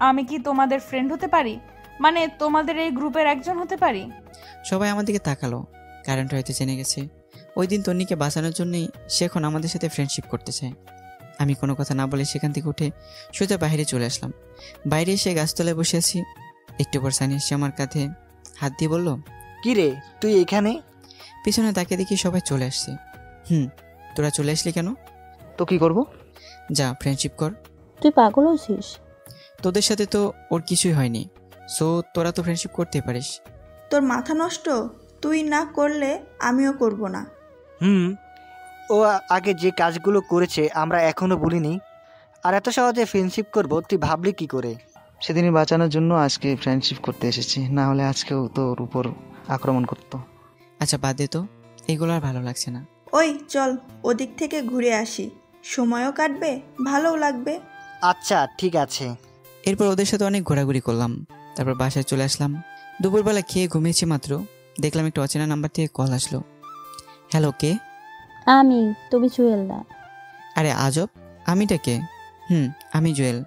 আমি কি তোমাদের ফ্রেন্ড হতে পারি? মানে তোমাদের এই গ্রুপের একজন হতে পারি? সবাই আমার দিকে তাকালো। কারেন্ট হয়তো জেনে গেছে ওই দিন তন্নিকে বাঁচানোর জন্যই সে এখন আমাদের সাথে ফ্রেন্ডশিপ করতে চায়। আমি কোনো কথা না বলে সেখান থেকে উঠে সোজা বাইরে চলে আসলাম। বাইরে এসে গাছতলায় বসে আছি। একটু পর সানি এসে আমার কাঁধে হাত দিয়ে বলল, কি রে তুই এখানে? পিছনে তাকে দেখি সবাই চলে আসছে। তোরা চলে আসলি কেন? তো কি করব? যা ফ্রেন্ডশিপ কর। তুই পাগল হয়েছিস? তোদের সাথে তো ওর কিছুই হয়নি, সো তোরা তো ফ্রেন্ডশিপ করতে পারিস। তোর মাথা নষ্ট? তুই না করলে আমিও করব না। ও আগে যে কাজগুলো করেছে আমরা এখনো বলিনি, আর এত সহজে ফ্রেন্ডশিপ করব তুই ভাবলি কি করে? সেদিনই বাঁচানোর জন্য আজকে ফ্রেন্ডশিপ করতে এসেছি, না হলে আজকেও তোর উপর আক্রমণ করতো। আচ্ছা বাদ দে তো, এগুলো আর ভালো লাগছে না। ওই চল ওদিক থেকে ঘুরে আসি, সময়ও কাটবে ভালোও লাগবে। আচ্ছা ঠিক আছে। এরপর ওদের সাথে অনেক ঘোরাঘুরি করলাম। তারপর বাসায় চলে আসলাম। দুপুরবেলা খেয়ে ঘুমিয়েছি মাত্র, দেখলাম একটা অচেনা নাম্বার থেকে কল আসলো। হ্যালো, কে? আমি, তুমি জুয়েল না? আরে আজব, আমিটা কে? আমি জুয়েল।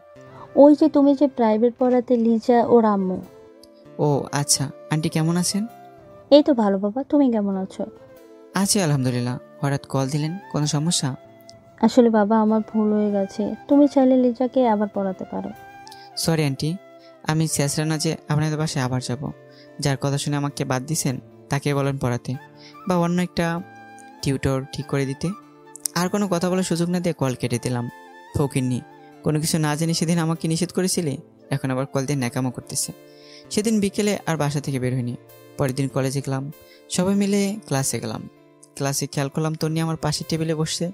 ওই যে তুমি যে প্রাইভেট পড়াতে লিজা ওর আম্মু। ও আচ্ছা, আন্টি কেমন আছেন? এই তো ভালো বাবা, তুমি কেমন আছো? আছি আলহামদুলিল্লাহ। হঠাৎ কল দিলেন, কোনো সমস্যা? আসলে বাবা আমার ভুল হয়ে গেছে, তুমি চাইলে লিজাকে আবার পড়াতে পারো। সরি আন্টি, আমি শেষরা না যে আপনাদের বাসায় আবার যাব। যার কথা শুনে আমাকে বাদ দিছেন তাকে বলেন পড়াতে, বা অন্য একটা টিউটর ঠিক করে দিতে। আর কোনো কথা বলার সুযোগ না দিয়ে কল কেটে দিলাম। ফকিন্নি, কোনো কিছু না জেনে সেদিন আমাকে নিষেধ করেছিলি, এখন আবার কল দিয়ে ন্যাকামো করতেছে। সেদিন বিকেলে আর বাসা থেকে বের হইনি। পরের দিন কলেজে গেলাম, সবাই মিলে ক্লাসে গেলাম। ক্লাসে খেয়াল করলাম তন্নি আমার পাশের টেবিলে বসছে।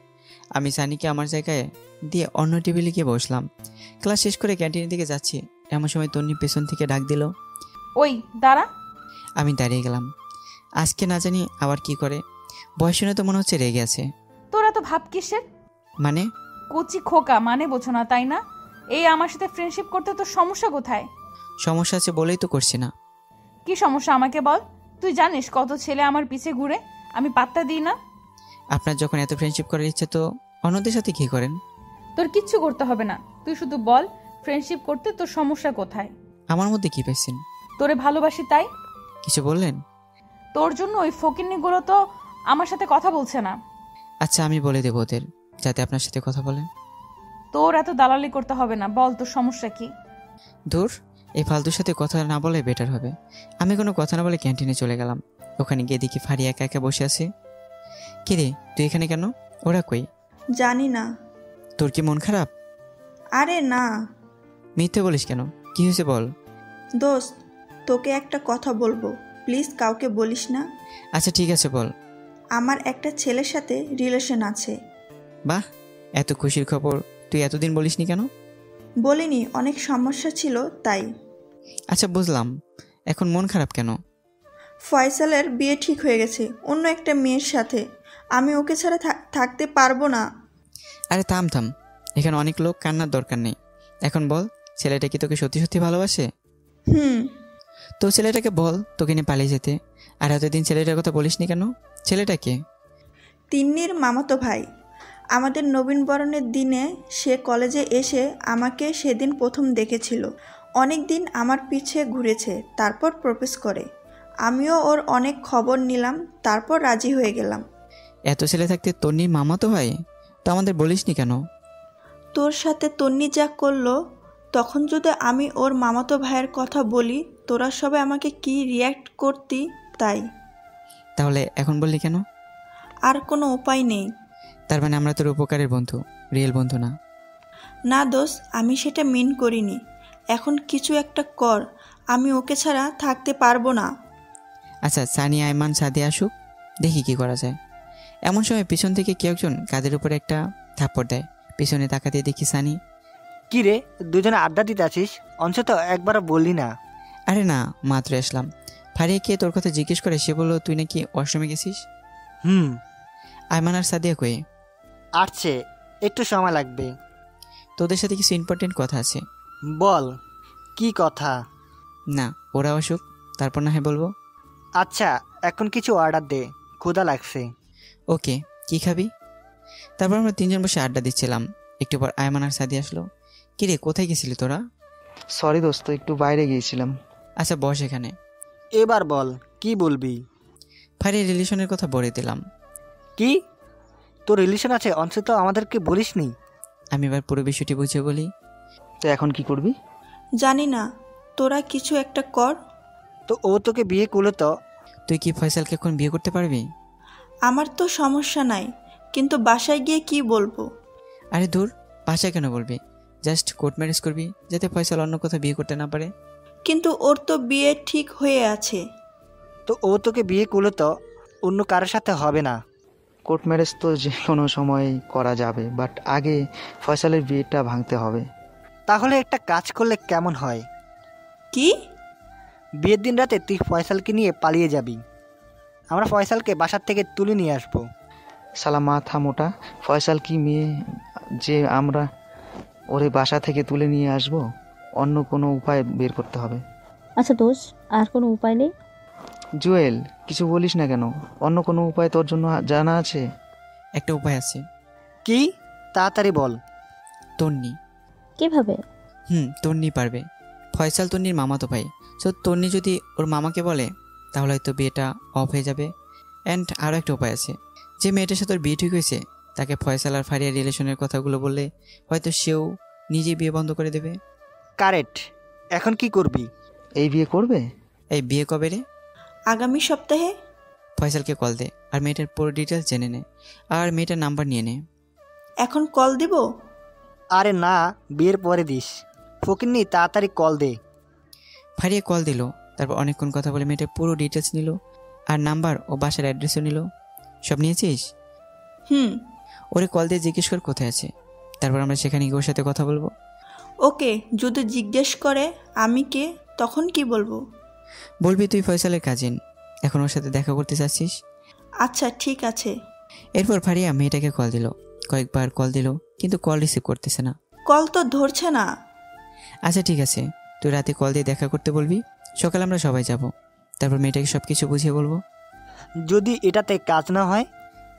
আমি সানিকে আমার জায়গায় দিয়ে অন্য টেবিলে গিয়ে বসলাম। ক্লাস শেষ করে ক্যান্টিনের দিকে যাচ্ছি, এমন সময় তন্নি পেছন থেকে ডাক দিল, ওই দাঁড়া। আমি দাঁড়িয়ে গেলাম। আজকে না জানি আবার কি করে, বয়স শুনে তো মনে হচ্ছে রেগে আছে। তোরা তো ভাব কিসের? মানে? কচি খোকা, মানে বোঝো না তাই না? এই আমার সাথে ফ্রেন্ডশিপ করতে তোর সমস্যা কোথায়? সমস্যা আছে বলেই তো করছি না। কি সমস্যা আমাকে বল। তুই জানিস কত ছেলে আমার পিছে ঘুরে, আমি পাত্তা দিই না। আপনার যখন এত ফ্রেন্ডশিপ করার ইচ্ছে তো অন্যদের সাথে কি করেন? তোর কিচ্ছু করতে হবে না, তুই শুধু বল ফ্রেন্ডশিপ করতে তোর সমস্যা কোথায়। আমার মধ্যে কি পেয়েছেন? তোরে ভালোবাসি তাই। কিছু বললেন? তোর জন্য ওই ফকিন্নিগুলো তো আমার সাথে কথা বলছে না। আচ্ছা আমি বলে দেবো ওদের যাতে আপনার সাথে কথা বলে। তোর এত দালালি করতে হবে না, বল তোর সমস্যা কি? দূর, এই ফালতুর সাথে কথা না বলে বেটার হবে। আমি কোনো কথা না বলে ক্যান্টিনে চলে গেলাম। ওখানে গিয়ে দেখি ফারি একা একা বসে আছে। কে রে, তুই এখানে কেন? ওরা কই? জানি না। তোর কি মন খারাপ? আরে না। মিথ্যে বলিস কেন? কি হয়েছে বল। দোস্ত, তোকে একটা কথা বলবো, প্লিজ কাউকে বলিস না। আচ্ছা ঠিক আছে বল। আমার একটা ছেলের সাথে রিলেশন আছে। বাহ, এত খুশির খবর তুই এতদিন বলিসনি কেন? বলিনি, অনেক সমস্যা ছিল তাই। আচ্ছা বুঝলাম, এখন মন খারাপ কেন? ফয়সালের বিয়ে ঠিক হয়ে গেছে অন্য একটা মেয়ের সাথে, আমি ওকে ছাড়া থাকতে পারবো না। আরে থাম থাম, এখানে অনেক লোক, কান্নার দরকার নেই। এখন বল, ছেলেটা কি তোকে সত্যি সত্যি ভালোবাসে? তো ছেলেটাকে বল তোকে নিয়ে পালিয়ে যেতে। আর এতদিন ছেলেটার কথা বলিসনি কেন? ছেলেটা কে? তিন্নির মামাতো ভাই। আমাদের নবীনবরণের দিনে সে কলেজে এসে আমাকে সেদিন প্রথম দেখেছিল। অনেক দিন আমার পিছে ঘুরেছে, তারপর প্রপোজ করে। আমিও ওর অনেক খবর নিলাম, তারপর রাজি হয়ে গেলাম। এত ছেলে থাকতে তন্নির মামাতো ভাই, তো আমাদের বলিসনি কেন? তোর সাথে তন্নি যা করলো, তখন যদি আমি ওর মামাতো ভাইয়ের কথা বলি তোরা সবাই আমাকে কি রিয়্যাক্ট করতি, তাই। তাহলে এখন বললি কেন? আর কোনো উপায় নেই। তার মানে আমরা তোর উপকারের বন্ধু, রিয়েল বন্ধু না? না দোষ, আমি সেটা মিন করিনি। এখন কিছু একটা কর, আমি ওকে ছাড়া থাকতে পারবো না। আচ্ছা সানি আইমান সাদি আসুক, দেখি কি করা যায়। এমন সময় পিছন থেকে কেউ একজন কাদের উপরে একটা থাপ্পড় দেয়। পিছনে তাকাতে দেখি সানি। কি রে, দুজনে আড্ডা দিতে আছিস? অন্তত একবারও বললি না। আরে না, মাত্র আসলাম। ফারিয়াকে তোর কথা জিজ্ঞেস করে সে বললো তুই নাকি ওয়াশরুমে গেছিস। আয়মান আর সাদিয়া কয়ে? আসছে, একটু সময় লাগবে। তোদের সাথে কিছু ইম্পর্টেন্ট কথা আছে। বল, কি কথা? না, ওরা অসুখ, তারপর না হয় বলবো। আচ্ছা, এখন কিছু অর্ডার দে, ক্ষুধা লাগছে। ওকে, কি খাবি? তারপর আমরা তিনজন বসে আড্ডা দিচ্ছিলাম। একটু পর আয়মান আর সাদিয়া আসলো। কিরে, কোথায় গেছিলি তোরা? সরি দোস্ত, একটু বাইরে গিয়েছিলাম। আচ্ছা বস এখানে। এবার বল, কি বলবি? ফারিয়া রিলেশনের কথা বলে দিলাম। কি, তোর রিলেশন আছে অন্তত আমাদেরকে বলিসনি? আমি এবার পুরো বিষয়টি বুঝে বলি। তো এখন কি করবি? জানি না, তোরা কিছু একটা কর। তো ও তোকে বিয়ে করলো তো? তুই কি ফয়সালকে এখন বিয়ে করতে পারবি? আমার তো সমস্যা নাই, কিন্তু বাসায় গিয়ে কি বলবো? আরে দূর, বাসায় কেন বলবি? জাস্ট কোর্ট ম্যারেজ করবি, যাতে ফয়সাল অন্য কোথাও বিয়ে করতে না পারে। কিন্তু ওর তো বিয়ে ঠিক হয়ে আছে। তো ও তোকে বিয়ে করলো তো, অন্য কারোর সাথে হবে না। কোর্ট ম্যারেজ তো যে কোনো সময় করা যাবে, বাট আগে ফয়সালের বিয়েটা ভাঙতে হবে। তাহলে একটা কাজ করলে কেমন হয়? কি? বিয়ের দিন রাতে তুই ফয়সালকে নিয়ে পালিয়ে যাবি, আমরা ফয়সালকে বাসার থেকে তুলে নিয়ে আসবো। শালা মাথা মোটা, ফয়সাল কি মেয়ে যে আমরা ওরে বাসা থেকে তুলে নিয়ে আসব? অন্য কোনো উপায় বের করতে হবে। আচ্ছা দোষ, আর কোনো উপায় নেই? জুয়েল, কিছু বলিস না কেন? অন্য কোনো উপায় তোর জন্য জানা আছে? একটা উপায় আছে। কি? তাড়াতাড়ি বল। তন্নি। কিভাবে? তন্নি পারবে। ফয়সাল তন্নির মামাতো ভাই, সো তন্নি যদি ওর মামাকে বলে তাহলে হয়তো বিয়েটা অফ হয়ে যাবে। অ্যান্ড আরও একটা উপায় আছে, যে মেয়েটার সাথে ওর বিয়ে ঠিক হয়েছে তাকে ফয়সাল আর ফারিয়ার রিলেশনের কথাগুলো বললে হয়তো সেও নিজে বিয়ে বন্ধ করে দেবে। কারেক্ট। এখন কি করবি? এই বিয়ে করবে? এই বিয়ে কবে রে? আগামী সপ্তাহে। ফয়সালকে কল দে আর মেয়েটার পুরো ডিটেলস জেনে নে, আর মেয়েটার নাম্বার নিয়ে নে। এখন কল দিব? আরে না, বিয়ের পরে দিস। ফকিন্নি, তাড়াতাড়ি কল দে। ফারিয়া কল দিল, তারপর অনেকক্ষণ কথা বলে মেয়েটার পুরো ডিটেলস নিল, আর নাম্বার ও বাসার অ্যাড্রেসও নিল। সব নিয়েছিস? ওরে কল দিয়ে জিজ্ঞেস কর কোথায় আছে, তারপর আমরা সেখানে গিয়ে ওর সাথে কথা বলবো। ওকে, যদি জিজ্ঞেস করে আমি কে, তখন কি বলবো? বলবি তুই ফয়সালের কাজিন, এখন ওর সাথে দেখা করতে চাচ্ছিস। আচ্ছা ঠিক আছে। এরপর ফারিয়া মেয়েটাকে কল দিল, কয়েকবার কল দিল কিন্তু কল রিসিভ করতেছে না। কল তো ধরছে না। আচ্ছা ঠিক আছে, তুই রাতে কল দিয়ে দেখা করতে বলবি, সকালে আমরা সবাই যাব, তারপর মেয়েটাকে সব কিছু বুঝিয়ে বলবো। যদি এটাতে কাজ না হয়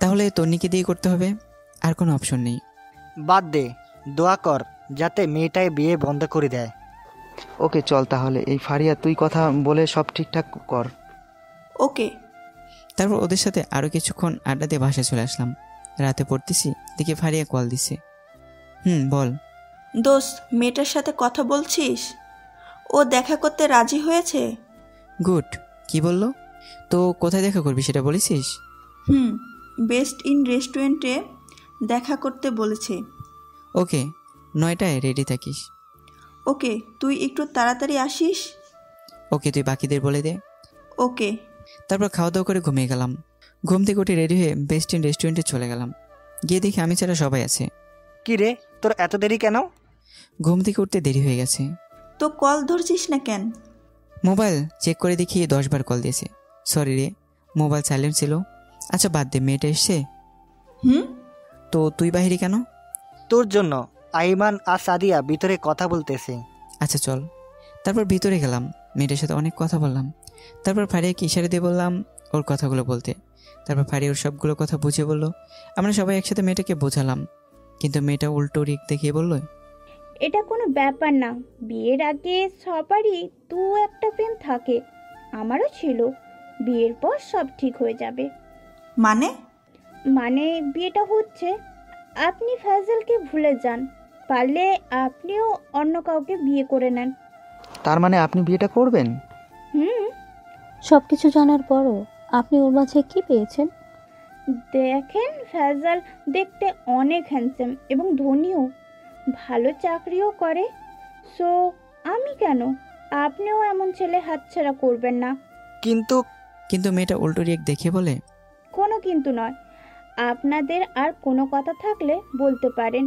তাহলে তন্নিকে দিয়ে করতে হবে, আর কোনো অপশন নেই। বাদ দে, দোয়া কর যাতে মেয়েটাই বিয়ে বন্ধ করে দেয়। ওকে চল তাহলে, এই ফারিয়া তুই কথা বলে সব ঠিকঠাক কর। ওকে। তারপর ওদের সাথে আরও কিছুক্ষণ আড্ডা দিয়ে বাসায় চলে আসলাম। রাতে পড়তেছি, দেখে ফারিয়া কল দিছে। বল। দোস্ত, মেয়েটার সাথে কথা বলছিস? ও দেখা করতে রাজি হয়েছে। গুড। কি বললো? তো কোথায় দেখা করবি সেটা বলেছিস? বেস্ট ইন রেস্টুরেন্টে দেখা করতে বলেছে। ওকে, 9টায় রেডি থাকিস। ওকে, তুই একটু তাড়াতাড়ি আসিস। ওকে, তুই বাকিদের বলে দে। ওকে। তারপর খাওয়া দাওয়া করে ঘুমিয়ে গেলাম। ঘুম থেকে উঠে রেডি হয়ে বেস্ট ইন রেস্টুরেন্টে চলে গেলাম। গিয়ে দেখি আমি ছাড়া সবাই আছে। কি রে, তোর এত দেরি কেন? ঘুম থেকে উঠতে দেরি হয়ে গেছে। তো কল ধরছিস না কেন? মোবাইল চেক করে দেখি 10 বার কল দিয়েছে। সরি রে, মোবাইল সাইলেন্ট ছিল। আচ্ছা বাদ দে, মেয়েটা এসছে। তো তুই বাহিরে কেন? তোর জন্য। আইমান আর সাদিয়া ভিতরে কথা বলতেছে। আচ্ছা চল। তারপর ভিতরে গেলাম, মেয়েটার সাথে অনেক কথা বললাম। তারপর ফারিয়াকে ইশারা দিয়ে বললাম ওর কথাগুলো বলতে। তারপর ফারিয়া ওর সবগুলো কথা বুঝে বলল। আমরা সবাই একসাথে মেয়েটাকে বোঝালাম, কিন্তু মেয়েটা উল্টো রিক দেখিয়ে বলল, এটা কোনো ব্যাপার না, বিয়ের আগে সবারই দু একটা প্রেম থাকে, আমারও ছিল, বিয়ের পর সব ঠিক হয়ে যাবে। মানে বিয়েটা হচ্ছে, আপনি ফয়সালকে ভুলে যান, পারলে আপনিও অন্য কাউকে বিয়ে করে নেন। তার মানে আপনি বিয়েটা করবেন? সব কিছু জানার পরও আপনি ওর মাঝে কি পেয়েছেন? দেখেন, ফয়সাল দেখতে অনেক হ্যান্ডসাম এবং ধনীও, ভালো চাকরিও করে। সো আমি কেন, আপনিও এমন ছেলে হাতছাড়া করবেন না। কিন্তু মেয়েটা উল্টো রিক দেখিয়ে বলে, কোনো কিন্তু নয়, আপনাদের আর কোনো কথা থাকলে বলতে পারেন।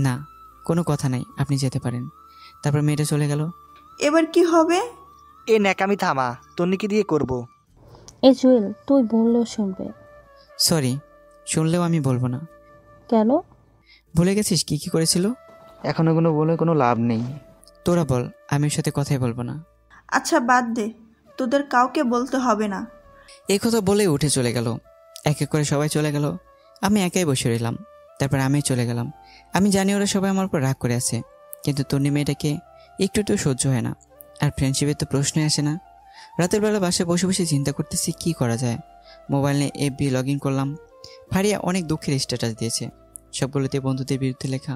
না, কোনো কথা নাই, আপনি যেতে পারেন। তারপর মেয়েটা চলে গেল। এবার কি হবে? এ ন্যাকামি থামা, তন্নিকে দিয়ে করব। এ জুয়েল, তুই বললেও শুনবে। সরি, শুনলেও আমি বলবো না। কেন? ভুলে গেছিস কি কি করেছিল? এখন এগুলো বলে কোনো লাভ নেই। তোরা বল, আমি ওর সাথে কথাই বলবো না। আচ্ছা বাদ দে, তোদের কাউকে বলতে হবে না। এই কথা বলে উঠে চলে গেল। এক এক করে সবাই চলে গেল, আমি একাই বসে রইলাম। তারপর আমি চলে গেলাম। আমি জানি ওরা সবাই আমার উপর রাগ করে আছে, কিন্তু তন্নি মেয়েটাকে একটু একটু সহ্য হয় না, আর ফ্রেন্ডশিপের তো প্রশ্নই আসে না। রাতের বেলা বাসায় বসে বসে চিন্তা করতেছি কি করা যায়। মোবাইল নিয়ে FB লগ ইন করলাম। ফারিয়া অনেক দুঃখের স্ট্যাটাস দিয়েছে, সবগুলোতে বন্ধুদের বিরুদ্ধে লেখা।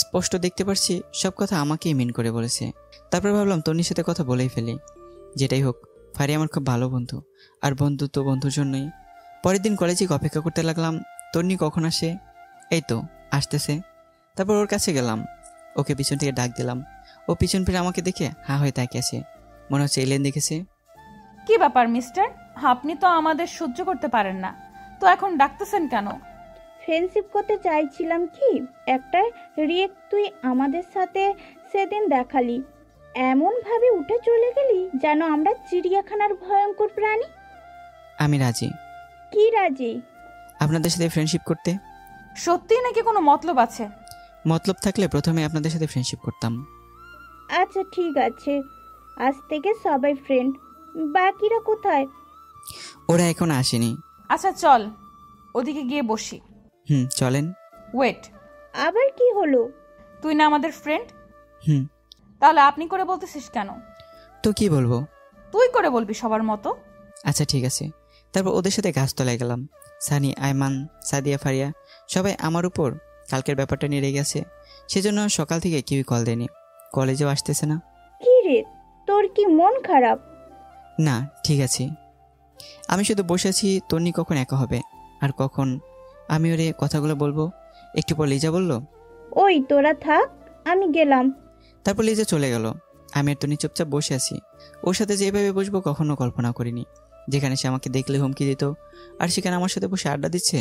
স্পষ্ট দেখতে পারছি সব কথা আমাকেই মিন করে বলেছে। তারপর ভাবলাম তন্নির সাথে কথা বলেই ফেলি। যেটাই হোক, ফারিয়া আমার খুব ভালো বন্ধু, আর বন্ধু তো বন্ধুর জন্যই। পরের দিন কলেজে অপেক্ষা করতে লাগলাম তন্নি কখন আসে। এই তো আসতেছে। তারপর ওর কাছে গেলাম, ওকে পিছন থেকে ডাক দিলাম। ও পিছন ফিরে আমাকে দেখে হা হয়ে তাকিয়ে আছে, মনে হচ্ছে এলেন দেখেছে। কি ব্যাপার মিস্টার, আপনি তো আমাদের সহ্য করতে পারেন না, তো এখন ডাকতেছেন কেন? ফ্রেন্ডশিপ করতে চাইছিলাম কি, একটা রিয়েক্ট তুই আমাদের সাথে সেদিন দেখালি, এমন ভাবে উঠে চলে গেলি যেন আমরা চিড়িয়াখানার ভয়ঙ্কর প্রাণী। আমি রাজি। কি রাজি? আপনাদের সাথে ফ্রেন্ডশিপ করতে। সত্যি নাকি কোনো মতলব আছে? মতলব থাকলে প্রথমে আপনাদের সাথে ফ্রেন্ডশিপ করতাম। আচ্ছা ঠিক আছে, আজ থেকে সবাই ফ্রেন্ড। বাকিরা কোথায়? ওরা এখন আসেনি। আচ্ছা চল ওদিকে গিয়ে বসি। চলেন। ওয়েট, আবার কি হলো? তুই না আমাদের ফ্রেন্ড, হুম। তাহলে আপনি করে বলতেছিস কেন? তো কি বলবো? তুই করে বলবি সবার মতো। আচ্ছা ঠিক আছে। তারপর ওদের সাথে গাছতলায় গেলাম। সানি, আয়মান, সাদিয়া, ফারিয়া সবাই আমার উপর কালকের ব্যাপারটা নিয়ে রেগে গেছে, সেজন্য সকাল থেকে কেউই কল দেয়নি। কলেজেও আসতেছে না। কি রে, তোর কি মন খারাপ? না, ঠিক আছে। আমি শুধু বসে আছি, তন্নি কখন একা হবে আর কখন আমি ওরে কথাগুলো বলবো। একটু পর লিজা বলল, ওই তোরা থাক, আমি গেলাম। তারপর লিজা চলে গেল। আমি আর তন্নি চুপচাপ বসে আছি। ওর সাথে যেভাবে বসবো কখনো কল্পনা করিনি। যেখানে সে আমাকে দেখলে হুমকি দিত, আর সেখানে আমার সাথে বসে আড্ডা দিচ্ছে।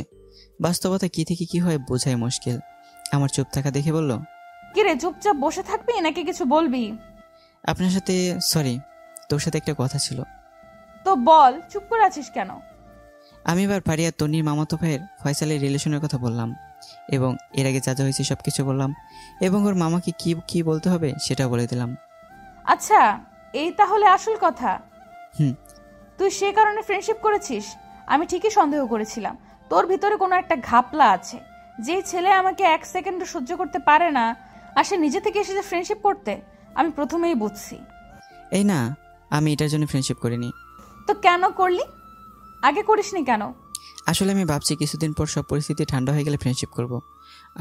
বাস্তবতা কি থেকে কি হয় বোঝাই মুশকিল। আমার চুপ থাকা দেখে বলল, কি রে, চুপচাপ বসে থাকবি নাকি কিছু বলবি? আপনার সাথে, সরি, তোর সাথে একটা কথা ছিল। তো বল, চুপ করে আছিস কেন? আমি এবার ফারিয়া তন্নির মামাতো ভাইয়ের ফয়সালের রিলেশনের কথা বললাম, এবং এর আগে যা যা হয়েছে সব কিছু বললাম, এবং ওর মামাকে কি কি বলতে হবে সেটা বলে দিলাম। আচ্ছা, এই তাহলে আসল কথা? হুম। তুই সে কারণে ফ্রেন্ডশিপ করেছিস? আমি ঠিকই সন্দেহ করেছিলাম তোর ভিতরে কোনো একটা ঘাপলা আছে। যে ছেলে আমাকে এক সেকেন্ডও সহ্য করতে পারে না, আর সে নিজে থেকে এসেছে ফ্রেন্ডশিপ করতে, আমি প্রথমেই বুঝছি। এই না, আমি এটার জন্য ফ্রেন্ডশিপ করিনি। তো কেন করলি? আগে করিসনি কেন? আসলে আমি ভাবছি কিছুদিন পর সব পরিস্থিতি ঠান্ডা হয়ে গেলে ফ্রেন্ডশিপ করব।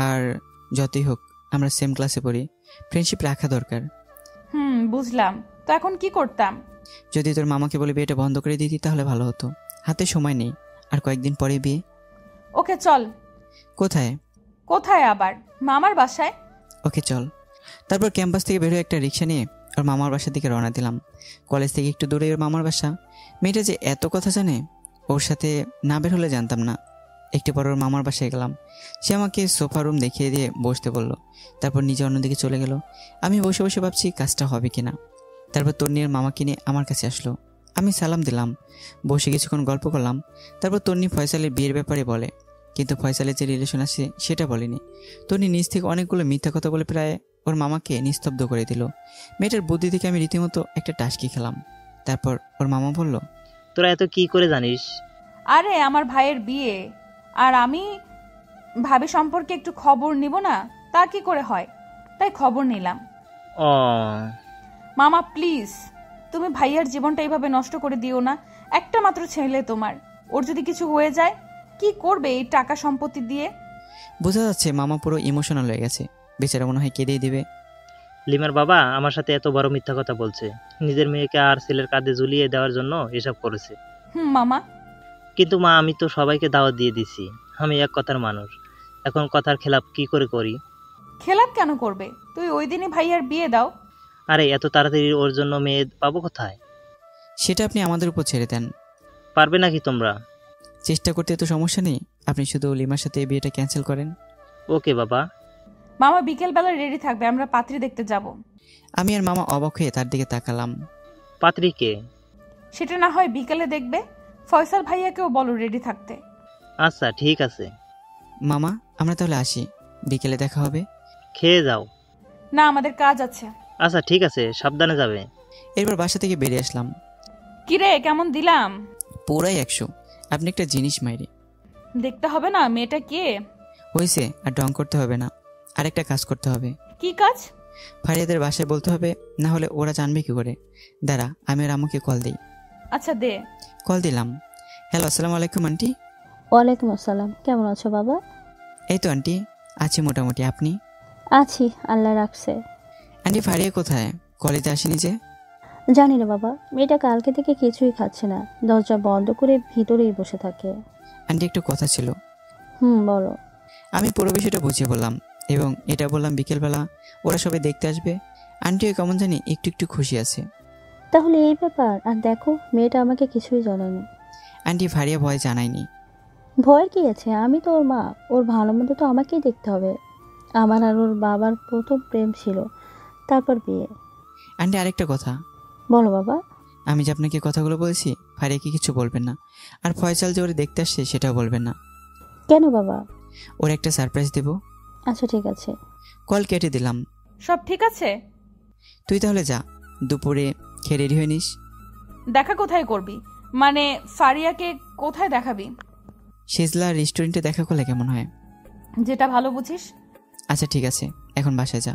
আর যতই হোক আমরা সেম ক্লাসে পড়ি, ফ্রেন্ডশিপ রাখা দরকার। বুঝলাম। তো এখন কি করতাম? যদি তোর মামাকে বলে বিয়েটা বন্ধ করে দিতি তাহলে ভালো হতো। হাতে সময় নেই, আর কয়েকদিন পরে বিয়ে। ওকে চল। কোথায়? কোথায় আবার? মামার বাসায়। ওকে চল। তারপর ক্যাম্পাস থেকে বের হয়ে একটা রিক্সা নিয়ে ওর মামার বাসার দিকে রওনা দিলাম। কলেজ থেকে একটু দূরে ওর মামার বাসা। মেয়েটা যে এত কথা জানে, ওর সাথে না বের হলে জানতাম না। একটু পর ওর মামার বাসায় গেলাম। সে আমাকে সোফা রুম দেখিয়ে দিয়ে বসতে বললো। তারপর নিজে অন্যদিকে চলে গেল। আমি বসে বসে ভাবছি কাজটা হবে কিনা। তারপর তন্নির মামাকে নিয়ে আমার কাছে আসলো। আমি সালাম দিলাম, বসে কিছুক্ষণ গল্প করলাম। তারপর তন্নি ফয়সালের বিয়ের ব্যাপারে বলে, কিন্তু ফয়সালের যে রিলেশন আছে সেটা বলেনি। তন্নি নিজ থেকে অনেকগুলো মিথ্যা কথা বলে প্রায় ওর মামাকে নিস্তব্ধ করে দিল। মেয়েটার বুদ্ধি থেকে আমি রীতিমতো একটা টাসকি খেলাম। তারপর ওর মামা বলল, তোরা এত কি করে জানিস? আরে আমার ভাইয়ের বিয়ে, আর আমি ভাবি সম্পর্কে একটু খবর নিব না, তা কি করে হয়, তাই খবর নিলাম। ও মামা প্লিজ, তুমি ভাইয়ার জীবনটা এইভাবে নষ্ট করে দিও না। একটা মাত্র ছেলে তোমার, ওর যদি কিছু হয়ে যায় কি করবে এই টাকা সম্পত্তি দিয়ে? বোঝা যাচ্ছে মামা পুরো ইমোশনাল হয়ে গেছে। বেচারা মনে হয় কেঁদেই দিবে। লিমার বাবা আমার সাথে এত বড় মিথ্যা কথা বলছে, নিজের মেয়েকে আর ছেলের কাঁধে ঝুলিয়ে দেওয়ার জন্য এসব করেছে। মামা। কিন্তু মা, আমি তো সবাইকে দাওয়াত দিয়ে দিছি। আমি এক কথার মানুষ, এখন কথার খেলাপ কি করে করি? খেলাপ কেন করবে? তুই ওই দিনই ভাইয়ার বিয়ে দাও। আরে এত তাড়াতাড়ি ওর জন্য মেয়ে পাবো কোথায়? সেটা আপনি আমাদের উপর ছেড়ে দেন। পারবে নাকি তোমরা? চেষ্টা করতে তো সমস্যা নেই, আপনি শুধু লিমার সাথে এই বিয়েটা ক্যান্সেল করেন। ওকে বাবা। মামা বিকেল বেলা রেডি থাকবে, আমরা পাত্রী দেখতে যাব। আমি আর মামা অবাক হয়ে তার দিকে তাকালাম। পাত্রীকে? সেটা না হয় বিকেলে দেখবে। ফয়সাল ভাইয়াকেও বলো রেডি থাকতে। আচ্ছা ঠিক আছে। মামা আমরা তাহলে আসি, বিকেলে দেখা হবে। খেয়ে যাও। না, আমাদের কাজ আছে। আচ্ছা ঠিক আছে, সাবধানে যাবে। এরপর বাসা থেকে বেরিয়ে আসলাম। কিরে, কেমন দিলাম? পুরাই 100। আপনি একটা জিনিস মাইরি। দেখতে হবে না মেয়েটা কে? হয়েছে, আর ডং করতে হবে না। আরেকটা কাজ করতে হবে। কি কাজ? ফারিয়াদের বাসায় বলতে হবে, না হলে ওরা জানবে কি করে। দাঁড়া, আমি ওর আম্মুকে কল দিই। আচ্ছা দে। কল দিলাম। হ্যালো, আসসালামু আলাইকুম আন্টি। ওয়ালাইকুম আসসালাম, কেমন আছো বাবা? এই তো আন্টি, আছি মোটামুটি। আপনি? আছি, আল্লাহ রাখছে। আন্টি ফারিয়া কোথায়? কলেজে আসেনি যে? জানি না বাবা, মেয়েটা কালকে থেকে কিছুই খাচ্ছে না, দরজা বন্ধ করে ভিতরেই বসে থাকে। আন্টি একটু কথা ছিল। বলো। আমি পুরো বিষয়টা বুঝিয়ে বললাম এবং এটা বললাম বিকেলবেলা ওরা সবাই দেখতে আসবে। আন্টিও কেমন জানি একটু একটু খুশি আছে। তাহলে এই ব্যাপার। আর দেখো, মেয়েটা আমাকে কিছুই জানায়নি। আন্টি ফারিয়া ভয় জানায়নি। ভয়ের কি আছে? আমি তো ওর মা, ওর ভালো মন্দ তো আমাকেই দেখতে হবে। আমার আর ওর বাবার প্রথম প্রেম ছিল, তারপর বিয়ে। আন্টি আরেকটা কথা। বলো বাবা। আমি যে আপনাকে কথাগুলো বলছি, ফারিয়াকে কিছু বলবেন না। আর ফয়সাল যে ওরা দেখতে আসছে সেটাও বলবেন না। কেন বাবা? ওর একটা সারপ্রাইজ দেব। আচ্ছা ঠিক আছে। কল কেটে দিলাম। সব ঠিক আছে? তুই তাহলে যা, দুপুরে খেয়ে রেডি হয়ে নিস। দেখা কোথায় করবি? মানে ফারিয়াকে কোথায় দেখাবি? শেজলা রেস্টুরেন্টে দেখা করলে কেমন হয়? যেটা ভালো বুঝিস। আচ্ছা ঠিক আছে, এখন বাসায় যা।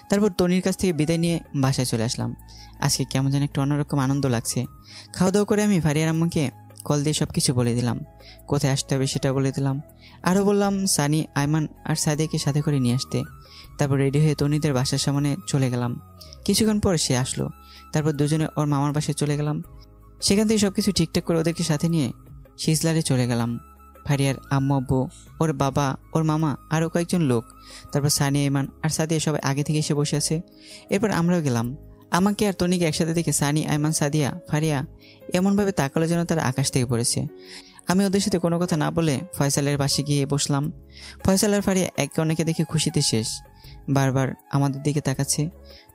তারপর তনির কাছ থেকে বিদায় নিয়ে বাসায় চলে আসলাম। আজকে কেমন যেন একটু অন্যরকম আনন্দ লাগছে। খাওয়া দাওয়া করে আমি ফারিয়ার আম্মুকে কল দিয়ে সব কিছু বলে দিলাম। কোথায় আসতে হবে সেটা বলে দিলাম। আরও বললাম সানি, আয়মান আর সাদিয়াকে সাথে করে নিয়ে আসতে। তারপর রেডি হয়ে তনিদের বাসার সামনে চলে গেলাম। কিছুক্ষণ পর সে আসলো। তারপর দুজনে ওর মামার বাসায় চলে গেলাম। সেখান থেকে সব কিছু ঠিকঠাক করে ওদেরকে সাথে নিয়ে সিজলারে চলে গেলাম। ফারিয়ার আম্মু আব্বু, ওর বাবা, ওর মামা, আরও কয়েকজন লোক, তারপর সানি, আয়মান আর সাদিয়া সবাই আগে থেকে এসে বসে আছে। এরপর আমরাও গেলাম। আমাকে আর তনিকে একসাথে দেখে সানি, আয়মান, সাদিয়া, ফারিয়া এমনভাবে তাকালো যেন তারা আকাশ থেকে পড়েছে। আমি ওদের সাথে কোনো কথা না বলে ফয়সালের পাশে গিয়ে বসলাম। ফয়সাল আর ফারিয়া একে অনেকে দেখে খুশিতে শেষ, বারবার আমাদের দিকে তাকাচ্ছে।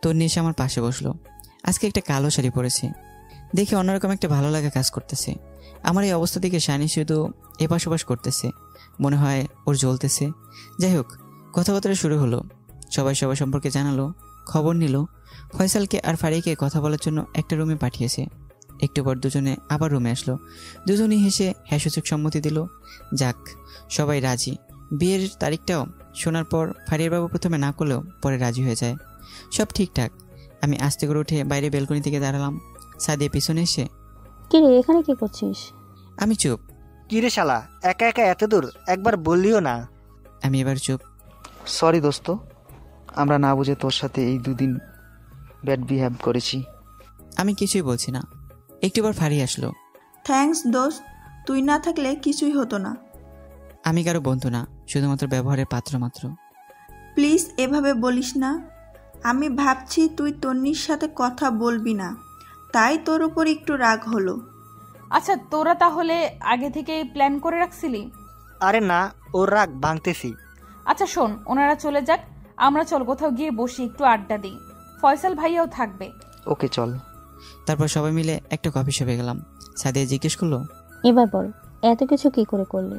তন্নি এসে আমার পাশে বসলো। আজকে একটা কালো শাড়ি পরেছে, দেখে অন্যরকম একটা ভালো লাগা কাজ করতেছে। আমার এই অবস্থা দেখে শানি শুধু এপাশ ওপাশ করতেছে, মনে হয় ওর জ্বলতেছে। যাই হোক, কথাবার্তা শুরু হলো। সবাই সবার সম্পর্কে জানালো, খবর নিল। ফয়সালকে আর ফারিয়াকে কথা বলার জন্য একটা রুমে পাঠিয়েছে। একটু পর দুজনে আবার রুমে আসলো। দুজনেই হেসে হ্যাঁসূচক সম্মতি দিল। যাক, সবাই রাজি। বিয়ের তারিখটাও শোনার পর ফারিয়ার বাবু প্রথমে না করলেও পরে রাজি হয়ে যায়। সব ঠিকঠাক। আমি আস্তে করে উঠে বাইরে বেলকনি থেকে দাঁড়ালাম। সাদিয়া পিছনে এসে, কিরে এখানে কি করছিস? আমি চুপ। কিরে শালা, একা একা এত দূর একবার বললিও না। আমি এবার চুপ। সরি দোস্ত, আমরা না বুঝে তোর সাথে এই দুদিন ব্যাড বিহেভ করেছি। আমি কিছুই বলছি না। একটু পর ফারিয়া আসলো। থ্যাঙ্কস দোস্ত, তুই না থাকলে কিছুই হতো না। আমি কারো বন্ধু না, শুধুমাত্র ব্যবহারের পাত্র মাত্র। প্লিজ এভাবে বলিস না। আমি ভাবছি তুই তন্নির সাথে কথা বলবি না, তাই তোর উপর একটু রাগ হলো। আচ্ছা, তোরা তাহলে আগে থেকে প্ল্যান করে রাখছিলি? আরে না, ওর রাগ ভাঙতেছি। আচ্ছা শোন, ওনারা চলে যাক, আমরা চল কোথাও গিয়ে বসি, একটু আড্ডা দিই। ফয়সাল ভাইয়াও থাকবে। ওকে চল। তারপর সবাই মিলে একটা কফি শপে গেলাম। সাদিয়া জিজ্ঞেস করলো, এবার বল, এত কিছু কি করে করলি?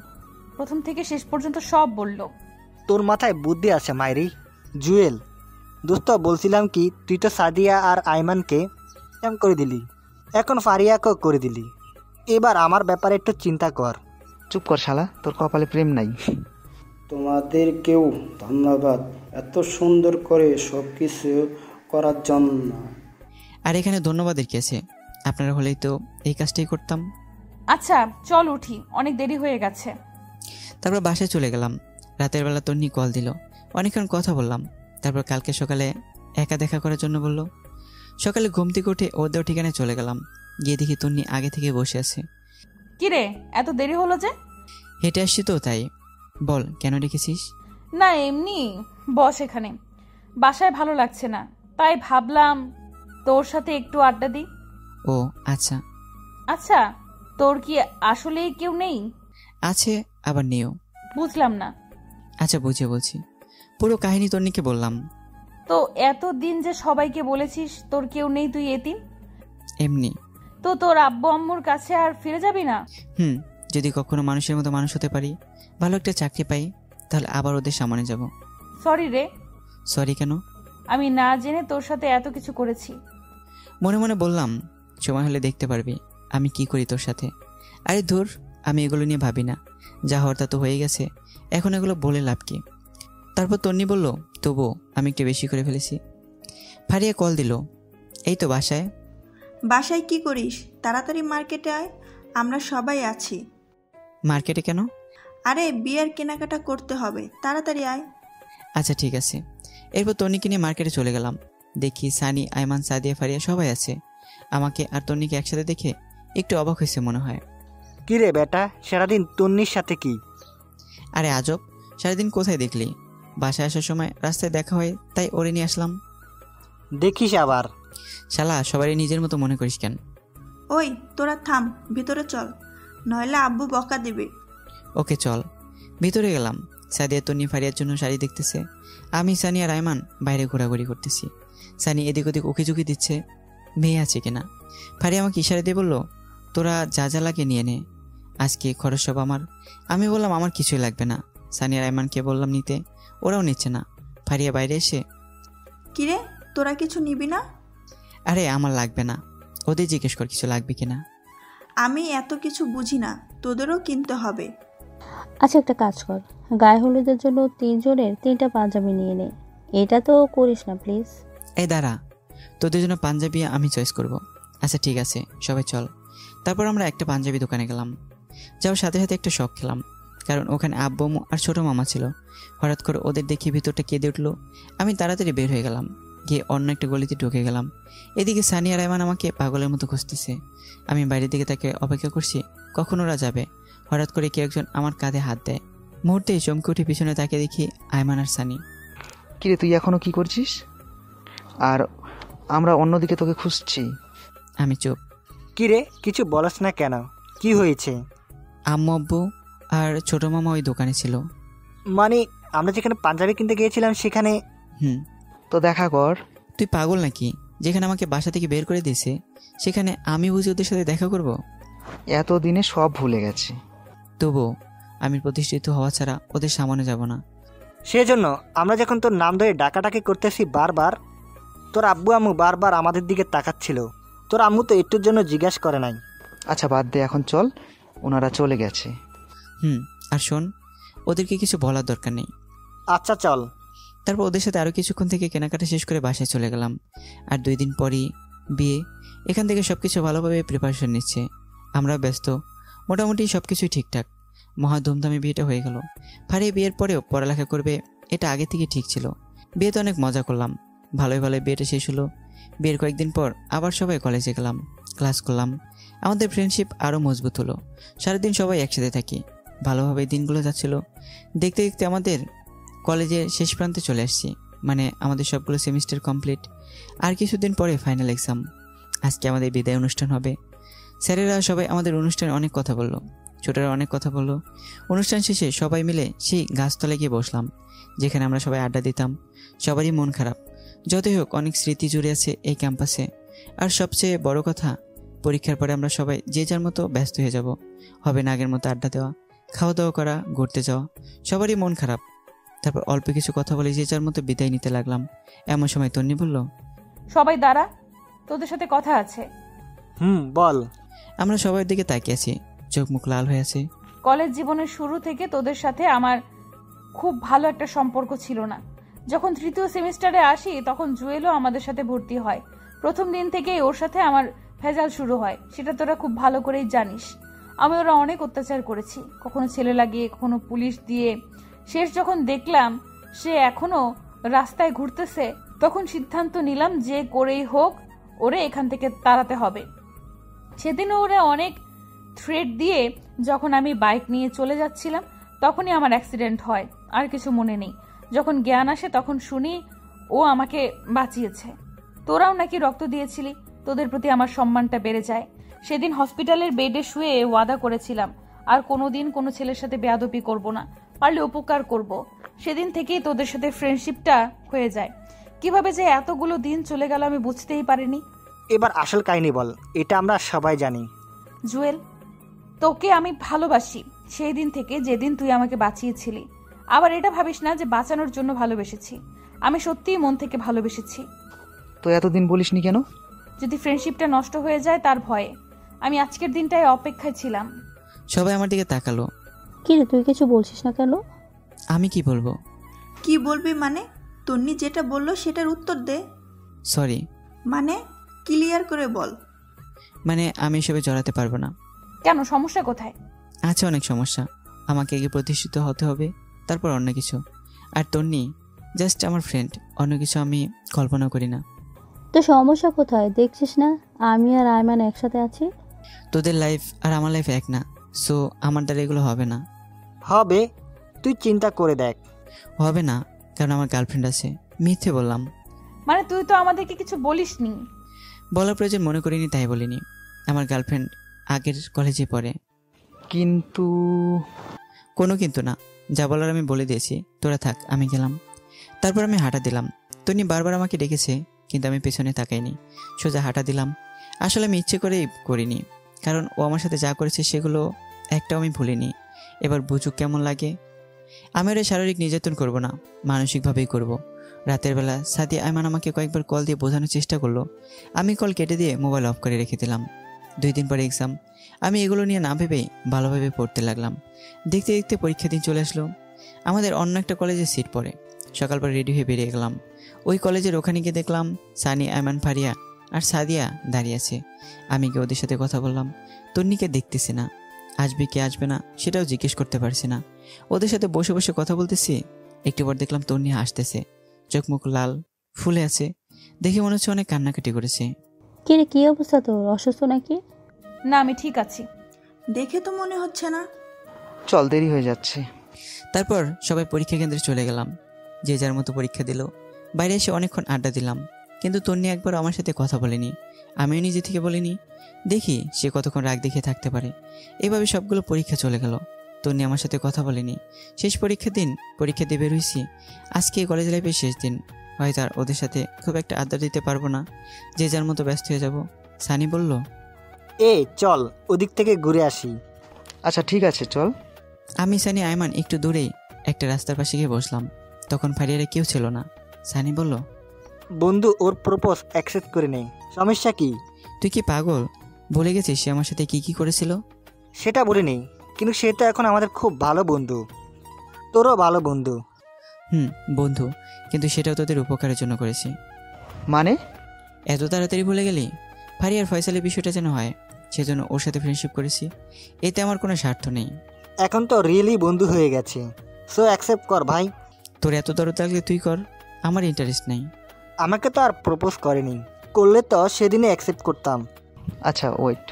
প্রথম থেকে শেষ পর্যন্ত সব বললো। তোর মাথায় বুদ্ধি আছে মাইরি। জুয়েল দোস্ত, বলছিলাম কি, তুই তো সাদিয়া আর আয়মানকে এম করে দিলি, এখন ফারিয়াকেও করে দিলি। এবার আমার ব্যাপারে একটু চিন্তা কর। চুপ কর শালা, তোর কপালে প্রেম নাই। তোমাদেরকেও ধন্যবাদ এত সুন্দর করে সব কিছু করার জন্য। আর এখানে ধন্যবাদের কি আছে? আপনারা হলেই তো এই কাজটাই করতাম। আচ্ছা চল উঠি, অনেক দেরি হয়ে গেছে। তারপর বাসায় চলে গেলাম। রাতের বেলা তন্নি কল দিল, অনেকক্ষণ কথা বললাম। তারপর কালকে সকালে একা দেখা করার জন্য বলল। সকালে ঘুম থেকে উঠে ওদের ঠিকানায় চলে গেলাম। গিয়ে দেখি তন্নি আগে থেকে বসে আছে। কিরে, এত দেরি হলো যে? হেঁটে আসছি তো তাই। বল, কেন রেখেছিস? না এমনি, বস এখানে। বাসায় ভালো লাগছে না, তাই ভাবলাম তোর সাথে একটু আড্ডা দিই। ও আচ্ছা। আচ্ছা, তোর কি আসলেই কেউ নেই? আছে, আবার নেও। বুঝলাম না। আচ্ছা বুঝিয়ে বলছি। পুরো কাহিনী তন্নিকে বললাম। তো এতদিন যে সবাইকে বলেছিস তোর কেউ নেই, তুই এতিম? এমনি। তো তোর আব্বু আম্মুর কাছে আর ফিরে যাবি না? যদি কখনো মানুষের মতো মানুষ হতে পারি, ভালো একটা চাকরি পাই, তাহলে আবার ওদের সামনে যাব। সরি রে। সরি কেন? আমি না জেনে তোর সাথে এত কিছু করেছি। মনে মনে বললাম, সময় হলে দেখতে পারবি আমি কি করি তোর সাথে। আরে ধুর, আমি এগুলো নিয়ে ভাবি না, যা হওয়ার তা তো হয়ে গেছে, এখন এগুলো বলে লাভ কি। তারপর তন্নি বলল, তবু আমি একটু বেশি করে ফেলেছি। ফারিয়া কল দিল, এই তো বাসায়। বাসায় কি করিস? তাড়াতাড়ি মার্কেটে আয়, আমরা সবাই আছি। মার্কেটে কেন? আরে বিয়ের কেনাকাটা করতে হবে, তাড়াতাড়ি আয়। আচ্ছা ঠিক আছে। এরপর তন্নিকে নিয়ে মার্কেটে চলে গেলাম। দেখি সানি, আইমান, সাদিয়া, ফারিয়া সবাই আছে। আমাকে আর তন্নিকে একসাথে দেখে একটু অবাক হয়েছে মনে হয়। কি রে বেটা, সারাদিন তন্নির সাথে কি? আরে আজব, সারাদিন কোথায় দেখলি? বাসায় আসার সময় রাস্তায় দেখা হয়, তাই ওরে নিয়ে আসলাম। দেখিস আবার। শালা, সবারই নিজের মতো মনে করিস কেন? ওই তোরা থাম, ভিতরে চল, নইলে আব্বু বকা দেবে। ওকে চল। ভিতরে গেলাম। সাদিয়া তন্নি ফারিয়ার জন্য শাড়ি দেখতেছে। আমি, সানি আর আইমান বাইরে ঘোরাঘুরি করতেছি। সানি এদিক ওদিক উকি ঝুঁকি দিচ্ছে, মেয়ে আছে কিনা। ফারিয়া আমাকে ইশারা দিয়ে বলল, তোরা যা যা লাগে নিয়ে নে, আজকে খরচ সব আমার। আমি বললাম আমার কিছুই লাগবে না। সানি আর আইমানকে বললাম নিতে, ওরাও নিচ্ছে না। ফারিয়া বাইরে এসে, কিরে তোরা কিছু নিবি না? আরে আমার লাগবে না, ওদের জিজ্ঞেস কর কিছু লাগবে কিনা। আমি এত কিছু বুঝি না, তোদেরও কিনতে হবে। আচ্ছা একটা কাজ কর, গায়ে হলুদের জন্য 3 জনের 3টা পাঞ্জাবি নিয়ে নে। এটা তো করিস না প্লিজ। এই দাঁড়া, তোদের জন্য পাঞ্জাবি আমি চয়েস করব। আচ্ছা ঠিক আছে, সবাই চল। তারপর আমরা একটা পাঞ্জাবি দোকানে গেলাম। যাওয়ার সাথে সাথে একটা শখ খেলাম, কারণ ওখানে আব্বু আর ছোটো মামা ছিল। হঠাৎ করে ওদের দেখে ভিতরটা কেঁদে উঠলো। আমি তাড়াতাড়ি বের হয়ে গেলাম, গিয়ে অন্য একটা গলিতে ঢুকে গেলাম। এদিকে সানি আর আইমান আমাকে পাগলের মতো খুঁজতেছে। আমি বাইরের দিকে তাকে অপেক্ষা করছি কখন ওরা যাবে। হঠাৎ করে কেউ একজন আমার কাঁধে হাত দেয়। মুহূর্তেই চমকে উঠে পিছনে তাকে দেখি আইমান আর সানি। কিরে তুই এখনো কি করছিস? আর আমরা অন্যদিকে তোকে খুঁজছি। আমি চুপ। কিরে কিছু বলস না কেন, কি হয়েছে? আম্মু, আব্বু আর ছোট মামা ওই দোকানে ছিল। মানে আমরা যেখানে পাঞ্জাবি কিনতে গিয়েছিলাম সেখানে? তো দেখা কর। তুই পাগল নাকি? যেখানে আমাকে বাসা থেকে বের করে দিয়েছে সেখানে আমি বুঝি ওদের সাথে দেখা করব? এতদিনে সব ভুলে গেছি। তবু আমি প্রতিষ্ঠিত হওয়া ছাড়া ওদের সামনে যাব না। সেজন্য আমরা যখন তোর নাম ধরে ডাকাডাকি করতেছি বারবার, তোর আব্বু আম্মু বারবার আমাদের দিকে তাকাচ্ছিল। তোর আম্মু তো একটুর জন্য জিজ্ঞাসা করে নাই। আচ্ছা বাদ দে, এখন চল, ওনারা চলে গেছে। আর শোন, ওদেরকে কিছু বলার দরকার নেই। আচ্ছা চল। তারপর ওদের সাথে আরও কিছুক্ষণ থেকে কেনাকাটা শেষ করে বাসায় চলে গেলাম। আর 2 দিন পরই বিয়ে। এখান থেকে সব কিছু ভালোভাবে প্রিপারেশন নিচ্ছে। আমরা ব্যস্ত, মোটামুটি সব কিছুই ঠিকঠাক। মহা ধুমধামে বিয়েটা হয়ে গেল। ফারিয়া বিয়ের পরেও পড়ালেখা করবে, এটা আগে থেকে ঠিক ছিল। বিয়েতে অনেক মজা করলাম, ভালোই ভালোই বিয়েটা শেষ হলো। বিয়ের কয়েকদিন পর আবার সবাই কলেজে গেলাম, ক্লাস করলাম। আমাদের ফ্রেন্ডশিপ আরও মজবুত হলো। সারাদিন সবাই একসাথে থাকি, ভালোভাবে দিনগুলো যাচ্ছিল। দেখতে দেখতে আমাদের কলেজের শেষ প্রান্তে চলে আসছি, মানে আমাদের সবগুলো সেমিস্টার কমপ্লিট। আর কিছুদিন পরে ফাইনাল এক্সাম। আজকে আমাদের বিদায় অনুষ্ঠান হবে। স্যারেরা সবাই আমাদের অনুষ্ঠানে অনেক কথা বললো, ছোটরা অনেক কথা বললো। অনুষ্ঠান শেষে সবাই মিলে সেই গাছতলায় গিয়ে বসলাম, যেখানে আমরা সবাই আড্ডা দিতাম। সবারই মন খারাপ, যতই হোক অনেক স্মৃতি জুড়ে আছে এই ক্যাম্পাসে। আর সবচেয়ে বড় কথা, পরীক্ষার পরে আমরা সবাই যে যার মতো ব্যস্ত হয়ে যাব। হবে না আগের মতো আড্ডা দেওয়া, খাওয়া দাওয়া করা, ঘুরতে যাওয়া। সবারই মন খারাপ। তারপর অল্প কিছু কথা বলে যে যার মতো বিদায় নিতে লাগলাম। এমন সময় তন্নি বলল, সবাই দাঁড়া, তোদের সাথে কথা আছে। বল। আমরা সবার দিকে তাকিয়ে আছি, চোখ মুখ লাল হয়ে আছে। কলেজ জীবনের শুরু থেকে তোদের সাথে আমার খুব ভালো একটা সম্পর্ক ছিল না। যখন 3য় সেমিস্টারে আসি তখন জুয়েলও আমাদের সাথে ভর্তি হয়। প্রথম দিন থেকেই ওর সাথে আমার ভেজাল শুরু হয়, সেটা তোরা খুব ভালো করেই জানিস। আমি ওরা অনেক অত্যাচার করেছি, কখনো ছেলে লাগিয়ে, কখনো পুলিশ দিয়ে। শেষ যখন দেখলাম সে এখনো রাস্তায় ঘুরতেছে, তখন সিদ্ধান্ত নিলাম যে করেই হোক ওরে এখান থেকে তাড়াতে হবে। সেদিনও ওরা অনেক থ্রেট দিয়ে যখন আমি বাইক নিয়ে চলে যাচ্ছিলাম তখনই আমার অ্যাক্সিডেন্ট হয়, আর কিছু মনে নেই। যখন জ্ঞান আসে তখন শুনি ও আমাকে বাঁচিয়েছে। তোরাও নাকি রক্ত দিয়েছিলি, তোদের প্রতি আমার সম্মানটা বেড়ে যায়। সেদিন হসপিটালের বেডে শুয়ে ওয়াদা করেছিলাম আর কোনোদিন কোনো ছেলের সাথে বেয়াদবি করব না, পারলে উপকার করব। সেদিন থেকেই তোদের সাথে ফ্রেন্ডশিপটা হয়ে যায়। কিভাবে যে এতগুলো দিন চলে গেল আমি বুঝতেই পারিনি। এবার আসল কাহিনী বল, এটা আমরা সবাই জানি। জুয়েল, তোকে আমি ভালোবাসি সেই দিন থেকে যেদিন তুই আমাকে বাঁচিয়েছিলি। আবার এটা ভাবিস না যে বাঁচানোর জন্য ভালোবেসেছি। আমি সত্যিই মন থেকে ভালোবেসেছি। তো এতদিন বলিসনি কেন? যদি ফ্রেন্ডশিপটা নষ্ট হয়ে যায় তার ভয়ে। আমি আজকের দিনটায় অপেক্ষায় ছিলাম। সবাই আমার দিকে তাকালো। কি রে, তুই কিছু বলছিস না কেন? আমি কি বলবো? কি বলবি মানে? তন্নি যেটা বললো সেটার উত্তর দে। সরি। মানে ক্লিয়ার করে বল। মানে আমি এসবে জড়াতে পারবো না। কেন, সমস্যা কোথায়? আছে অনেক সমস্যা। আমাকে আগে প্রতিষ্ঠিত হতে হবে, তারপর অন্য কিছু। আর তন্নি জাস্ট আমার ফ্রেন্ড, অন্য কিছু আমি কল্পনা করি না। তো সমস্যা কোথায়? দেখছিস না আমি আর আয়মান একসাথে আছি। তোদের লাইফ আর আমার লাইফ এক না, সো আমার দ্বারা এগুলো হবে না। হবে, তুই চিন্তা করে দেখ। হবে না, কারণ আমার গার্লফ্রেন্ড আছে। মিথ্যে বললাম। মানে তুই তো আমাদেরকে কিছু বলিসনি। বলার প্রয়োজন মনে করিনি, তাই বলিনি। আমার গার্লফ্রেন্ড আগের কলেজে পড়ে। কিন্তু কোনো কিন্তু না, যা বলার আমি বলে দিয়েছি। তোরা থাক, আমি গেলাম। তারপর আমি হাঁটা দিলাম। তনি বারবার আমাকে ডেকেছে, কিন্তু আমি পেছনে তাকাইনি, সোজা হাঁটা দিলাম। আসলে আমি ইচ্ছে করেই করিনি, কারণ ও আমার সাথে যা করেছে সেগুলো একটাও আমি ভুলিনি। এবার বুঝুক কেমন লাগে। আমি ওর শারীরিক নির্যাতন করব না, মানসিকভাবেই করব। রাতের বেলা সাদিয়া আয়মান আমাকে কয়েকবার কল দিয়ে বোঝানোর চেষ্টা করলো। আমি কল কেটে দিয়ে মোবাইল অফ করে রেখে দিলাম। 2 দিন পরে এক্সাম। আমি এগুলো নিয়ে না ভেবেই ভালোভাবে পড়তে লাগলাম। দেখতে দেখতে পরীক্ষা দিন চলে আসলো। আমাদের অন্য একটা কলেজে সিট পড়ে। সকালবেলা রেডি হয়ে বেরিয়ে গেলাম। ওই কলেজের ওখানে গিয়ে দেখলাম সানি, আয়মান, ফারিয়া আর সাদিয়া দাঁড়িয়ে আছে। আমি গিয়ে ওদের সাথে কথা বললাম। তন্নিকে দেখতেছি না, আসবে কি আসবে না সেটাও জিজ্ঞেস করতে পারছি না। ওদের সাথে বসে বসে কথা বলতেছি। একটু পর দেখলাম তন্নি হাসতেছে, চোখ মুখ লাল ফুলে আছে। দেখে মনে হচ্ছে অনেক কান্নাকাটি করেছে। কি রে, কি অবস্থা তোর? অসুস্থ নাকি? না, আমি ঠিক আছি। দেখে তো মনে হচ্ছে না। চল, দেরি হয়ে যাচ্ছে। তারপর সবাই পরীক্ষা কেন্দ্রে চলে গেলাম। যে যার মতো পরীক্ষা দিল। বাইরে এসে অনেকক্ষণ আড্ডা দিলাম, কিন্তু তন্নি একবার আমার সাথে কথা বলেনি। আমিও নিজে থেকে বলিনি। দেখি সে কতক্ষণ রাগ দেখিয়ে থাকতে পারে। এভাবে সবগুলো পরীক্ষা চলে গেল। তন্নি আমার সাথে কথা বলেনি। শেষ পরীক্ষার দিন পরীক্ষা দিয়ে বের হয়েছি। আজকে কলেজ লাইফের শেষ দিন। হয়তো আর ওদের সাথে খুব একটা আড্ডা দিতে পারবো না, যে যার মতো ব্যস্ত হয়ে যাব। সানি বলল, চল ওদিক থেকে ঘুরে আসি। আচ্ছা ঠিক আছে, চল। আমি, সানি, আয়মান একটু দূরেই একটা রাস্তার পাশে গিয়ে বসলাম। তখন ফারিয়ারে কেউ ছিল না। সানি বলল, বন্ধু ওর প্রপোজ অ্যাকসেপ্ট করে নেই, সমস্যা কি? তুই কি পাগল? ভুলে গেছিস সে আমার সাথে কি কি করেছিল? সেটা বলে নেই, কিন্তু সে তো এখন আমাদের খুব ভালো বন্ধু, তোরও ভালো বন্ধু। বন্ধু, কিন্তু সেটাও তোদের উপকারের জন্য করেছি। মানে? এত তাড়াতাড়ি ভুলে গেলি? ফারিয়ার ফয়সালের বিষয়টা যেন হয়, সেজন্য ওর সাথে ফ্রেন্ডশিপ করেছি। এতে আমার কোনো স্বার্থ নেই। এখন তো রিয়েলি বন্ধু হয়ে গেছে, সো অ্যাকসেপ্ট কর ভাই। তোর এত দরদ লাগলে তুই কর, আমার ইন্টারেস্ট নেই। আমাকে তো আর প্রপোজ করেনি, করলে তো সেদিনে অ্যাকসেপ্ট করতাম। আচ্ছা ওয়েট,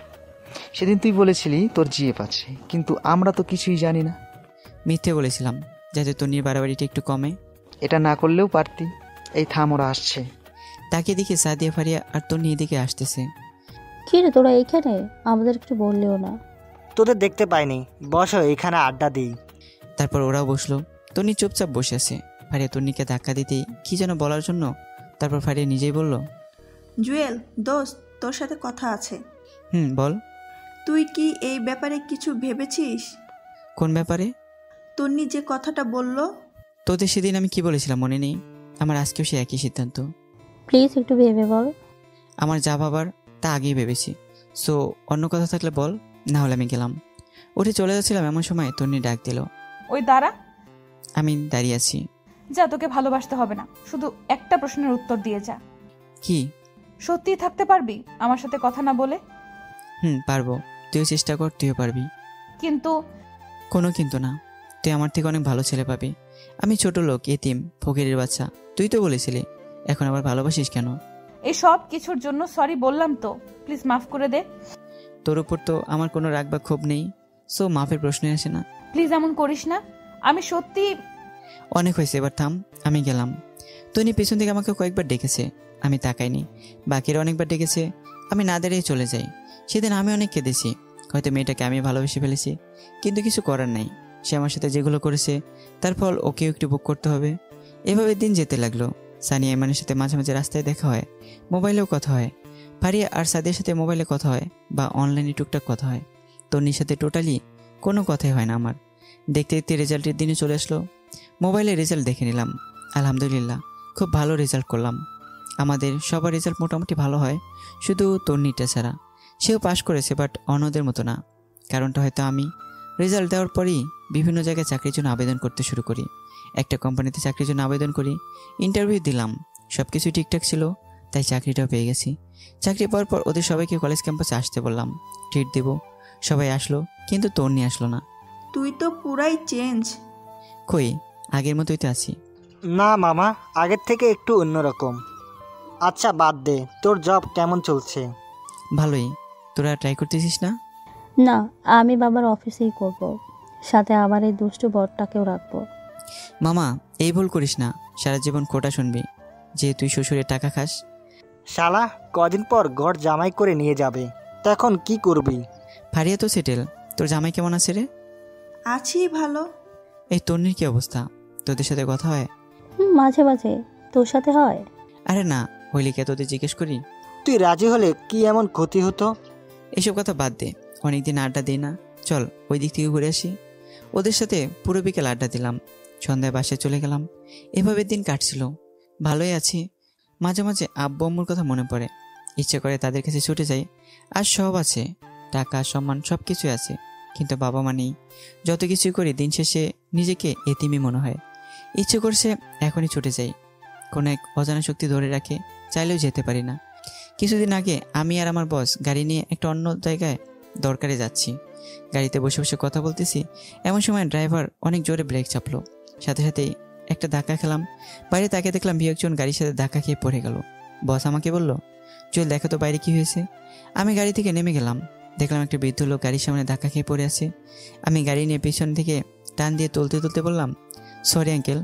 সেদিন তুই বলেছিলি তোর জিএফ আছে, কিন্তু আমরা তো কিছুই জানি না। মিথ্যে বলেছিলাম, যাতে তোর নিয়ে বাড়াবাড়িটা একটু কমে। এটা না করলেও পারতি। এই থাম, ওরা আসছে। তাকে দেখে সাদিয়া, ফারিয়া আর তোর নিয়ে দিকে আসতেছে। কি রে তোরা এইখানে? আমাদের একটু বললেও না। তোদের দেখতে পাইনি, বসো এখানে আড্ডা দিই। তারপর ওরাও বসলো। তন্নি চুপচাপ বসে আছে। ফারিয়া তন্নিকে ধাক্কা দিতেই কি যেন বলার জন্য, তারপর ফারিয়া নিজেই বলল, জুয়েল দোস্ত, তোর সাথে কথা আছে। বল। তুই কি এই ব্যাপারে কিছু ভেবেছিস? কোন ব্যাপারে? তন্নি যে কথাটা বলল। তোদের সেদিন আমি কি বলেছিলাম মনে নেই? আমার আজকেও সে একই সিদ্ধান্ত। প্লিজ একটু ভেবে বল। আমার যা ভাবার তা আগেই ভেবেছি। সো অন্য কথা থাকলে বল, না হলে আমি গেলাম। উঠে চলে যাচ্ছিলাম, এমন সময় তন্নি ডাক দিল। ওই দাঁড়া। আমি দাঁড়িয়ে আছি। যা, তোকে ভালোবাসতে হবে না, শুধু একটা প্রশ্নের উত্তর দিয়ে যা। কি? সত্যিই থাকতে পারবি আমার সাথে কথা না বলে? পারবো। তুইও চেষ্টা কর, তুইও পারবি। কিন্তু? কোনো কিন্তু না। তুই আমার থেকে অনেক ভালো ছেলে পাবি। আমি ছোট লোক, এতিম, ফকিরের বাচ্চা। তুই তো বলেছিলি, এখন আবার ভালোবাসিস কেন? এই সব কিছুর জন্য সরি বললাম তো, প্লিজ মাফ করে দে। তোর উপর তো আমার কোনো রাগ বা ক্ষোভ নেই, সো মাফের প্রশ্নই আসে না। প্লিজ এমন করিস না, আমি সত্যি। অনেক হয়েছে, এবার থাম, আমি গেলাম। তনি পেছন থেকে আমাকে কয়েকবার ডেকেছে, আমি তাকাইনি। বাকিরা অনেকবার ডেকেছে, আমি না দাঁড়িয়ে চলে যাই। সেদিন আমি অনেক কেঁদেছি। হয়তো মেয়েটাকে আমি ভালোবেসে ফেলেছি, কিন্তু কিছু করার নাই। সে আমার সাথে যেগুলো করেছে তার ফল ওকেও একটু ভোগ করতে হবে। এভাবে দিন যেতে লাগলো। সানি আইমানের সাথে মাঝে মাঝে রাস্তায় দেখা হয়, মোবাইলেও কথা হয়। ফারিয়া আর সাদিয়ার সাথে মোবাইলে কথা হয় বা অনলাইনে টুকটাক কথা হয়। তন্নির সাথে টোটালি কোনো কথাই হয় না আমার। দেখতে দেখতে রেজাল্টের দিনে চলে আসলো। মোবাইলে রেজাল্ট দেখে নিলাম। আলহামদুলিল্লাহ, খুব ভালো রেজাল্ট করলাম। আমাদের সবার রেজাল্ট মোটামুটি ভালো হয়, শুধু তন্নিটা ছাড়া। সেও পাশ করেছে, বাট অন্যদের মতো না। কারণটা হয়তো আমি রেজাল্ট দেওয়ার পরই বিভিন্ন জায়গায় চাকরির জন্য আবেদন করতে শুরু করি। একটা কোম্পানিতে চাকরির জন্য আবেদন করি, ইন্টারভিউ দিলাম, সব কিছু ঠিকঠাক ছিল, তাই চাকরিটাও পেয়ে গেছি। চাকরি পাওয়ার পর ওদের সবাইকে কলেজ ক্যাম্পাসে আসতে বললাম, ট্রিট দেব। সবাই আসলো, কিন্তু তন্নি আসলো না। তুই তো পুরাই চেঞ্জ। কই, আগের মতোই তো আছি। না মামা, আগের থেকে একটু অন্যরকম। আচ্ছা বাদ দে, তোর জব কেমন চলছে? ভালোই। তোরা ট্রাই করতেছিস না? না, আমি বাবার অফিসেই করব, সাথে আমার এই দুষ্টু বরটাকেও রাখবো। মামা, এই ভুল করিস না। সারা জীবন কোটা শুনবি যে তুই শ্বশুরের টাকা খাস। শালা কদিন পর ঘর জামাই করে নিয়ে যাবে, তখন কি করবি? ফারিয়া তো সেটেল। তোর জামাই কেমন আছে রে? আছি ভালো। এই তন্নির কি অবস্থা? তোদের সাথে কথা হয়? মাঝে মাঝে। তোর সাথে হয়? আরে না, হইলে কে তোদের জিজ্ঞেস করি। তুই রাজি হলে কি এমন ক্ষতি হতো? এসব কথা বাদ দে, অনেকদিন আড্ডা দিই না, চল ওই দিক থেকে ঘুরে আসি। ওদের সাথে পুরো বিকেল আড্ডা দিলাম, সন্ধ্যায় বাসায় চলে গেলাম। এভাবে দিন কাটছিল, ভালোই আছি। মাঝে মাঝে আব্বু আম্মুর কথা মনে পড়ে, ইচ্ছে করে তাদের কাছে ছুটে যাই। আর সব আছে, টাকা সম্মান সব কিছু আছে, কিন্তু বাবা মা নেই। যত কিছুই করি দিন শেষে নিজেকে এতিমই মনে হয়। ইচ্ছে করছে এখনই ছুটে যাই, কোনো এক অজানা শক্তি ধরে রাখে, চাইলেও যেতে পারি না। কিছুদিন আগে আমি আর আমার বস গাড়ি নিয়ে একটা অন্য জায়গায় দরকারে যাচ্ছি। গাড়িতে বসে বসে কথা বলতেছি, এমন সময় ড্রাইভার অনেক জোরে ব্রেক চাপলো। সাথে সাথেই একটা ধাক্কা খেলাম। বাইরে তাকে দেখলাম বিয়েকজন গাড়ির সাথে ধাক্কা খেয়ে পড়ে গেল। বস আমাকে বলল, চল দেখো তো বাইরে কি হয়েছে। আমি গাড়ি থেকে নেমে গেলাম, দেখলাম একটা বৃদ্ধ লোক গাড়ির সামনে ধাক্কা খেয়ে পড়ে আছে। আমি গাড়ি নিয়ে পিছন থেকে টান দিয়ে তুলতে তুলতে বললাম, সরি আঙ্কেল,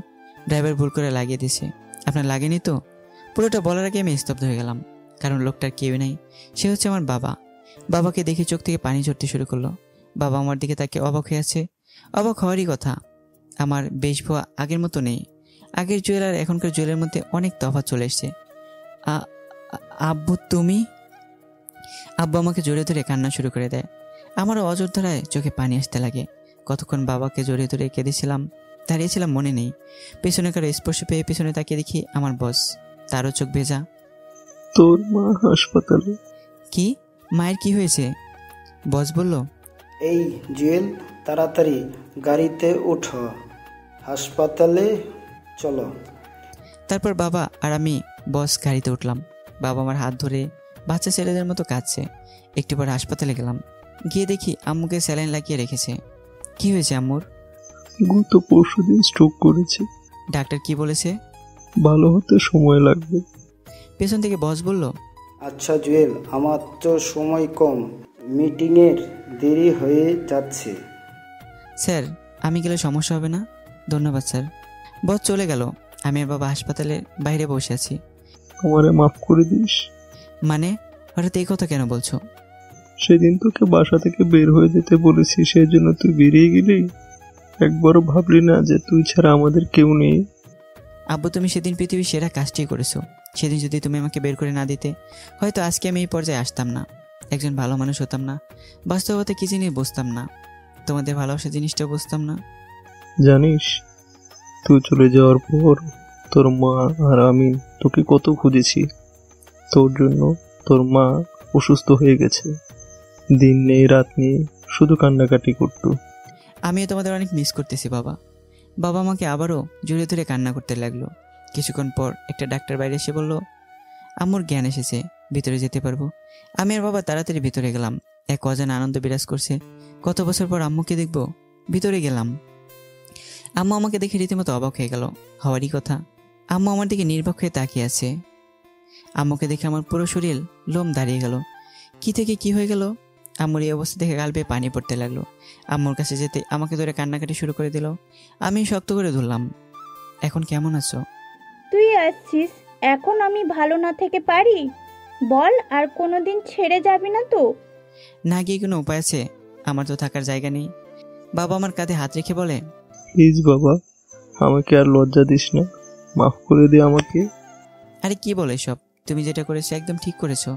ড্রাইভার ভুল করে লাগিয়ে দিয়েছে। আপনার লাগেনি তো? পুরোটা বলার আগে আমি স্তব্ধ হয়ে গেলাম, কারণ লোকটার কেউ নেই, সে হচ্ছে আমার বাবা। বাবাকে দেখে চোখ থেকে পানি ঝরতে শুরু করলো। বাবা আমার দিকে তাকে অবাক হয়ে আছে। অবাক হওয়ারই কথা, আমার বেশভূষা আগের মতো নেই। আগের জুয়েল আর এখনকার জুয়েলের মধ্যে অনেক তফাৎ চলে এসছে। আব্বু তুমি? আব্বু আমাকে জড়িয়ে ধরে কান্না শুরু করে দেয়। আমারও অজর ধারায় চোখে পানি আসতে লাগে। কতক্ষণ বাবাকে জড়িয়ে ধরে কেঁদেছিলাম, দাঁড়িয়েছিলাম মনে নেই। পেছনে কারো স্পর্শ পেয়ে পেছনে তাকিয়ে দেখি আমার বস, তারও চোখ ভেজা। তোর মা হাসপাতালে। কি? মায়ের কি হয়েছে? বস বলল, এই জুয়েল, তাড়াতাড়ি গাড়িতে ওঠো, হাসপাতালে চলো। তারপর বাবা আর আমি বস গাড়িতে উঠলাম। বাবা আমার হাত ধরে বাচ্চা ছেলেদের মতো কাঁদছে। একটু পর হাসপাতালে গেলাম, গিয়ে দেখি আম্মুকে স্যালাইন লাগিয়ে রেখেছে। কি হয়েছে আম্মুর? গত পরশুদিন স্ট্রোক করেছে। ডাক্তার কি বলেছে? ভালো হতে সময় লাগবে। পেছন থেকে বস বলল, আচ্ছা জুয়েল, আমার তো সময় কম, মিটিংয়ের দেরি হয়ে যাচ্ছে। স্যার আমি গেলে সমস্যা হবে না? ধন্যবাদ স্যার। বস চলে গেল। আমি আর বাবা হাসপাতালের বাইরে বসে আছি। আমারে মাফ করে দিস। মানে হঠাৎ এই কথা কেন বলছো? সেদিন তোকে বাসা থেকে বের হয়ে যেতে বলেছি, সেই জন্য তুই বেরিয়ে গেলি। একবারও ভাবলি না যে তুই ছাড়া আমাদের কেউ নেই? আব্বু, তুমি সেদিন পৃথিবীর সেরা কাজটি করেছো। সেদিন যদি তুমি আমাকে বের করে না দিতে, হয়তো আজকে আমি এই পর্যায়ে আসতাম না, একজন ভালো মানুষ হতাম না, বাস্তবতা কি জিনিস বুঝতাম না, তোমাদের ভালোবাসা জিনিসটাও বুঝতাম না। জানিস, তুই চলে যাওয়ার পর তোর মা আর আমি তোকে কত খুঁজেছি। তোর জন্য তোর মা অসুস্থ হয়ে গেছে, দিন নেই রাত নেই শুধু কান্নাকাটি করতো। আমিও তোমাদের অনেক মিস করতেছি বাবা। বাবা আমাকে আবারও জড়িয়ে ধরে কান্না করতে লাগলো। কিছুক্ষণ পর একটা ডাক্তার বাইরে এসে বলল, আম্মুর জ্ঞান এসেছে, ভিতরে যেতে পারবো। আমি আর বাবা তাড়াতাড়ি ভিতরে গেলাম। এক অজানা আনন্দ বিরাজ করছে। কত বছর পর আম্মুকে দেখবো। ভিতরে গেলাম। আম্মু আমাকে দেখে রীতিমতো অবাক হয়ে গেল, হওয়ারই কথা। আম্মু আমার দিকে নির্বাক হয়ে তাকিয়ে আছে। আম্মুকে দেখে আমার পুরো শরীর লোম দাঁড়িয়ে গেল। কি থেকে কি হয়ে গেল? আম্মুর এই অবস্থা দেখে গাল বেয়ে পানি পড়তে লাগলো। আম্মুর কাছে যেতে আমাকে ধরে কান্নাকাটি শুরু করে দিল। আমি শক্ত করে ধরলাম। এখন কেমন আছো? তুই আসছিস, এখন আমি ভালো না থেকে পারি? বল, আর কোনোদিন ছেড়ে যাবি না তো? না গিয়ে কোনো উপায় আছে? আমার তো থাকার জায়গা নেই। বাবা আমার কাঁধে হাত রেখে বলে, প্লিজ বাবা, আমাকে আর লজ্জা দিস না, মাফ করে দে আমাকে। আরে কি বলে সব? তুমি যেটা করেছো একদম ঠিক করেছো।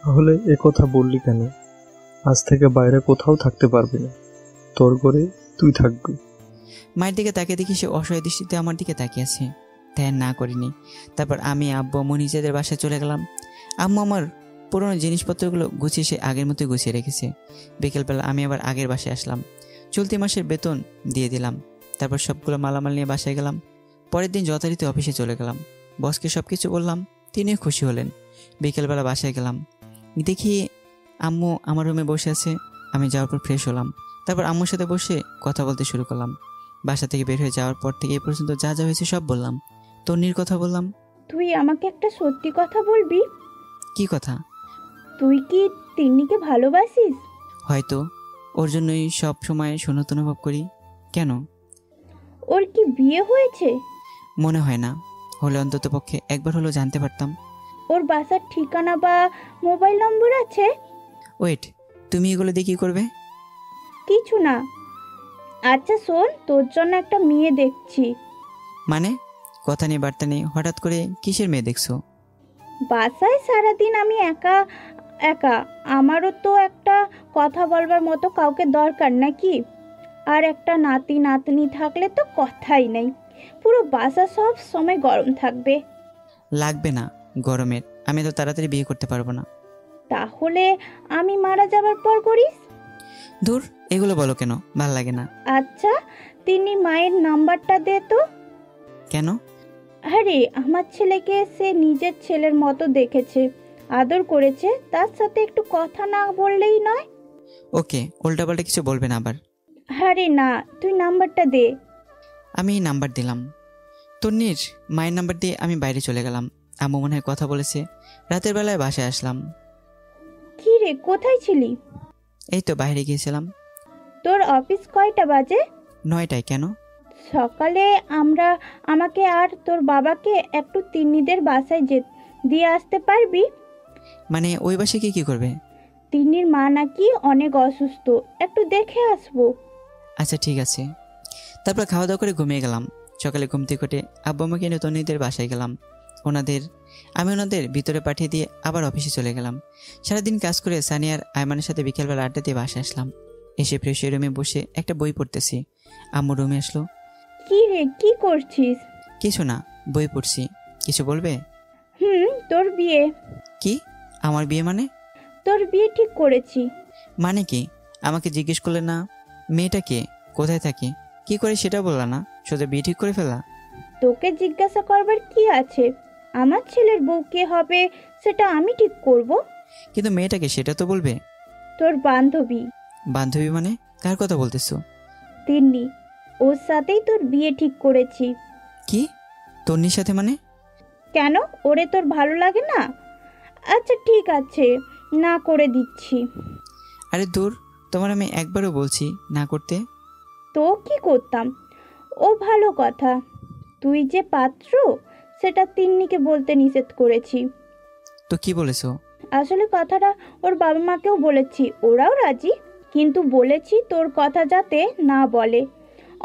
তাহলে এ কথা বললি কেন? আজ থেকে বাইরে কোথাও থাকতে পারবি না, তোর ঘরে তুই থাকবি। মায়ের দিকে তাকিয়ে দেখি সে অসহায় দৃষ্টিতে আমার দিকে তাকিয়ে আছে। ধ্যান না করিনি। তারপর আমি আব্বু আম্মু নিজেদের বাসায় চলে গেলাম। আম্মু আমার পুরোনো জিনিসপত্রগুলো গুছিয়ে সে আগের মতোই গুছিয়ে রেখেছে। বিকেলবেলা আমি আবার আগের বাসায় আসলাম। চলতি মাসের বেতন দিয়ে দিলাম। তারপর সবগুলো মালামাল নিয়ে বাসায় গেলাম। পরের দিন যথারীতি অফিসে চলে গেলাম। বসকে সব কিছু বললাম, তিনিও খুশি হলেন। বিকেলবেলা বাসায় গেলাম, দেখি আম্মু আমার রুমে বসে আছে। আমি যাওয়ার পর ফ্রেশ হলাম। তারপর আম্মুর সাথে বসে কথা বলতে শুরু করলাম। বাসা থেকে বের হয়ে যাওয়ার পর থেকে এ পর্যন্ত যা যা হয়েছে সব বললাম। তন্নির কথা বললাম। তুই আমাকে একটা সত্যি কথা বলবি? কি কথা? তুই কি তিন্নিকে ভালোবাসিস? হয়তো, ওর জন্যই সব সময় শূন্যতা অনুভব করি। কেন? ওর কি বিয়ে হয়েছে? মনে হয় না, হলে অন্তত পক্ষে একবার হলেও জানতে পারতাম। ওর বাসার ঠিকানা বা মোবাইল নম্বর আছে? ওয়েট, তুমি এগুলো দিয়ে কি করবে? কিছু না। আচ্ছা শোন, তোর জন্য একটা মেয়ে দেখছি। মানে? কথা নেই বার্তা নেই, হঠাৎ করে কিসের মেয়ে দেখছো? বাসায় সারাদিন আমি একা একা, আমারও তো একটা কথা বলবার মতো কাউকে দরকার নাকি? আর একটা নাতি নাতনি থাকলে তো কথাই নেই, পুরো বাসা সব সময় গরম থাকবে। লাগবে না গরমের, আমি তো তাড়াতাড়ি বিয়ে করতে পারবো না। তাহলে আমি মারা যাবার পর করিস? দূর, এগুলো বলো কেন, ভাল লাগে না। আচ্ছা, তিনি মায়ের নাম্বারটা দে তো। কেন? আরে আমার ছেলেকে সে নিজের ছেলের মতো দেখেছে, আদর করেছে, তার সাথে একটু কথা না বললেই নয়। ওকে, উল্টাপাল্টা কিছু বলবে না আবার। আরে না, তুই নাম্বারটা দে। আমি নাম্বার দিলাম। তন্নির মায়ের নাম্বার দিয়ে আমি বাইরে চলে গেলাম। আম্মু মনে হয় কথা বলেছে। রাতের বেলায় বাসায় আসলাম। কি রে, কোথায় ছিলি? এই তো বাইরে গিয়েছিলাম। তোর অফিস কয়টা বাজে? 9টায়। কেন? সকালে আমাকে আর তোর বাবাকে একটু তিন্নিদের বাসায় দিয়ে আসতে পারবি? মানে ওই বাসায় কি করবে? তিন্নির মা নাকি অনেক অসুস্থ, একটু দেখে আসবো। আচ্ছা ঠিক আছে। তারপর খাওয়া দাওয়া করে ঘুমিয়ে গেলাম। সকালে ঘুম থেকে উঠে আব্বু আমাকে নিয়ে তন্নিদের বাসায় গেলাম। আমি ওনাদের ভিতরে পাঠিয়ে দিয়ে আবার অফিসে চলে গেলাম। সারাদিন কাজ করে সানিয়ার আয়মানের সাথে বিকেলবেলা আড্ডা দিয়ে বাসায় আসলাম। এসে ফ্রেশ রুমে বসে একটা বই পড়তেছি। আম্মু রুমে আসলো। কি রে, কি করছিস? কিছু না, বই পড়ছি। কিছু বলবে? তোর বিয়ে। কি? আমার বিয়ে মানে? তোর বিয়ে ঠিক করেছি। মানে কি? আমাকে জিজ্ঞেস করলে না? মেয়েটা কে, কোথায় থাকে, কি করে সেটা বললা না, সোজা বিয়ে ঠিক করে ফেলা? তোকে জিজ্ঞাসা করবার কি আছে? আমার ছেলের বউ কে হবে সেটা আমি ঠিক করব। কিন্তু মেয়েটাকে সেটা তো বলবে। তোর বান্ধবী। বান্ধবী মানে? কার কথা বলতেছো? তিন্নি, ওর সাথেই তোর বিয়ে ঠিক করেছি। কি? তন্নির সাথে মানে? কেন, ওরে তোর ভালো লাগে না? আচ্ছা ঠিক আছে, না করে দিচ্ছি। আরে দূর, তোমার আমি একবারও বলছি না করতে। তো কি করতাম? ও ভালো কথা, তুই যে পাত্র সেটা তিন্নিকে বলতে নিষেধ করেছি। তো কি বলেছো? আসলে কথাটা ওর বাবা মাকেও বলেছি, ওরাও রাজি, কিন্তু বলেছি তোর কথা যাতে না বলে,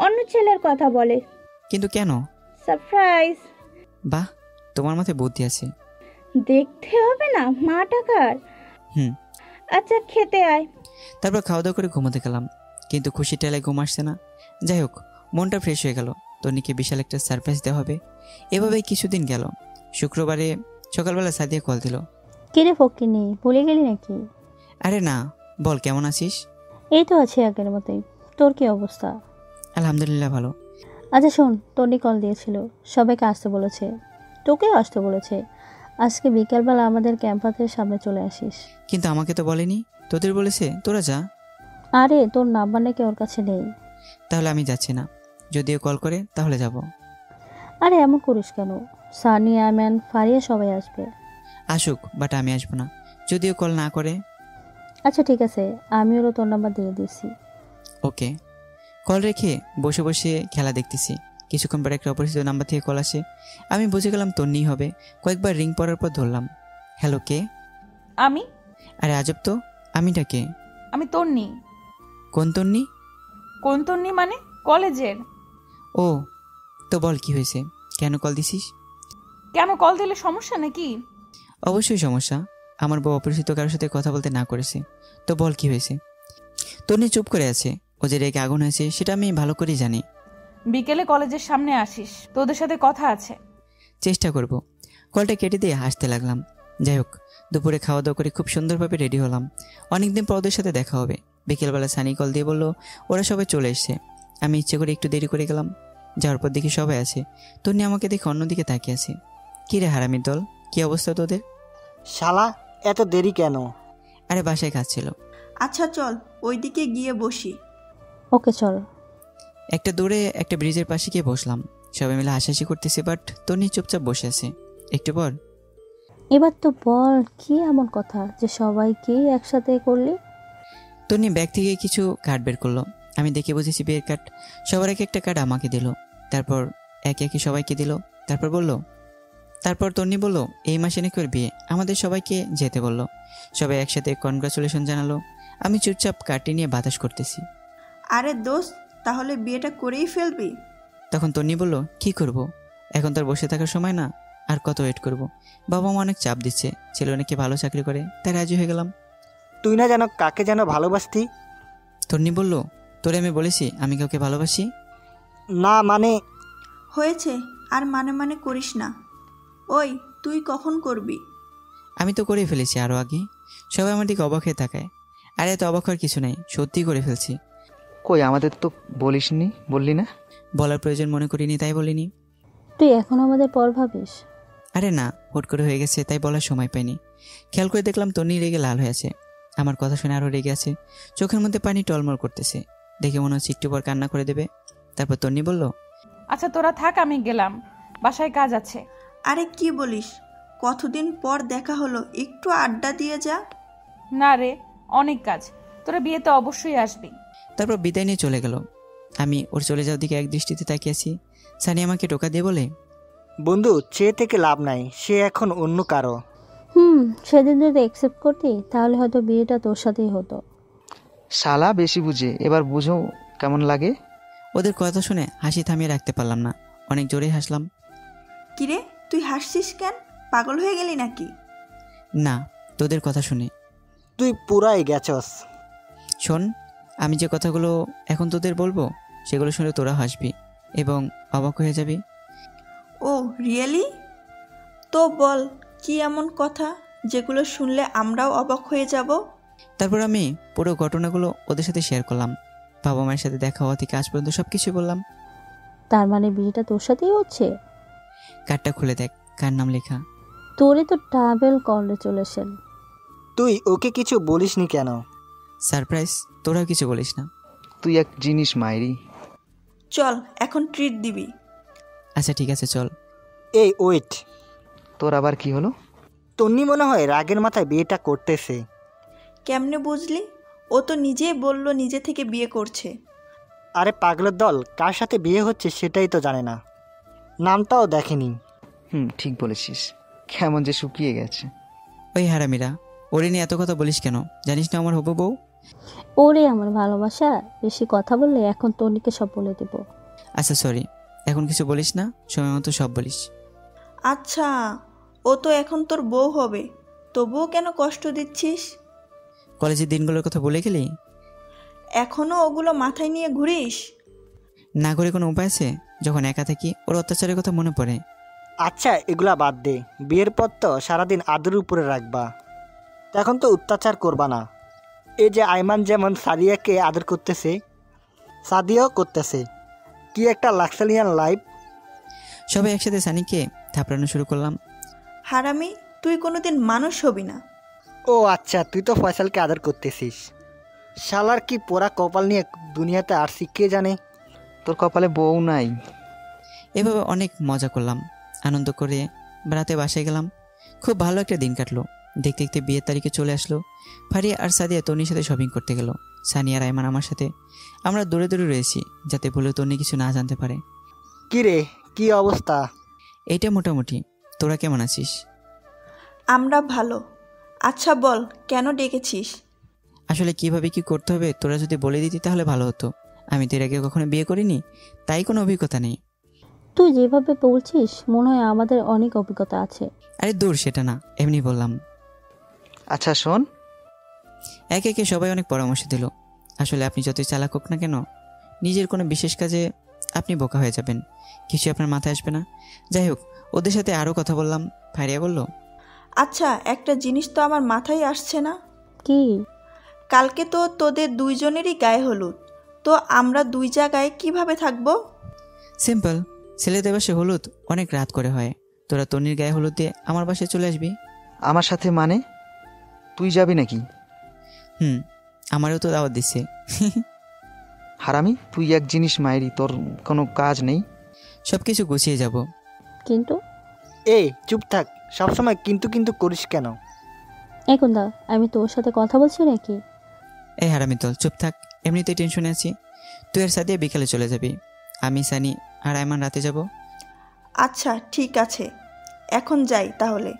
অন্য ছেলের কথা বলে। কিন্তু কেন? সারপ্রাইজ। বাহ, তোমার মাথায় বুদ্ধি আছে। দেখতে হবে না মা টাকার। আচ্ছা খেতে আয়। তারপর খাওয়া দাওয়া করে ঘুমোতে গেলাম, কিন্তু খুশি টেলায় ঘুম আসছে না। যাই হোক, মনটা ফ্রেশ হয়ে গেল। তন্নিকে বিশাল একটা সারপ্রাইজ দেওয়া হবে। এভাবেই কিছুদিন গেল। শুক্রবারে সকালবেলা সাদিয়া কল দিল। কিরে ফকিনি, ভুলে গেলি নাকি? আরে না, বল কেমন আছিস? এই তো আছি আগের মতোই। তোর কি অবস্থা? আলহামদুলিল্লাহ ভালো। আচ্ছা শোন, টনি কল দিয়েছিল, সবাইকে আসতে বলেছে, তোকেও আসতে বলেছে। আজকে বিকালবেলা আমাদের ক্যাম্পাসের সামনে চলে আসিস। কিন্তু আমাকে তো বলেনি। তোদের বলেছে, তোরা যা। আরে তোর নাম্বার নাকি ওর কাছে নেই। তাহলে আমি যাচ্ছি না, যদিও কল করে তাহলে যাব। আরে এমন করিস কেন? সানিয়া, আমান, ফারিয়া সবাই আসবে। আসুক, বাট আমি আসবো না, যদিও কল না করে। আচ্ছা ঠিক আছে, আমি ওরও তোর নাম্বার দিয়ে দিয়েছি। ওকে। কল রেখে বসে বসে খেলা দেখতেছি। কিছুক্ষণ পর একটা অপরিচিত নাম্বার থেকে কল আসে। আমি বুঝে গেলাম তন্নি হবে। কয়েকবার রিং পড়ার পর ধরলাম। হ্যালো, কে? আমি। আরে আজব তো, আমিটা কে? আমি তন্নি। কোন তন্নি? কোন তন্নি মানে? কলেজের। ও, তো বল কি হয়েছে, কেন কল দিছিস? কেন কল দিলে সমস্যা নাকি? অবশ্যই সমস্যা। আমার বউ অপরিচিত কারোর সাথে কথা বলতে না করেছে। তো বল কি হয়েছে? তন্নি চুপ করে আছে। ও যে রেগে আগুন হয়েছে সেটা আমি ভালো করেই জানি। বিকেলে কলেজের সামনে আসিস, তোদের সাথে কথা আছে। চেষ্টা করব। কলটা কেটে দিয়ে হাসতে লাগলাম। যাই হোক, দুপুরে খাওয়া দাওয়া করে খুব সুন্দরভাবে রেডি হলাম। অনেকদিন পর ওদের সাথে দেখা হবে। বিকেলবেলা সানি কল দিয়ে বললো ওরা সবাই চলে এসছে। আমি ইচ্ছে করে একটু দেরি করে গেলাম। যাওয়ার পর দেখি সবাই আছে। তন্নি আমাকে দেখে অন্যদিকে তাকিয়ে আছে। কী রে হারামির দল, কি অবস্থা তোদের? শালা, এত দেরি কেন? আরে বাসায় কাজ ছিল। আচ্ছা চল ওইদিকে গিয়ে বসি। ওকে চল। একটা দূরে একটা ব্রিজের পাশে গিয়ে বসলাম। সবাই মিলে হাসাহাসি করতেছে, বাট তন্নি চুপচাপ বসে আছে। একটু পর এবার তো বল কি এমন কথা যে সবাইকেই একসাথে করলি? তন্নি ব্যাগ থেকে কিছু কার্ড বের করলো। আমি দেখে বুঝেছি বিয়ের কার্ড। সবার এক একটা কার্ড আমাকে দিল, তারপর একে একে সবাইকে দিল। তারপর তন্নি বলল এই মাসে নাকি ওর বিয়ে, আমাদের সবাইকে যেতে বলল। সবাই একসাথে কনগ্রাচুলেশন জানালো। আমি চুপচাপ কার্ডটি নিয়ে বাতাস করতেছি। আরে দোস্ত, তাহলে বিয়েটা করেই ফেলবি? তখন তন্নি বলল কি করব, এখন তো আর বসে থাকার সময় না, আর কত ওয়েট করব। বাবা মা অনেক চাপ দিচ্ছে, ছেলে নাকি ভালো চাকরি করে, তাই রাজি হয়ে গেলাম। তুই না যেন কাকে যেন ভালোবাসতি? তন্নি বলল তোরে আমি বলেছি আমি কাউকে ভালোবাসি? না মানে। হয়েছে, আর মানে করিস না। ওই তুই কখন করবি? আমি তো করেই ফেলেছি আরও আগে। সবাই আমার দিকে অবাক হয়ে তাকায়। আর এত অবাক হওয়ার কিছু নেই, সত্যি করে ফেলছি। কই আমাদের তো বললি না? বলার প্রয়োজন মনে করিনি, তাই বলিনি। তুই এখন আমাদের পর ভাবিস? আরে না, হুট করে হয়ে গেছে, তাই বলার সময় পাইনি। খেয়াল করে দেখলাম তন্নি রেগে লাল হয়ে আছে। আমার কথা শুনে আরও রেগে আছে। চোখের মধ্যে পানি টলমল করতেছে। দেখে মনে হচ্ছে একটু পর কান্না করে দেবে। তারপর তন্নি বলল আচ্ছা তোরা থাক, আমি গেলাম, বাসায় কাজ আছে। আরে কি বলিস, কতদিন পর দেখা হলো, একটু আড্ডা দিয়ে যা। না রে, অনেক কাজ, তোরা বিয়েতে অবশ্যই আসবি। তারপর বিদায় নিয়ে চলে গেল। আমি ওর চলে যাওয়ার দিকে এক দৃষ্টিতে তাকিয়ে আছি। সানি আমাকে টোকা দিয়ে বলে বন্ধু, চেয়ে থেকে লাভ নাই, সে এখন অন্য কারো। সেদিন যদি অ্যাকসেপ্ট করতি তাহলে হয়তো বিয়েটা তোর সাথেই হতো। শালা বেশি বুঝে, এবার বুঝো কেমন লাগে? ওদের কথা শুনে হাসি থামিয়ে রাখতে পারলাম না, অনেক জোরে হাসলাম। কিরে তুই হাসছিস কেন? পাগল হয়ে গেলি নাকি? না, তোদের কথা শুনে। তুই পুরাই গেছস। শোন, আমি যে কথাগুলো এখন তোদের বলবো সেগুলো শুনে তোরা হাসবি এবং অবাক হয়ে যাবি। ও রিয়েলি? তো বল কি এমন কথা যেগুলো শুনলে আমরাও অবাক হয়ে যাব? তারপর আমি পুরো ঘটনাগুলো ওদের সাথে শেয়ার করলাম। বাবা মায়ের সাথে দেখা হওয়া থেকে আজ পর্যন্ত সব কিছু বললাম। তার মানে বিয়েটা তোর সাথেই হচ্ছে? কার্ডটা খুলে দেখ, কার নাম লেখা। তোরে তো ট্রাভেল কংগ্রেচুলেশন। তুই ওকে কিছু বলিসনি কেন? সারপ্রাইজ, তোরাও কিছু বলিস না। তুই এক জিনিস মাইরি। চল এখন ট্রিট দিবি। আচ্ছা ঠিক আছে চল। এই ওয়েট, তোর আবার কি হলো? তন্নি মনে হয় রাগের মাথায় বিয়েটা করতেছে। কেমনে বুঝলি? ও তো নিজেই বলল নিজে থেকে বিয়ে করছে। আরে পাগলের দল, কার সাথে বিয়ে হচ্ছে সেটাই তো জানে না, নামটাও দেখেনি। ঠিক বলেছিস, কেমন যে শুকিয়ে গেছে। ওই হারামিরা, ওরে নিয়ে এত কথা বলিস কেন? জানিস না আমার হবু বউ? ওরে আমার ভালোবাসা, বেশি কথা বললে এখন তনিকে সব বলে দেব। আচ্ছা সরি, এখন কিছু বলিস না, সময় মতো সব বলিস। আচ্ছা, ও তো এখন তোর বউ হবে, তবুও কেন কষ্ট দিচ্ছিস? কলেজের দিনগুলোর কথা বলে গেলি? এখনো ওগুলো মাথায় নিয়ে ঘুরিস? না করে কোনো উপায় আছে? যখন একা থাকি ওর অত্যাচারের কথা মনে পড়ে। আচ্ছা এগুলা বাদ দে, বিয়ের পর তো সারাদিন আদরের উপরে রাখবা, এখন তো অত্যাচার করবা না। এই যে আইমান যেমন সাদিয়াকে আদর করতেছে, সাদিয়াও করতেছে। কি একটা লাক্সারিয়ান লাইফ। সবাই একসাথে সানিকে থাপড়ানো শুরু করলাম। হারামি, তুই কোনোদিন মানুষ হবি না। ও আচ্ছা, তুই তো ফয়সালকে আদর করতেছিস। শালার কি পোড়া কপাল নিয়ে দুনিয়াতে আসছি কে জানে। তোর কপালে বউ নাই। এভাবে অনেক মজা করলাম, আনন্দ করে রাতে বাসায় গেলাম। খুব ভালো একটা দিন কাটলো। দেখতে দেখতে বিয়ের তারিখে চলে আসলো। ফারিয়া আর সাদিয়া তন্নির সাথে শপিং করতে গেল। সানি আর আইমান আমার সাথে। আমরা দূরে দূরে রয়েছি যাতে ভুলে তন্নি কিছু না জানতে পারে। কি রে, কি অবস্থা? এইটা মোটামুটি। তোরা কেমন আছিস? আমরা ভালো। আচ্ছা বল, কেন ডেকেছিস? আসলে কিভাবে কি করতে হবে তোরা যদি বলে দিতি তাহলে ভালো হতো। আমি তো এর আগে কখনো বিয়ে করিনি, তাই কোনো অভিজ্ঞতা নেই। তুই যেভাবে বলছিস মনে হয় আমাদের অনেক অভিজ্ঞতা আছে। আরে দূর, সেটা না, এমনি বললাম। আচ্ছা শোন, একে একে সবাই অনেক পরামর্শ দিল। আসলে আপনি যতই চালাক হোক না কেন, নিজের কোনো বিশেষ কাজে আপনি বোকা হয়ে যাবেন, কিছু আপনার মাথায় আসবে না। যাই হোক, ওদের সাথে আরও কথা বললাম। ফারিয়া বলল, আচ্ছা একটা জিনিস তো আমার মাথায় আসছে না। কি? কালকে তো তোদের দুইজনেরই গায়ে হলুদ, তো আমরা দুই জায়গায় কিভাবে থাকবো? সিম্পল, ছেলেদের বাসে হলুদ অনেক রাত করে হয়। তোরা তন্নির গায়ে হলুদ দিয়ে আমার বাসায় চলে আসবি। আমার সাথে মানে? তুই যাবি নাকি? আমারও তো দাওয়াত দিচ্ছে। হারামি, তুই এক জিনিস মায়েরি, তোর কোনো কাজ নেই। সব কিছু গুছিয়ে যাব। কিন্তু এই চুপ থাক, সবসময় কিন্তু কিন্তু করিস কেন? এখন দা, আমি তোর সাথে কথা বলছি নাকি? এই হারামি দল, চুপ থাক। এমনিতেই টেনশনে আছি। তুই আর সাদিয়া বিকালে চলে যাবি, আমি, সানি আর আয়মান রাতে যাব। আচ্ছা ঠিক আছে, এখন যাই তাহলে।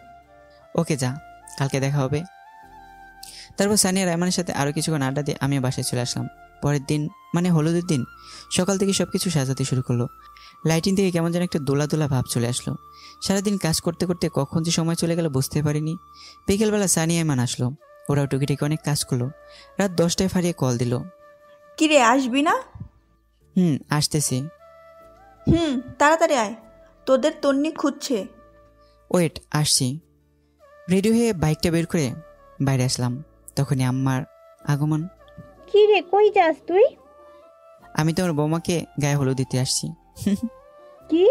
ওকে যা, কালকে দেখা হবে। তারপর সানি আর আয়মানের সাথে আরও কিছুক্ষণ আড্ডা দিয়ে আমি বাসায় চলে আসলাম। পরের দিন মানে হলুদের দিন সকাল থেকে সব কিছু সাজাতে শুরু করলো। লাইটিং থেকে কেমন যেন একটা দোলা দোলা ভাব চলে আসলো। সারাদিন কাজ করতে করতে কখন যে সময় চলে গেল বুঝতে পারিনি। বিকেলবেলা সানি আয়মান আসলো, ওরাও টুকিটাকি অনেক কাজ করলো। রাত 10টায় ফারিয়ে কল দিল। কিরে আসবি না? আসতেছি। তাড়াতাড়ি আয়, তোদের তন্নি খুঁজছে। ওয়েট, আসছি। রেডি হয়ে বাইকটা বের করে বাইরে আসলাম, তখনই আম্মার আগমন। কি রে, কই যাস তুই? আমি তোমার বৌমাকে গায়ে হলুদ দিতে আসছি। কি,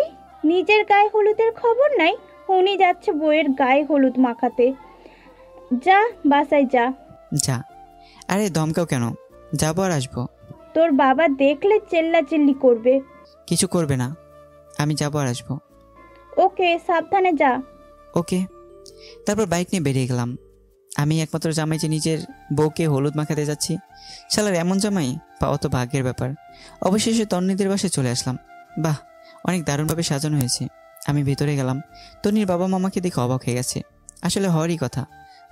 নিজের গায়ে হলুদের খবর নাই? উনি যাচ্ছে বইয়ের গায়ে হলুদ মাখাতে। যা বাসায় যা। যা। আরে দমকাও কেন, যাবো আর আসবো। তোর বাবা দেখলে চেল্লাচিল্লি করবে। কিছু করবে না, আমি যাবো আর আসবো। ওকে, সাবধানে যা। ওকে। তারপর বাইক নিয়ে বেরিয়ে গেলাম। আমি একমাত্র জামাই যে নিজের বউকে হলুদ মাখাতে যাচ্ছি। শালার এমন জামাই পাওয়া তো ভাগ্যের ব্যাপার। অবশেষে তন্নিদের বাসায় চলে আসলাম। বাহ, অনেক দারুণভাবে সাজানো হয়েছে। আমি ভিতরে গেলাম, তন্নির বাবা মামাকে দেখে অবাক হয়ে গেছে। আসলে হওয়ারই কথা,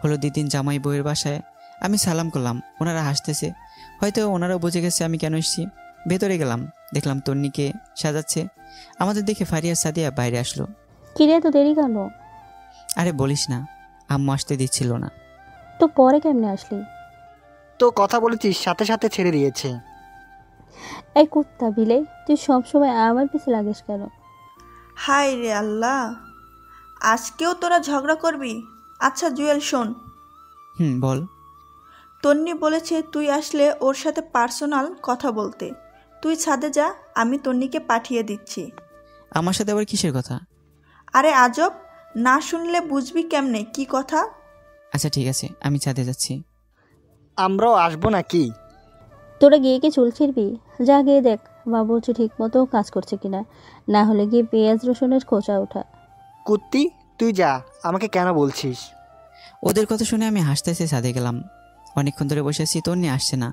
হলুদের দিন জামাই বউয়ের বাসায়। আমি সালাম করলাম, ওনারা হাসতেছে। হয়তো ওনারাও বুঝে গেছে আমি কেন এসেছি। ভেতরে গেলাম, দেখলাম তন্নিকে সাজাচ্ছে। আমাদের দেখে ফারিয়া সাদিয়া বাইরে আসলো। কিরে, তো দেরি কেন? আরে বলিস না, আম্মু আসতে দিচ্ছিল না। তো পরে কেমনে আসলি? তো কথা বলেছিস, সাথে সাথে ছেড়ে দিয়েছে। এই কুত্তা বিলে, তুই সবসময় আমার পিছে লাগিস কেন? হায় রে আল্লাহ, আজকেও তোরা ঝগড়া করবি? আচ্ছা জুয়েল শোন, বল। তন্নি বলেছে তুই আসলে ওর সাথে পার্সোনাল কথা বলতে। তুই ছাদে যা, আমি তন্নিকে পাঠিয়ে দিচ্ছি। আমার সাথে আবার কিসের কথা? আরে আজব, না শুনলে বুঝবি কেমনে কি কথা? আচ্ছা ঠিক আছে, আমি ছাদে যাচ্ছি। আমরাও আসবো নাকি? তোরা গিয়ে কি চুল ছিড়বি? যা গিয়ে দেখ বাবুর্চি ঠিক মতো কাজ করছে কিনা, না হলে গিয়ে পেঁয়াজ রসুনের খোঁচা ওঠা। কুত্তি, তুই যা, আমাকে কেন বলছিস? ওদের কথা শুনে আমি হাসতে হাসতে ছাদে গেলাম। অনেকক্ষণ ধরে বসে আছি, তোর নিয়ে আসছে না।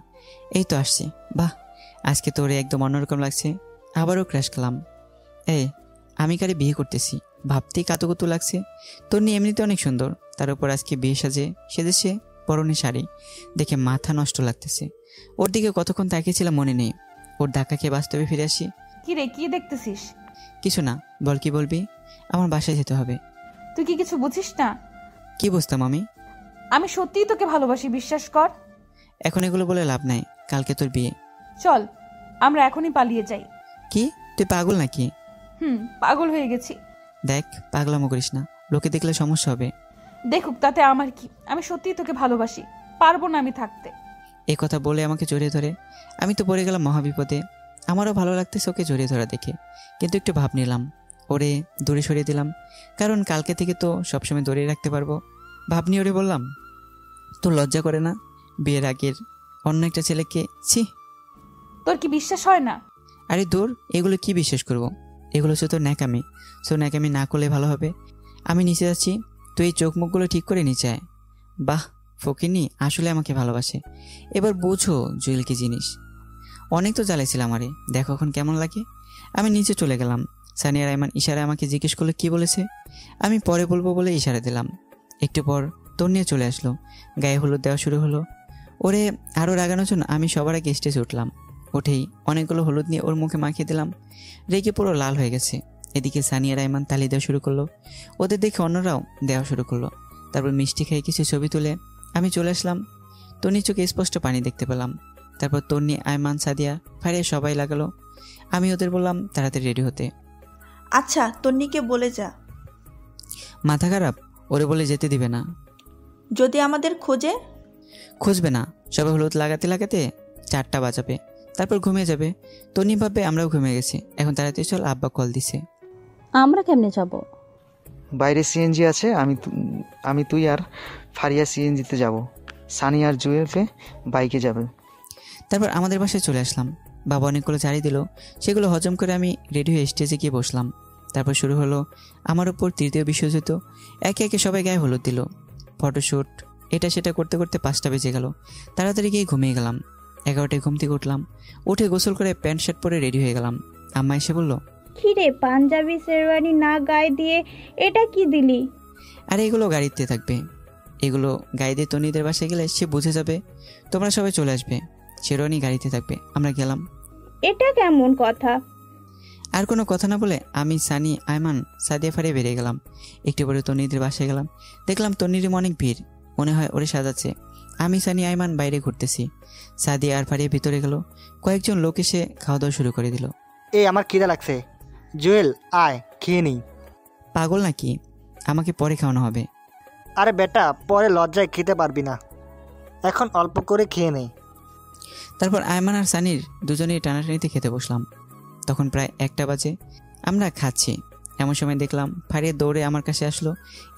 এই তো আসছে। বাহ, আজকে তোরে একদম অন্যরকম লাগছে। আবারও ক্র্যাশ খেলাম। এই, আমি কারে বিয়ে করতেছি ভাবতেই কাতুকুতু লাগছে। তোর নিয়ে এমনিতে অনেক সুন্দর, তার উপর আজকে বিয়ে সেজেছে পরনে শাড়ি, দেখে মাথা নষ্ট লাগতেছে। ওর দিকে কতক্ষণ তাকিয়েছিলাম মনে নেই। ওর ধাক্কা খেয়ে বাস্তবে ফিরে আসি। কি রে, কি দেখতেছিস? কিছু না, বল কি বলবি? আমার বাসায় যেতে হবে। তুই কি কিছু বুঝিস না? কি বুঝতাম আমি? আমি সত্যিই তোকে ভালোবাসি, বিশ্বাস কর। এখন এগুলো বলে লাভ নাই, কালকে তোর বিয়ে। চল আমরা এখনই পালিয়ে যাই। কি, তুই পাগল নাকি? পাগল হয়ে গেছি। দেখ, পাগলামো করিস না, লোকে দেখলে সমস্যা হবে। দেখুক, তাতে আমার কি? আমি সত্যিই তোকে ভালোবাসি, পারবো না আমি থাকতে। এই কথা বলে আমাকে জড়িয়ে ধরে। আমি তো পড়ে গেলাম মহাবিপদে। আমারও ভালো লাগতেছে ওকে জড়িয়ে ধরা দেখে, কিন্তু একটু ভাব নিলাম, ওরে দূরে সরিয়ে দিলাম। কারণ কালকে থেকে তো সবসময় দূরে রাখতে পারবো। ভাব নিয়ে ওরে বললাম, তোর লজ্জা করে না বিয়ের আগের অন্য একটা ছেলেকে? ছি, তোর কি বিশ্বাস হয় না? আরে দূর, এগুলো কি বিশ্বাস করব? এগুলো হচ্ছে তোর ন্যাকামি। সো ন্যাকামি না করলে ভালো হবে। আমি নিচে যাচ্ছি, তুই এই চোখ মুখগুলো ঠিক করে নিচে আয়। বাহ, ফকিনি আসলে আমাকে ভালোবাসে। এবার বোঝো জুয়েল কি জিনিস। অনেক তো জ্বালাইছিলাম, আরে দেখো এখন কেমন লাগে। আমি নিচে চলে গেলাম। সানিয়া রাইমান ইশারায় আমাকে জিজ্ঞেস করলো কি বলেছে। আমি পরে বলবো বলে ইশারা দিলাম। একটু পর তোর নিয়ে চলে আসলো, গায়ে হলুদ দেওয়া শুরু হলো। ওরে আরও রাগানোর জন্য আমি সবার আগে স্টেজে উঠলাম। উঠেই অনেকগুলো হলুদ নিয়ে ওর মুখে মাখিয়ে দিলাম। রেগে পুরো লাল হয়ে গেছে। এদিকে সানিয়া রাইমান তালি দেওয়া শুরু করলো, ওদের দেখে অন্যরাও দেওয়া শুরু করলো। তারপর মিষ্টি খেয়ে কিছু ছবি তুলে আমি চলে আসলাম। তন্নির চোখে স্পষ্ট পানি দেখতে পেলাম। তারপর তন্নি, আয়মান, সাদিয়া, ফারিয়া সবাই লাগালো। আমি ওদের বললাম তাড়াতাড়ি রেডি হতে। আচ্ছা, তন্নিকে বলে যা। মাথা খারাপ? ওরে বলে যেতে দিবে না। যদি আমাদের খোঁজে? খুঁজবে না, সবাই হলুদ লাগাতে লাগাতে 4টা বাজাবে, তারপর ঘুমিয়ে যাবে। তন্নি ভাববে আমরাও ঘুমিয়ে গেছি। এখন তাড়াতাড়ি চল, আব্বা কল দিছে। আমরা কেমনে যাব? বাইরে সিএনজি আছে, আমি তুই আর ফারিয়া সিএনজিতে যাব, সানি আর জুয়েলকে বাইকে যাবে। তারপর আমাদের বাসায় চলে আসলাম। বাবা অনেকগুলো চাড়ি দিল, সেগুলো হজম করে আমি রেডি হয়ে স্টেজে গিয়ে বসলাম। তারপর শুরু হলো আমার উপর তৃতীয় বিশ্বযুদ্ধ। একে একে সবাই গায়ে হলুদ দিল, ফটোশ্যুট, এটা সেটা করতে করতে 5টা বেজে গেল। তাড়াতাড়ি গিয়ে ঘুমিয়ে গেলাম। 11টায় ঘুম থেকে উঠলাম, উঠে গোসল করে প্যান্ট শার্ট পরে রেডি হয়ে গেলাম। আম্মা এসে বলল, কিরে পাঞ্জাবি শেরওয়ানি না গায়ে দিয়ে এটা কি দিলি? আরে এগুলো গাড়িতে থাকবে, এগুলো গায়ে দিয়ে তন্নিদের বাসায় গেলে সে বুঝে যাবে, তোমরা সবাই চলে আসবে। শেরওয়ানি গাড়িতে থাকবে। আমরা গেলাম। এটা কেমন কথা? আর কোনো কথা না বলে আমি, সানি, আয়মান, সাদিয়া, ফারিয়া বেরিয়ে গেলাম। একটু পরে তন্নিদের বাসায় গেলাম। দেখলাম তন্নির অনেক ভিড়, মনে হয় ওরে সাজাচ্ছে। আমি, সানি, আয়মান বাইরে ঘুরতেছি। সাদিয়া আর ফারিয়া ভিতরে গেল। কয়েকজন লোক এসে খাওয়া দাওয়া শুরু করে দিল। এই আমার খিদে লাগছে, জুয়েল আয় খেয়ে নিই। পাগল নাকি? আমাকে পরে খাওয়ানো হবে। আরে বেটা, পরে লজ্জায় খেতে পারবি না, এখন অল্প করে খেয়ে নেই। তারপর আয়মান আর সানির দুজনেই টানাটানিতে খেতে বসলাম। তখন প্রায় 1টা বাজে। আমরা খাচ্ছি, এমন সময় দেখলাম ফারিয়া দৌড়ে আমার কাছে আসলো।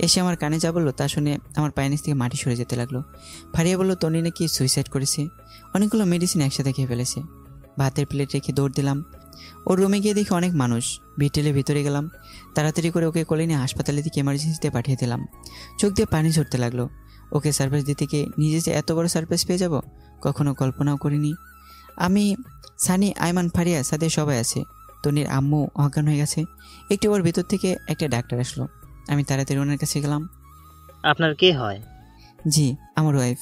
এসে আমার কানে যা বললো তা শুনে আমার পায়ের নিচ থেকে মাটি সরে যেতে লাগলো। ফারিয়া বললো তন্নি নাকি সুইসাইড করেছে, অনেকগুলো মেডিসিন একসাথে খেয়ে ফেলেছে। ভাতের প্লেট রেখে দৌড় দিলাম। ওর রুমে গিয়ে দেখি অনেক মানুষ। ভিটেলে ভিতরে গেলাম, তাড়াতাড়ি করে ওকে কোলে নিয়ে হাসপাতালে থেকে এমার্জেন্সিতে পাঠিয়ে দিলাম। চোখ দিয়ে পানি ঝরতে লাগলো। ওকে সারপ্রাইজ দিতে গিয়ে নিজে যে এত বড় সারপ্রাইজ পেয়ে যাব কখনো কল্পনাও করিনি। আমি, সানি, আয়মান, ফারিয়া, সাদিয়া সবাই আছে। তন্নির আম্মু অজ্ঞান হয়ে গেছে। একটু ওর ভিতর থেকে একটা ডাক্তার আসলো। আমি তাড়াতাড়ি ওনার কাছে গেলাম। আপনার কে হয়? জি, আমার ওয়াইফ।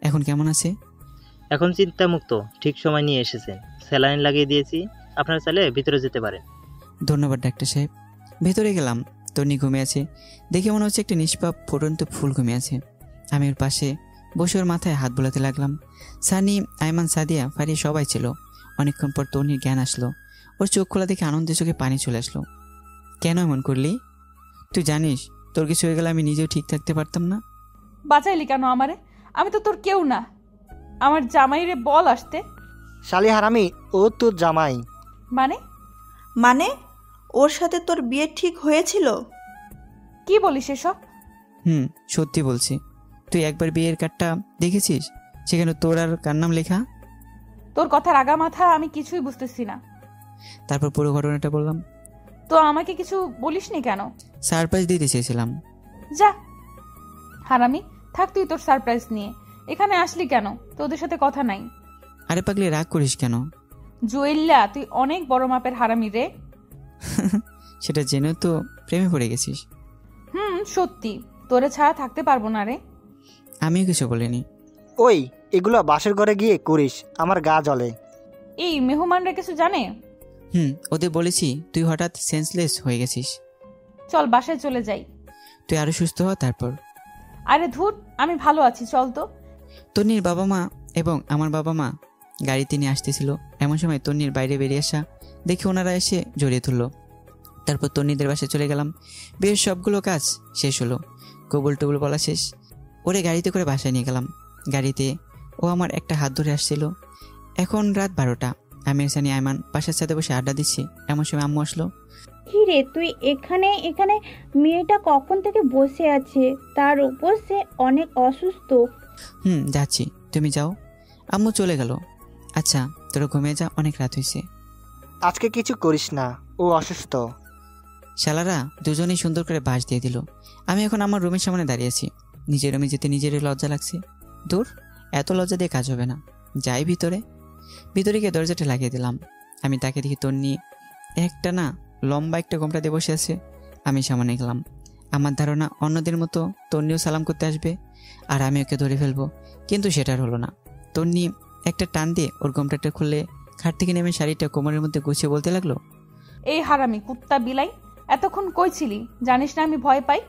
এখন কেমন আছে? এখন চিন্তামুক্ত, ঠিক সময় নিয়ে এসেছেন। স্যালাইন লাগিয়ে দিয়েছি, আপনার চাইলে ভিতরে যেতে পারেন। ধন্যবাদ ডাক্তার সাহেব। ভেতরে গেলাম। তন্নি ঘুমিয়ে আছে, দেখে মনে হচ্ছে একটা নিষ্পাপ ফুটন্ত ফুল ঘুমিয়ে আছে। আমি ওর পাশে বসে ওর মাথায় হাত বোলাতে লাগলাম। সানি, আয়মান, সাদিয়া, ফারিয়া সবাই ছিল। অনেকক্ষণ পর তন্নির জ্ঞান আসলো। ওর চোখ খোলা দেখে আনন্দের চোখে পানি চলে আসলো। কেন এমন করলি? তুই জানিস তোর কিছু হয়ে গেলে আমি নিজেও ঠিক থাকতে পারতাম না। বাঁচাইলি কেন আমারে? আমি তো তোর কেউ না। আমার জামাইরে বল আসতে। শালি হারামি, ও তোর জামাই। মানে ওর সাথে তোর বিয়ে ঠিক হয়েছিল? কি বলিস এসব? সত্যি বলছি। তুই একবার বিয়ের কার্ডটা দেখেছিস? সেখানে তোর আর কার নাম লেখা? তোর কথার আগা মাথা আমি কিছুই বুঝতেছি না। তারপর পুরো ঘটনাটা বললাম। তো আমাকে কিছু বলিসনি কেন? সারপ্রাইজ দিতে চেয়েছিলাম। যা হারামি, থাক তুই তোর সারপ্রাইজ নিয়ে। এখানে আসলি কেন? তোদের সাথে কথা নাই। আরে পাগলি, রাগ করিস কেন? জুয়েল্লা, তুই অনেক বড় মাপের হারামি রে। সেটা জেনেও তো প্রেমে পড়ে গেছিস। সত্যি, তোরে ছাড়া থাকতে পারবো না রে। আমিও কিছু বলিনি। ওই এগুলো বাসের ঘরে গিয়ে করিস, আমার গা জ্বলে। এই মেহমানরা কিছু জানে? ওদের বলেছি তুই হঠাৎ সেন্সলেস হয়ে গেছিস। চল বাসায় চলে যাই। তুই আরো সুস্থ হ তারপর। আরে ধুর, আমি ভালো আছি, চল তো। তন্নির বাবা মা এবং আমার বাবা মা গাড়িতে নিয়ে আসতেছিল। এমন সময় তন্নির বাইরে বেরিয়ে আসা দেখে ওনারা এসে জড়িয়ে ধরলো। তারপর তন্নিদের বাসায় চলে গেলাম। বিয়ের সবগুলো কাজ শেষ হলো, কবুল টবুল বলা শেষ। ওরে গাড়িতে করে বাসায় নিয়ে গেলাম। গাড়িতে ও আমার একটা হাত ধরে আসছিল। এখন রাত 12টা। আমি আর সানি, আয়মান বাসার সাথে বসে আড্ডা দিচ্ছি। এমন সময় আম্মু আসলো। কি রে তুই এখানে? মেয়েটা কখন থেকে বসে আছে, তার উপর সে অনেক অসুস্থ। যাচ্ছি, তুমি যাও। আম্মু চলে গেল। আচ্ছা তোরা ঘুমিয়ে যা, অনেক রাত হয়েছে। আজকে কিছু করিস না, ও অসুস্থ। শালারা দুজনেই সুন্দর করে বাস দিয়ে দিল। আমি এখন আমার রুমের সামনে দাঁড়িয়েছি। নিজের রুমে যেতে নিজেরই লজ্জা লাগছে। দূর, এত লজ্জা দিয়ে কাজ হবে না, যাই ভিতরে। ভিতরে গিয়ে দরজাটা লাগিয়ে দিলাম। আমি তাকে দেখি তন্নি একটা না লম্বা একটা গোমটা দিয়ে বসে আছে। আমি সামনে গেলাম। আমার ধারণা অন্যদের মতো তন্নিও সালাম করতে আসবে আর আমি ওকে ধরে ফেলবো, কিন্তু সেটার হলো না। তন্নি একটা টান দিয়ে ওর গোমটাটা খুললে খাট থেকে নেমে শাড়িটা কোমরের মধ্যে গুছিয়ে বলতে লাগলো, এই হারামি কুত্তা বিলাই, এতক্ষণ কই ছিলি? জানিস না আমি ভয় পাই?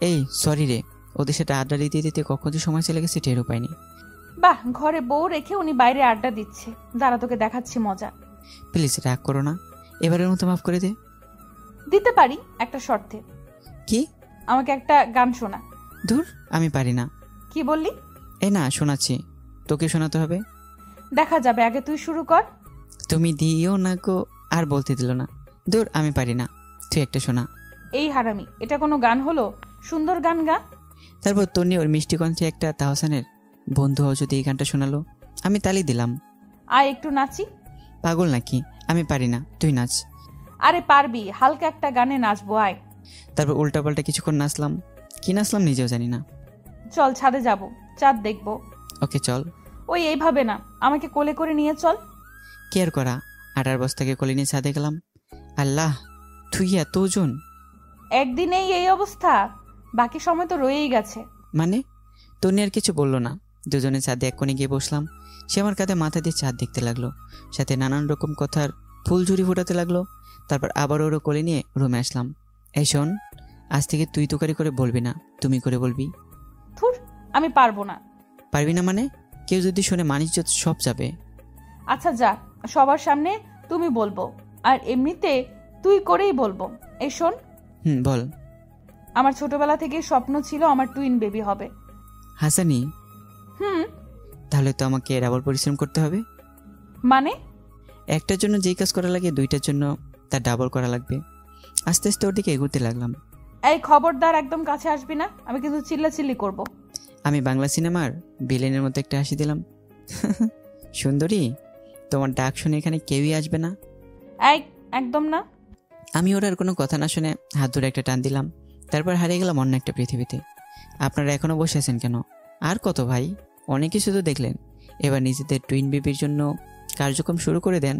এই সরি রে, ওদের সাথে আড্ডা দিতে দিতে কখন যে সময় চলে গেছে টেরও পাইনি। বাহ, ঘরে বউ রেখে উনি বাইরে আড্ডা দিচ্ছে। দাঁড়া, তোকে দেখাচ্ছি মজা। প্লিজ রাগ করো না, এবারের মতো মাফ করে দে। দিতে পারি একটা শর্তে। কি? আমাকে একটা গান শোনা। ধুর, আমি পারি না। কি বললি? এই না, শোনাচ্ছি। তোকে শোনাতে হবে? দেখা যাবে, আগে তুই শুরু কর। তুমি দিও না গো, আর বলতে দিল না। দূর, আমি পারি না, তুই একটা শোনা। এই হারামি, এটা কোনো গান হলো? সুন্দর গান গা। তারপর তন্নি ওর মিষ্টি কণ্ঠে একটা তাহসানের বন্ধু যদি এই গানটা শোনালো, আমি তালি দিলাম। আয় একটু নাচি। পাগল নাকি? আমি পারি না, তুই নাচ। আরে পারবি, হালকা একটা গানে নাচবো, আয়। তারপর উল্টাপাল্টা কিছুক্ষণ নাচলাম, কি নাচলাম নিজেও জানি না। চল ছাদে যাব, চাঁদ দেখবো। ওকে চল। ওই এইভাবে না, আমাকে কোলে করে নিয়ে চল। কেয়ার করা আটার বস্তাকে কোলে নিয়ে ছাদে গেলাম। আল্লাহ, তুই এত ওজন! একদিনেই এই অবস্থা? বাকি সময় তো রয়েই গেছে। মানে? তন্নি আর কিছু বললো না। দুজনে ছাদে এক কোণে গিয়ে বসলাম। সে আমার কাঁধে মাথা দিয়ে চাঁদ দেখতে লাগলো, সাথে নানান রকম কথার ফুলঝুরি ফোটাতে লাগলো। তারপর আবার ওরও কোলে নিয়ে রুমে আসলাম। এই শোন, আজ থেকে তুই তোকারি করে বলবি না, তুমি করে বলবি। থুর, আমি পারবো না। পারবি না মানে? কেউ যদি শুনে মানিজ্য সব যাবে। আচ্ছা যা, সবার সামনে তুমি বলবো, আর এমনিতে তুই করেই বলবো। এই শোন। বল। আমার ছোটবেলা থেকে স্বপ্ন ছিল আমার টুইন বেবি হবে। হাসানি? তাহলে তো আমাকে ডাবল পরিশ্রম করতে হবে। মানে? একটার জন্য যেই কাজ করা লাগে, দুইটার জন্য তার ডাবল করা লাগবে। আস্তে আস্তে ওর দিকে এগোতে লাগলাম। এই খবরদার, একদম কাছে আসবি না, আমি কিন্তু চিল্লাচিল্লি করব। আমি বাংলা সিনেমার ভিলেনের মতো একটা হাসি দিলাম। সুন্দরী, তোমার ডাক শুনে এখানে কেউই আসবে না। একদম না। আমি ওর আর কোনো কথা না শুনে হাত ধরে একটা টান দিলাম। তারপর হারিয়ে গেলাম অন্য একটা পৃথিবীতে। আপনারা এখনো বসে আছেন কেন? আর কত ভাই, অনেক কিছু তো দেখলেন, এবার নিজেদের টুইন বেবির জন্য কার্যক্রম শুরু করে দেন।